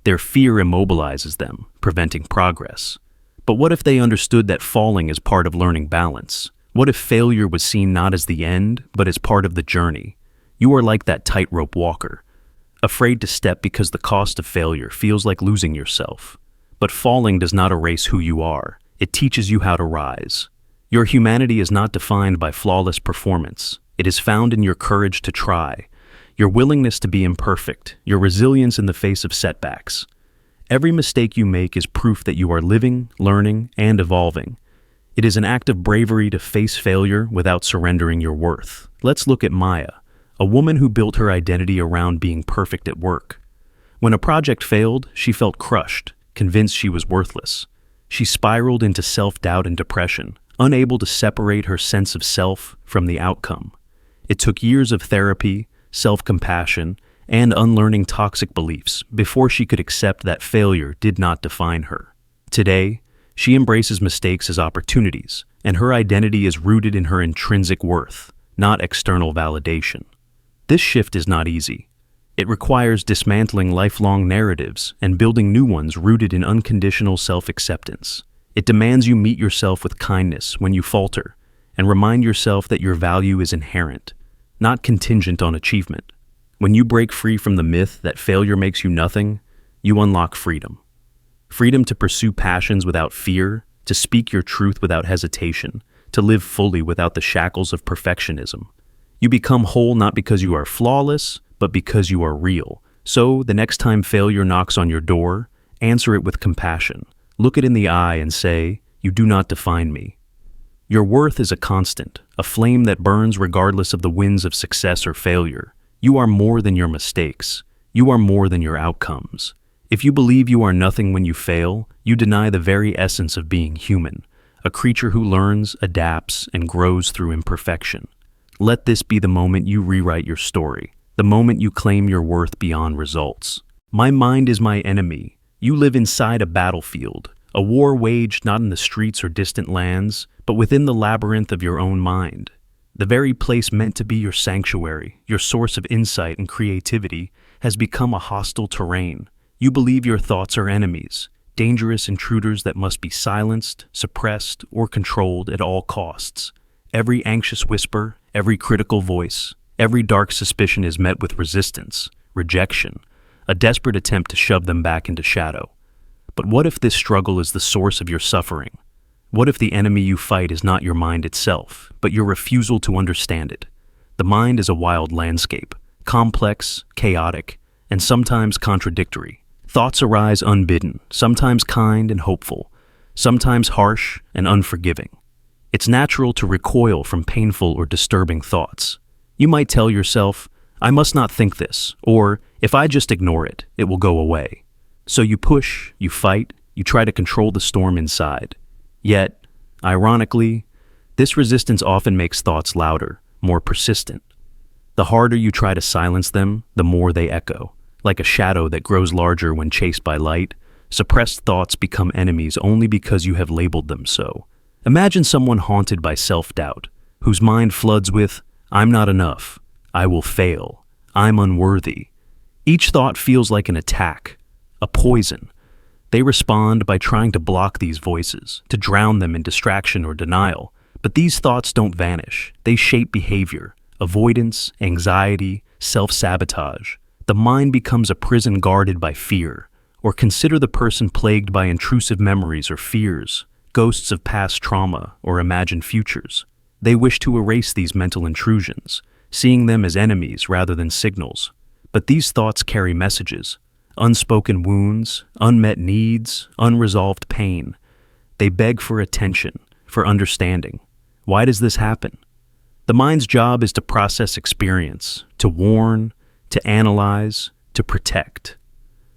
Their fear immobilizes them, preventing progress. But what if they understood that falling is part of learning balance? What if failure was seen not as the end, but as part of the journey? You are like that tightrope walker, afraid to step because the cost of failure feels like losing yourself. But falling does not erase who you are. It teaches you how to rise. Your humanity is not defined by flawless performance. It is found in your courage to try, your willingness to be imperfect, your resilience in the face of setbacks. Every mistake you make is proof that you are living, learning, and evolving. It is an act of bravery to face failure without surrendering your worth. Let's look at Maya, a woman who built her identity around being perfect at work. When a project failed, she felt crushed, convinced she was worthless. She spiraled into self-doubt and depression, unable to separate her sense of self from the outcome. It took years of therapy, self-compassion, and unlearning toxic beliefs before she could accept that failure did not define her. Today, she embraces mistakes as opportunities, and her identity is rooted in her intrinsic worth, not external validation. This shift is not easy. It requires dismantling lifelong narratives and building new ones rooted in unconditional self-acceptance. It demands you meet yourself with kindness when you falter, and remind yourself that your value is inherent, not contingent on achievement. When you break free from the myth that failure makes you nothing, you unlock freedom. Freedom to pursue passions without fear, to speak your truth without hesitation, to live fully without the shackles of perfectionism. You become whole not because you are flawless, but because you are real. So, the next time failure knocks on your door, answer it with compassion. Look it in the eye and say, "You do not define me." Your worth is a constant, a flame that burns regardless of the winds of success or failure. You are more than your mistakes. You are more than your outcomes. If you believe you are nothing when you fail, you deny the very essence of being human, a creature who learns, adapts, and grows through imperfection. Let this be the moment you rewrite your story, the moment you claim your worth beyond results. My mind is my enemy. You live inside a battlefield, a war waged not in the streets or distant lands, but within the labyrinth of your own mind. The very place meant to be your sanctuary, your source of insight and creativity, has become a hostile terrain. You believe your thoughts are enemies, dangerous intruders that must be silenced, suppressed, or controlled at all costs. Every anxious whisper, every critical voice, every dark suspicion is met with resistance, rejection, a desperate attempt to shove them back into shadow. But what if this struggle is the source of your suffering? What if the enemy you fight is not your mind itself, but your refusal to understand it? The mind is a wild landscape, complex, chaotic, and sometimes contradictory. Thoughts arise unbidden, sometimes kind and hopeful, sometimes harsh and unforgiving. It's natural to recoil from painful or disturbing thoughts. You might tell yourself, "I must not think this," or "If I just ignore it, it will go away." So you push, you fight, you try to control the storm inside. Yet, ironically, this resistance often makes thoughts louder, more persistent. The harder you try to silence them, the more they echo. Like a shadow that grows larger when chased by light, suppressed thoughts become enemies only because you have labeled them so. Imagine someone haunted by self-doubt, whose mind floods with, "I'm not enough," "I will fail," "I'm unworthy." Each thought feels like an attack, a poison. They respond by trying to block these voices, to drown them in distraction or denial. But these thoughts don't vanish. They shape behavior, avoidance, anxiety, self-sabotage. The mind becomes a prison guarded by fear. Or consider the person plagued by intrusive memories or fears, ghosts of past trauma or imagined futures. They wish to erase these mental intrusions, seeing them as enemies rather than signals. But these thoughts carry messages. Unspoken wounds, unmet needs, unresolved pain. They beg for attention, for understanding. Why does this happen? The mind's job is to process experience, to warn, to analyze, to protect.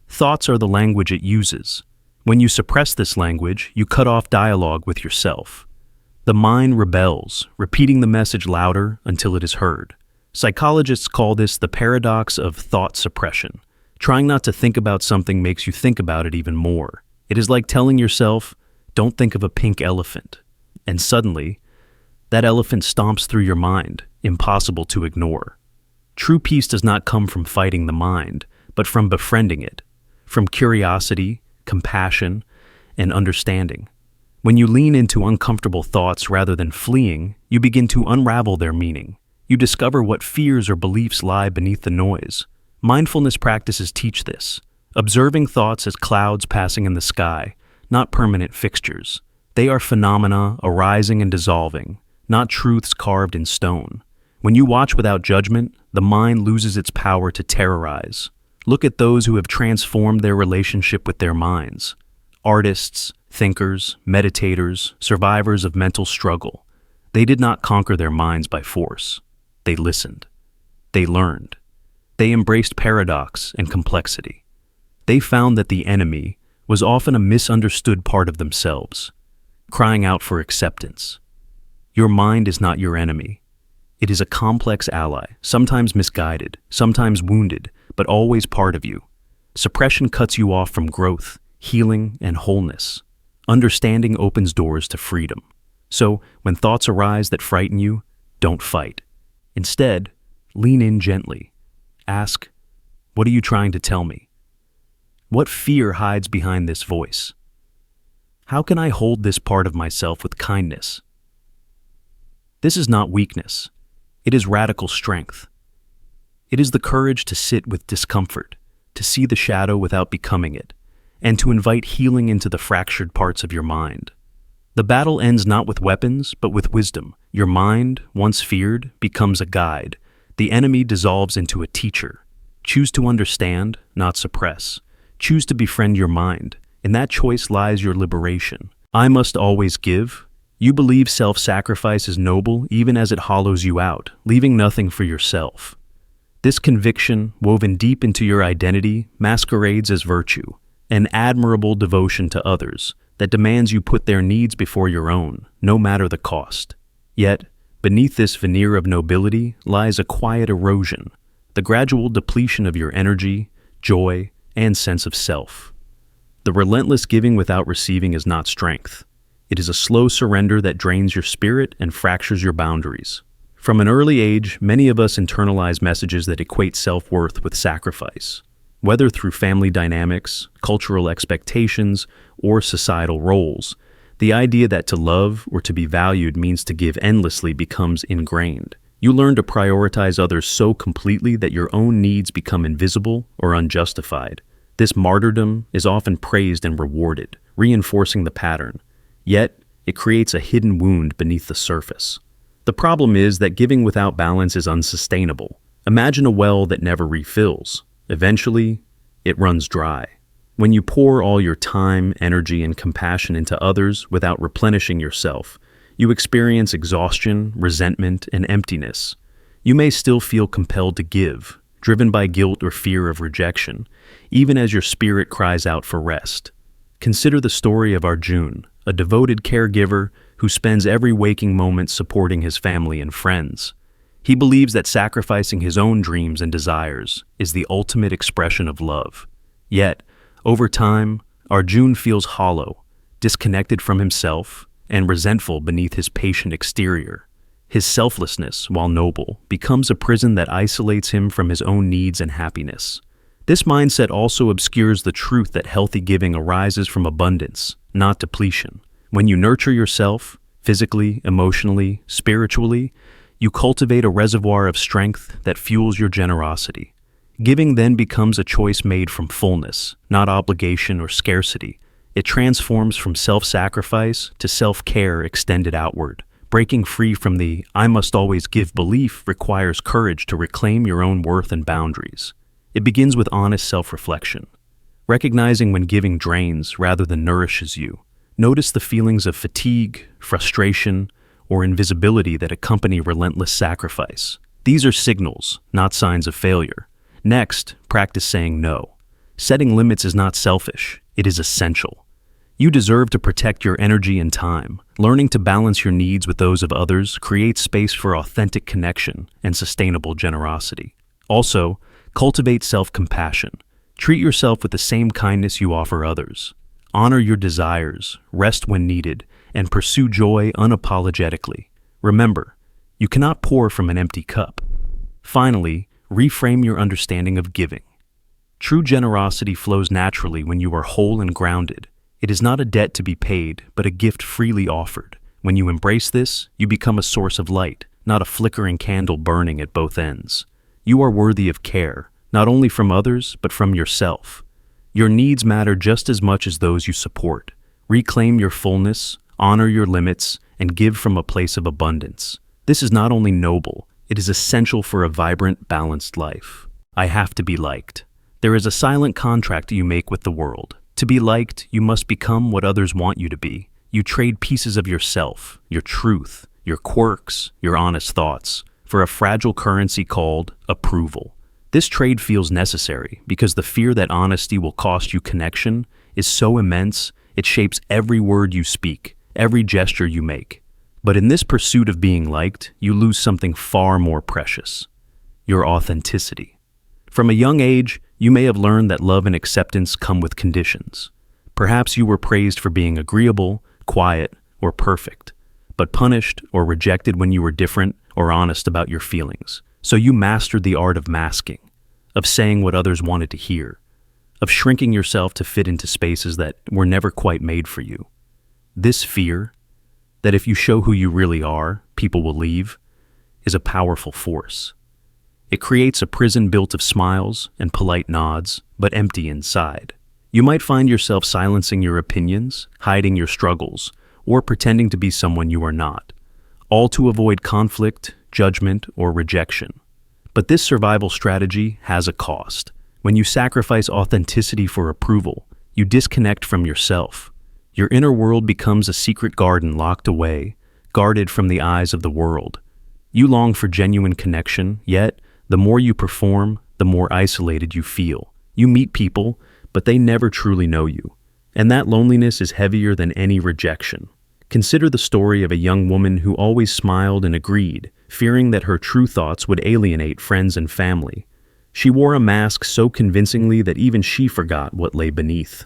Thoughts are the language it uses. When you suppress this language, you cut off dialogue with yourself. The mind rebels, repeating the message louder until it is heard. Psychologists call this the paradox of thought suppression. Trying not to think about something makes you think about it even more. It is like telling yourself, "Don't think of a pink elephant." And suddenly, that elephant stomps through your mind, impossible to ignore. True peace does not come from fighting the mind, but from befriending it, from curiosity, compassion, and understanding. When you lean into uncomfortable thoughts rather than fleeing, you begin to unravel their meaning. You discover what fears or beliefs lie beneath the noise. Mindfulness practices teach this, observing thoughts as clouds passing in the sky, not permanent fixtures. They are phenomena arising and dissolving, not truths carved in stone. When you watch without judgment, the mind loses its power to terrorize. Look at those who have transformed their relationship with their minds. Artists, thinkers, meditators, survivors of mental struggle. They did not conquer their minds by force. They listened. They learned. They embraced paradox and complexity. They found that the enemy was often a misunderstood part of themselves, crying out for acceptance. Your mind is not your enemy. It is a complex ally, sometimes misguided, sometimes wounded, but always part of you. Suppression cuts you off from growth, healing, and wholeness. Understanding opens doors to freedom. So, when thoughts arise that frighten you, don't fight. Instead, lean in gently. Ask, "What are you trying to tell me? What fear hides behind this voice? How can I hold this part of myself with kindness?" This is not weakness. It is radical strength. It is the courage to sit with discomfort, to see the shadow without becoming it, and to invite healing into the fractured parts of your mind. The battle ends not with weapons, but with wisdom. Your mind, once feared, becomes a guide. The enemy dissolves into a teacher. Choose to understand, not suppress. Choose to befriend your mind. In that choice lies your liberation. I must always give. You believe self-sacrifice is noble even as it hollows you out, leaving nothing for yourself. This conviction, woven deep into your identity, masquerades as virtue, an admirable devotion to others, that demands you put their needs before your own, no matter the cost. Yet, beneath this veneer of nobility lies a quiet erosion, the gradual depletion of your energy, joy, and sense of self. The relentless giving without receiving is not strength. It is a slow surrender that drains your spirit and fractures your boundaries. From an early age, many of us internalize messages that equate self-worth with sacrifice. Whether through family dynamics, cultural expectations, or societal roles, the idea that to love or to be valued means to give endlessly becomes ingrained. You learn to prioritize others so completely that your own needs become invisible or unjustified. This martyrdom is often praised and rewarded, reinforcing the pattern. Yet, it creates a hidden wound beneath the surface. The problem is that giving without balance is unsustainable. Imagine a well that never refills. Eventually, it runs dry. When you pour all your time, energy, and compassion into others without replenishing yourself, you experience exhaustion, resentment, and emptiness. You may still feel compelled to give, driven by guilt or fear of rejection, even as your spirit cries out for rest. Consider the story of Arjun, a devoted caregiver who spends every waking moment supporting his family and friends. He believes that sacrificing his own dreams and desires is the ultimate expression of love. Yet, over time, Arjun feels hollow, disconnected from himself, and resentful beneath his patient exterior. His selflessness, while noble, becomes a prison that isolates him from his own needs and happiness. This mindset also obscures the truth that healthy giving arises from abundance, not depletion. When you nurture yourself, physically, emotionally, spiritually, you cultivate a reservoir of strength that fuels your generosity. Giving then becomes a choice made from fullness, not obligation or scarcity. It transforms from self-sacrifice to self-care extended outward. Breaking free from the "I must always give" belief requires courage to reclaim your own worth and boundaries. It begins with honest self-reflection, recognizing when giving drains rather than nourishes you. Notice the feelings of fatigue, frustration, or invisibility that accompany relentless sacrifice. These are signals, not signs of failure. Next, practice saying no. Setting limits is not selfish, it is essential. You deserve to protect your energy and time. Learning to balance your needs with those of others creates space for authentic connection and sustainable generosity. Also, cultivate self-compassion. Treat yourself with the same kindness you offer others. Honor your desires, rest when needed, and pursue joy unapologetically. Remember, you cannot pour from an empty cup. Finally, reframe your understanding of giving. True generosity flows naturally when you are whole and grounded. It is not a debt to be paid, but a gift freely offered. When you embrace this, you become a source of light, not a flickering candle burning at both ends. You are worthy of care, not only from others, but from yourself. Your needs matter just as much as those you support. Reclaim your fullness, honor your limits, and give from a place of abundance. This is not only noble, it is essential for a vibrant, balanced life. I have to be liked. There is a silent contract you make with the world. To be liked, you must become what others want you to be. You trade pieces of yourself, your truth, your quirks, your honest thoughts, for a fragile currency called approval. This trade feels necessary because the fear that honesty will cost you connection is so immense it shapes every word you speak, every gesture you make. But in this pursuit of being liked, you lose something far more precious: your authenticity. From a young age, you may have learned that love and acceptance come with conditions. Perhaps you were praised for being agreeable, quiet, or perfect, but punished or rejected when you were different or honest about your feelings. So you mastered the art of masking, of saying what others wanted to hear, of shrinking yourself to fit into spaces that were never quite made for you. This fear, that if you show who you really are, people will leave, is a powerful force. It creates a prison built of smiles and polite nods, but empty inside. You might find yourself silencing your opinions, hiding your struggles, or pretending to be someone you are not, all to avoid conflict, judgment, or rejection. But this survival strategy has a cost. When you sacrifice authenticity for approval, you disconnect from yourself. Your inner world becomes a secret garden locked away, guarded from the eyes of the world. You long for genuine connection, yet, the more you perform, the more isolated you feel. You meet people, but they never truly know you. And that loneliness is heavier than any rejection. Consider the story of a young woman who always smiled and agreed, fearing that her true thoughts would alienate friends and family. She wore a mask so convincingly that even she forgot what lay beneath.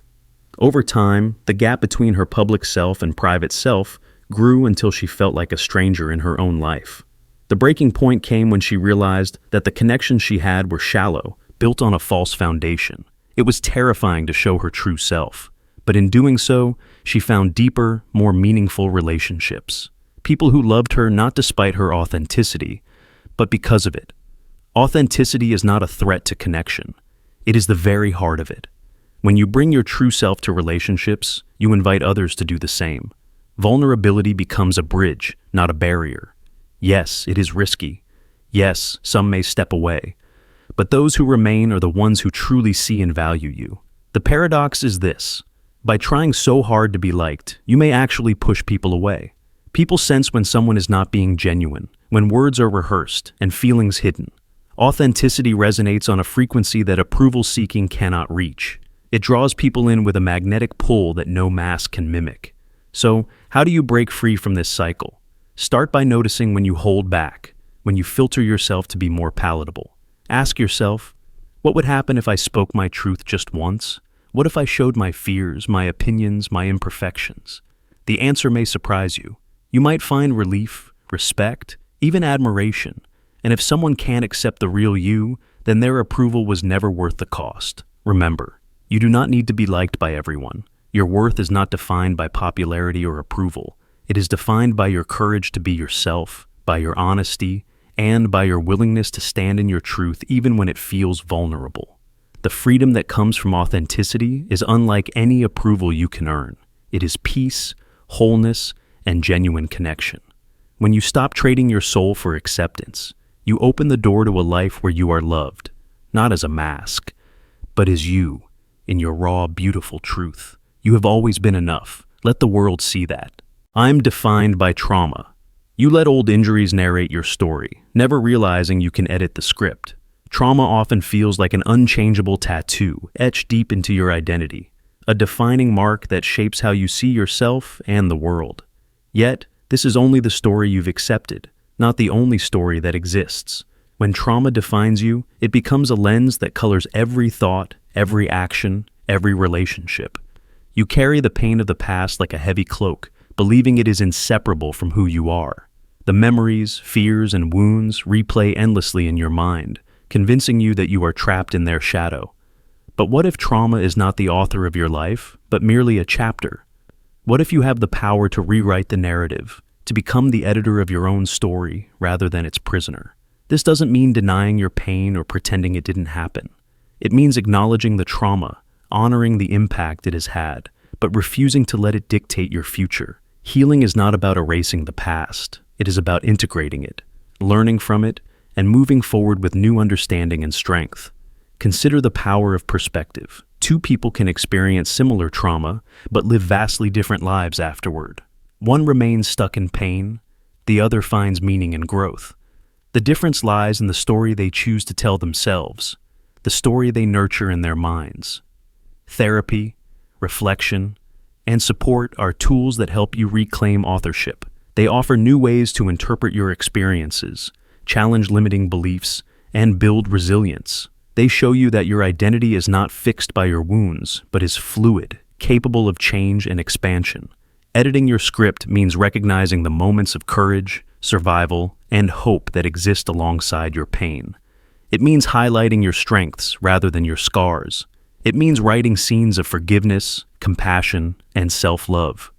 Over time, the gap between her public self and private self grew until she felt like a stranger in her own life. The breaking point came when she realized that the connections she had were shallow, built on a false foundation. It was terrifying to show her true self, but in doing so, she found deeper, more meaningful relationships. People who loved her not despite her authenticity, but because of it. Authenticity is not a threat to connection. It is the very heart of it. When you bring your true self to relationships, you invite others to do the same. Vulnerability becomes a bridge, not a barrier. Yes, it is risky. Yes, some may step away. But those who remain are the ones who truly see and value you. The paradox is this. By trying so hard to be liked, you may actually push people away. People sense when someone is not being genuine, when words are rehearsed and feelings hidden. Authenticity resonates on a frequency that approval-seeking cannot reach. It draws people in with a magnetic pull that no mask can mimic. So, how do you break free from this cycle? Start by noticing when you hold back, when you filter yourself to be more palatable. Ask yourself, what would happen if I spoke my truth just once? What if I showed my fears, my opinions, my imperfections? The answer may surprise you. You might find relief, respect, even admiration. And if someone can't accept the real you, then their approval was never worth the cost. Remember, you do not need to be liked by everyone. Your worth is not defined by popularity or approval. It is defined by your courage to be yourself, by your honesty, and by your willingness to stand in your truth even when it feels vulnerable. The freedom that comes from authenticity is unlike any approval you can earn. It is peace, wholeness, and genuine connection. When you stop trading your soul for acceptance, you open the door to a life where you are loved, not as a mask, but as you, in your raw, beautiful truth. You have always been enough. Let the world see that. I'm defined by trauma. You let old injuries narrate your story, never realizing you can edit the script. Trauma often feels like an unchangeable tattoo etched deep into your identity, a defining mark that shapes how you see yourself and the world. Yet, this is only the story you've accepted, not the only story that exists. When trauma defines you, it becomes a lens that colors every thought, every action, every relationship. You carry the pain of the past like a heavy cloak, believing it is inseparable from who you are. The memories, fears, and wounds replay endlessly in your mind, convincing you that you are trapped in their shadow. But what if trauma is not the author of your life, but merely a chapter? What if you have the power to rewrite the narrative, to become the editor of your own story rather than its prisoner? This doesn't mean denying your pain or pretending it didn't happen. It means acknowledging the trauma, honoring the impact it has had, but refusing to let it dictate your future. Healing is not about erasing the past. It is about integrating it, learning from it, and moving forward with new understanding and strength. Consider the power of perspective. Two people can experience similar trauma, but live vastly different lives afterward. One remains stuck in pain, the other finds meaning and growth. The difference lies in the story they choose to tell themselves, the story they nurture in their minds. Therapy, reflection, and support are tools that help you reclaim authorship. They offer new ways to interpret your experiences, challenge limiting beliefs, and build resilience. They show you that your identity is not fixed by your wounds, but is fluid, capable of change and expansion. Editing your script means recognizing the moments of courage, survival, and hope that exist alongside your pain. It means highlighting your strengths rather than your scars. It means writing scenes of forgiveness, compassion, and self-love.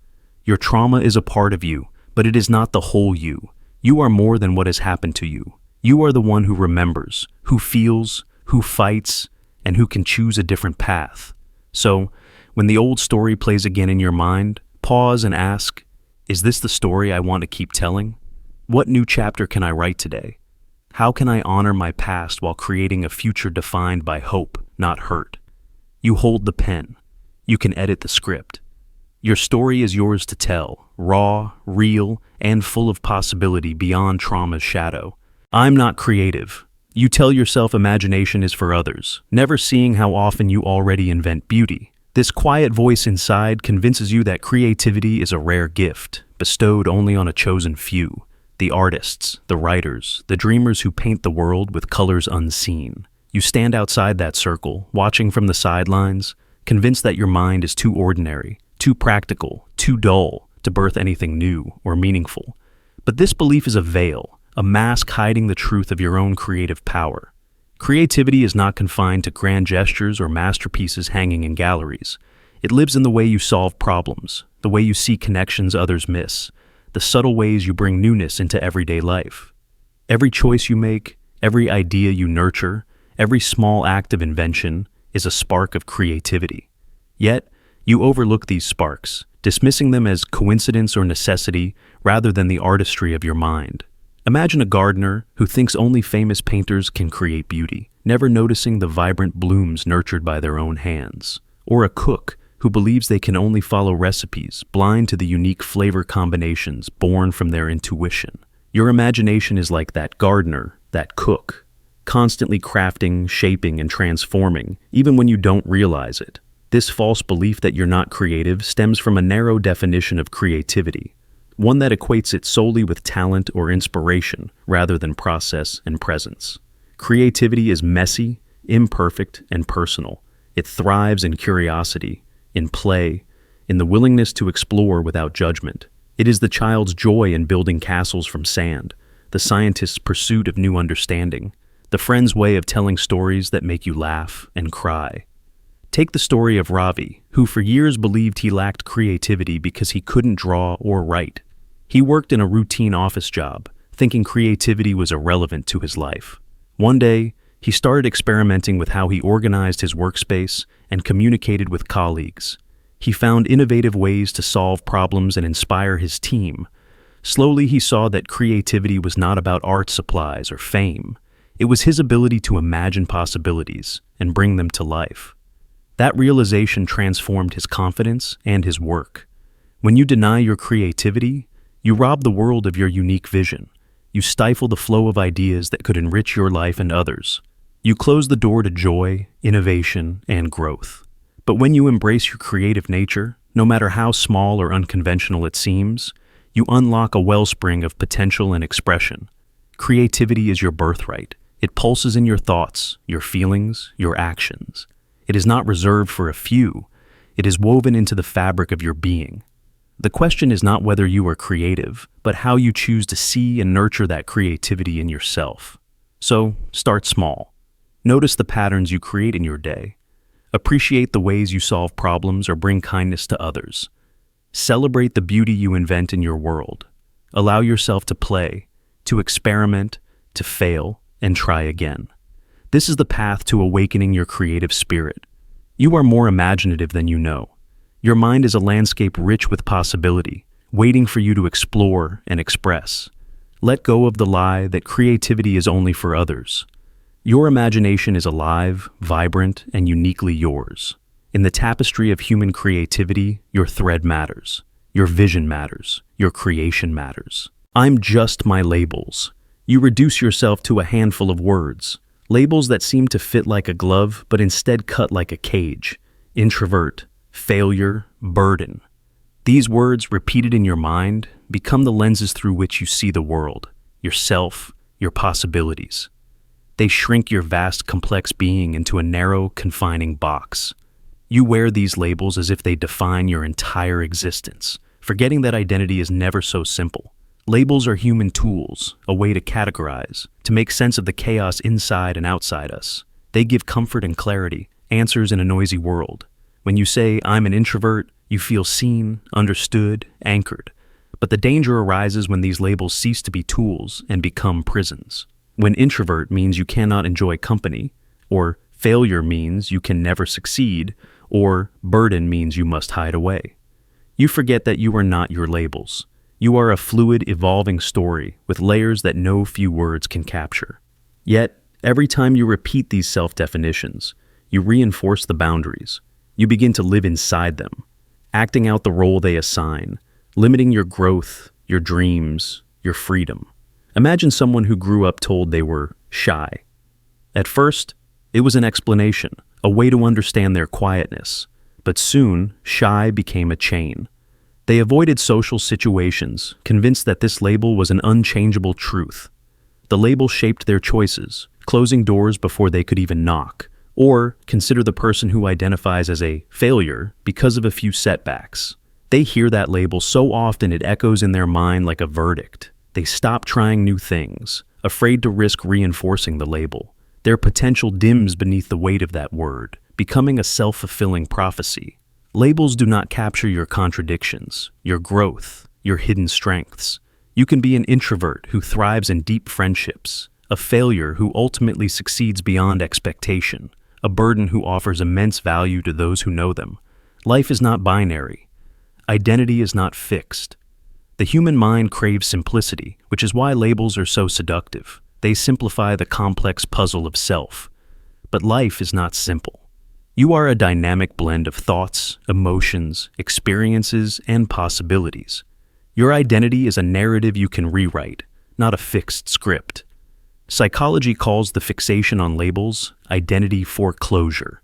Your trauma is a part of you, but it is not the whole you. You are more than what has happened to you. You are the one who remembers, who feels, who fights, and who can choose a different path. So, when the old story plays again in your mind, pause and ask, is this the story I want to keep telling? What new chapter can I write today? How can I honor my past while creating a future defined by hope, not hurt? You hold the pen. You can edit the script. Your story is yours to tell, raw, real, and full of possibility beyond trauma's shadow. I'm not creative. You tell yourself imagination is for others, never seeing how often you already invent beauty. This quiet voice inside convinces you that creativity is a rare gift, bestowed only on a chosen few: the artists, the writers, the dreamers who paint the world with colors unseen. You stand outside that circle, watching from the sidelines, convinced that your mind is too ordinary, too practical, too dull to birth anything new or meaningful. But this belief is a veil, a mask hiding the truth of your own creative power. Creativity is not confined to grand gestures or masterpieces hanging in galleries. It lives in the way you solve problems, the way you see connections others miss, the subtle ways you bring newness into everyday life. Every choice you make, every idea you nurture, every small act of invention is a spark of creativity. Yet, you overlook these sparks, dismissing them as coincidence or necessity rather than the artistry of your mind. Imagine a gardener who thinks only famous painters can create beauty, never noticing the vibrant blooms nurtured by their own hands. Or a cook who believes they can only follow recipes, blind to the unique flavor combinations born from their intuition. Your imagination is like that gardener, that cook, constantly crafting, shaping, and transforming, even when you don't realize it. This false belief that you're not creative stems from a narrow definition of creativity, one that equates it solely with talent or inspiration rather than process and presence. Creativity is messy, imperfect, and personal. It thrives in curiosity, in play, in the willingness to explore without judgment. It is the child's joy in building castles from sand, the scientist's pursuit of new understanding, the friend's way of telling stories that make you laugh and cry. Take the story of Ravi, who for years believed he lacked creativity because he couldn't draw or write. He worked in a routine office job, thinking creativity was irrelevant to his life. One day, he started experimenting with how he organized his workspace and communicated with colleagues. He found innovative ways to solve problems and inspire his team. Slowly, he saw that creativity was not about art supplies or fame. It was his ability to imagine possibilities and bring them to life. That realization transformed his confidence and his work. When you deny your creativity, you rob the world of your unique vision. You stifle the flow of ideas that could enrich your life and others. You close the door to joy, innovation, and growth. But when you embrace your creative nature, no matter how small or unconventional it seems, you unlock a wellspring of potential and expression. Creativity is your birthright. It pulses in your thoughts, your feelings, your actions. It is not reserved for a few. It is woven into the fabric of your being. The question is not whether you are creative, but how you choose to see and nurture that creativity in yourself. So, start small. Notice the patterns you create in your day. Appreciate the ways you solve problems or bring kindness to others. Celebrate the beauty you invent in your world. Allow yourself to play, to experiment, to fail, and try again. This is the path to awakening your creative spirit. You are more imaginative than you know. Your mind is a landscape rich with possibility, waiting for you to explore and express. Let go of the lie that creativity is only for others. Your imagination is alive, vibrant, and uniquely yours. In the tapestry of human creativity, your thread matters. Your vision matters. Your creation matters. I'm just my labels. You reduce yourself to a handful of words. Labels that seem to fit like a glove, but instead cut like a cage. Introvert, failure, burden. These words, repeated in your mind, become the lenses through which you see the world, yourself, your possibilities. They shrink your vast, complex being into a narrow, confining box. You wear these labels as if they define your entire existence, forgetting that identity is never so simple. Labels are human tools, a way to categorize, to make sense of the chaos inside and outside us. They give comfort and clarity, answers in a noisy world. When you say, I'm an introvert, you feel seen, understood, anchored. But the danger arises when these labels cease to be tools and become prisons. When introvert means you cannot enjoy company, or failure means you can never succeed, or burden means you must hide away. You forget that you are not your labels. You are a fluid, evolving story with layers that no few words can capture. Yet, every time you repeat these self-definitions, you reinforce the boundaries. You begin to live inside them, acting out the role they assign, limiting your growth, your dreams, your freedom. Imagine someone who grew up told they were shy. At first, it was an explanation, a way to understand their quietness. But soon, shy became a chain. They avoided social situations, convinced that this label was an unchangeable truth. The label shaped their choices, closing doors before they could even knock, or consider the person who identifies as a failure because of a few setbacks. They hear that label so often it echoes in their mind like a verdict. They stop trying new things, afraid to risk reinforcing the label. Their potential dims beneath the weight of that word, becoming a self-fulfilling prophecy. Labels do not capture your contradictions, your growth, your hidden strengths. You can be an introvert who thrives in deep friendships, a failure who ultimately succeeds beyond expectation, a burden who offers immense value to those who know them. Life is not binary. Identity is not fixed. The human mind craves simplicity, which is why labels are so seductive. They simplify the complex puzzle of self. But life is not simple. You are a dynamic blend of thoughts, emotions, experiences, and possibilities. Your identity is a narrative you can rewrite, not a fixed script. Psychology calls the fixation on labels identity foreclosure.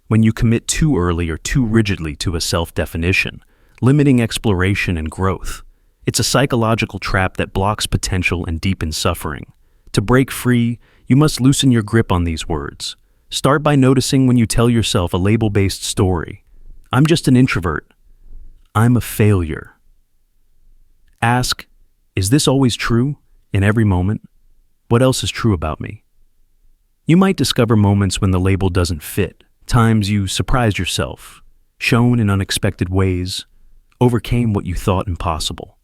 When you commit too early or too rigidly to a self-definition, limiting exploration and growth. It's a psychological trap that blocks potential and deepens suffering. To break free, you must loosen your grip on these words. Start by noticing when you tell yourself a label-based story. I'm just an introvert. I'm a failure. Ask, is this always true, in every moment? What else is true about me? You might discover moments when the label doesn't fit, times you surprised yourself, shone in unexpected ways, overcame what you thought impossible.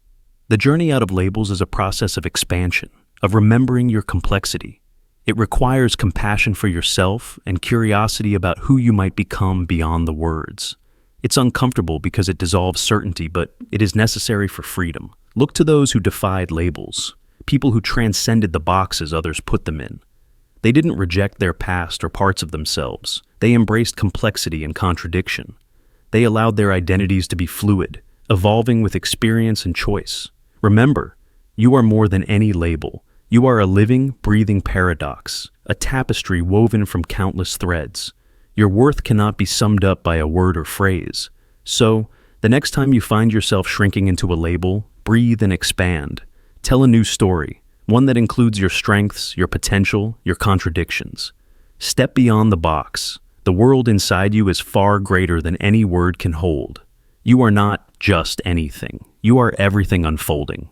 The journey out of labels is a process of expansion, of remembering your complexity. It requires compassion for yourself and curiosity about who you might become beyond the words. It's uncomfortable because it dissolves certainty, but it is necessary for freedom. Look to those who defied labels, people who transcended the boxes others put them in. They didn't reject their past or parts of themselves. They embraced complexity and contradiction. They allowed their identities to be fluid, evolving with experience and choice. Remember, you are more than any label. You are a living, breathing paradox, a tapestry woven from countless threads. Your worth cannot be summed up by a word or phrase. So, the next time you find yourself shrinking into a label, breathe and expand. Tell a new story, one that includes your strengths, your potential, your contradictions. Step beyond the box. The world inside you is far greater than any word can hold. You are not just anything. You are everything unfolding.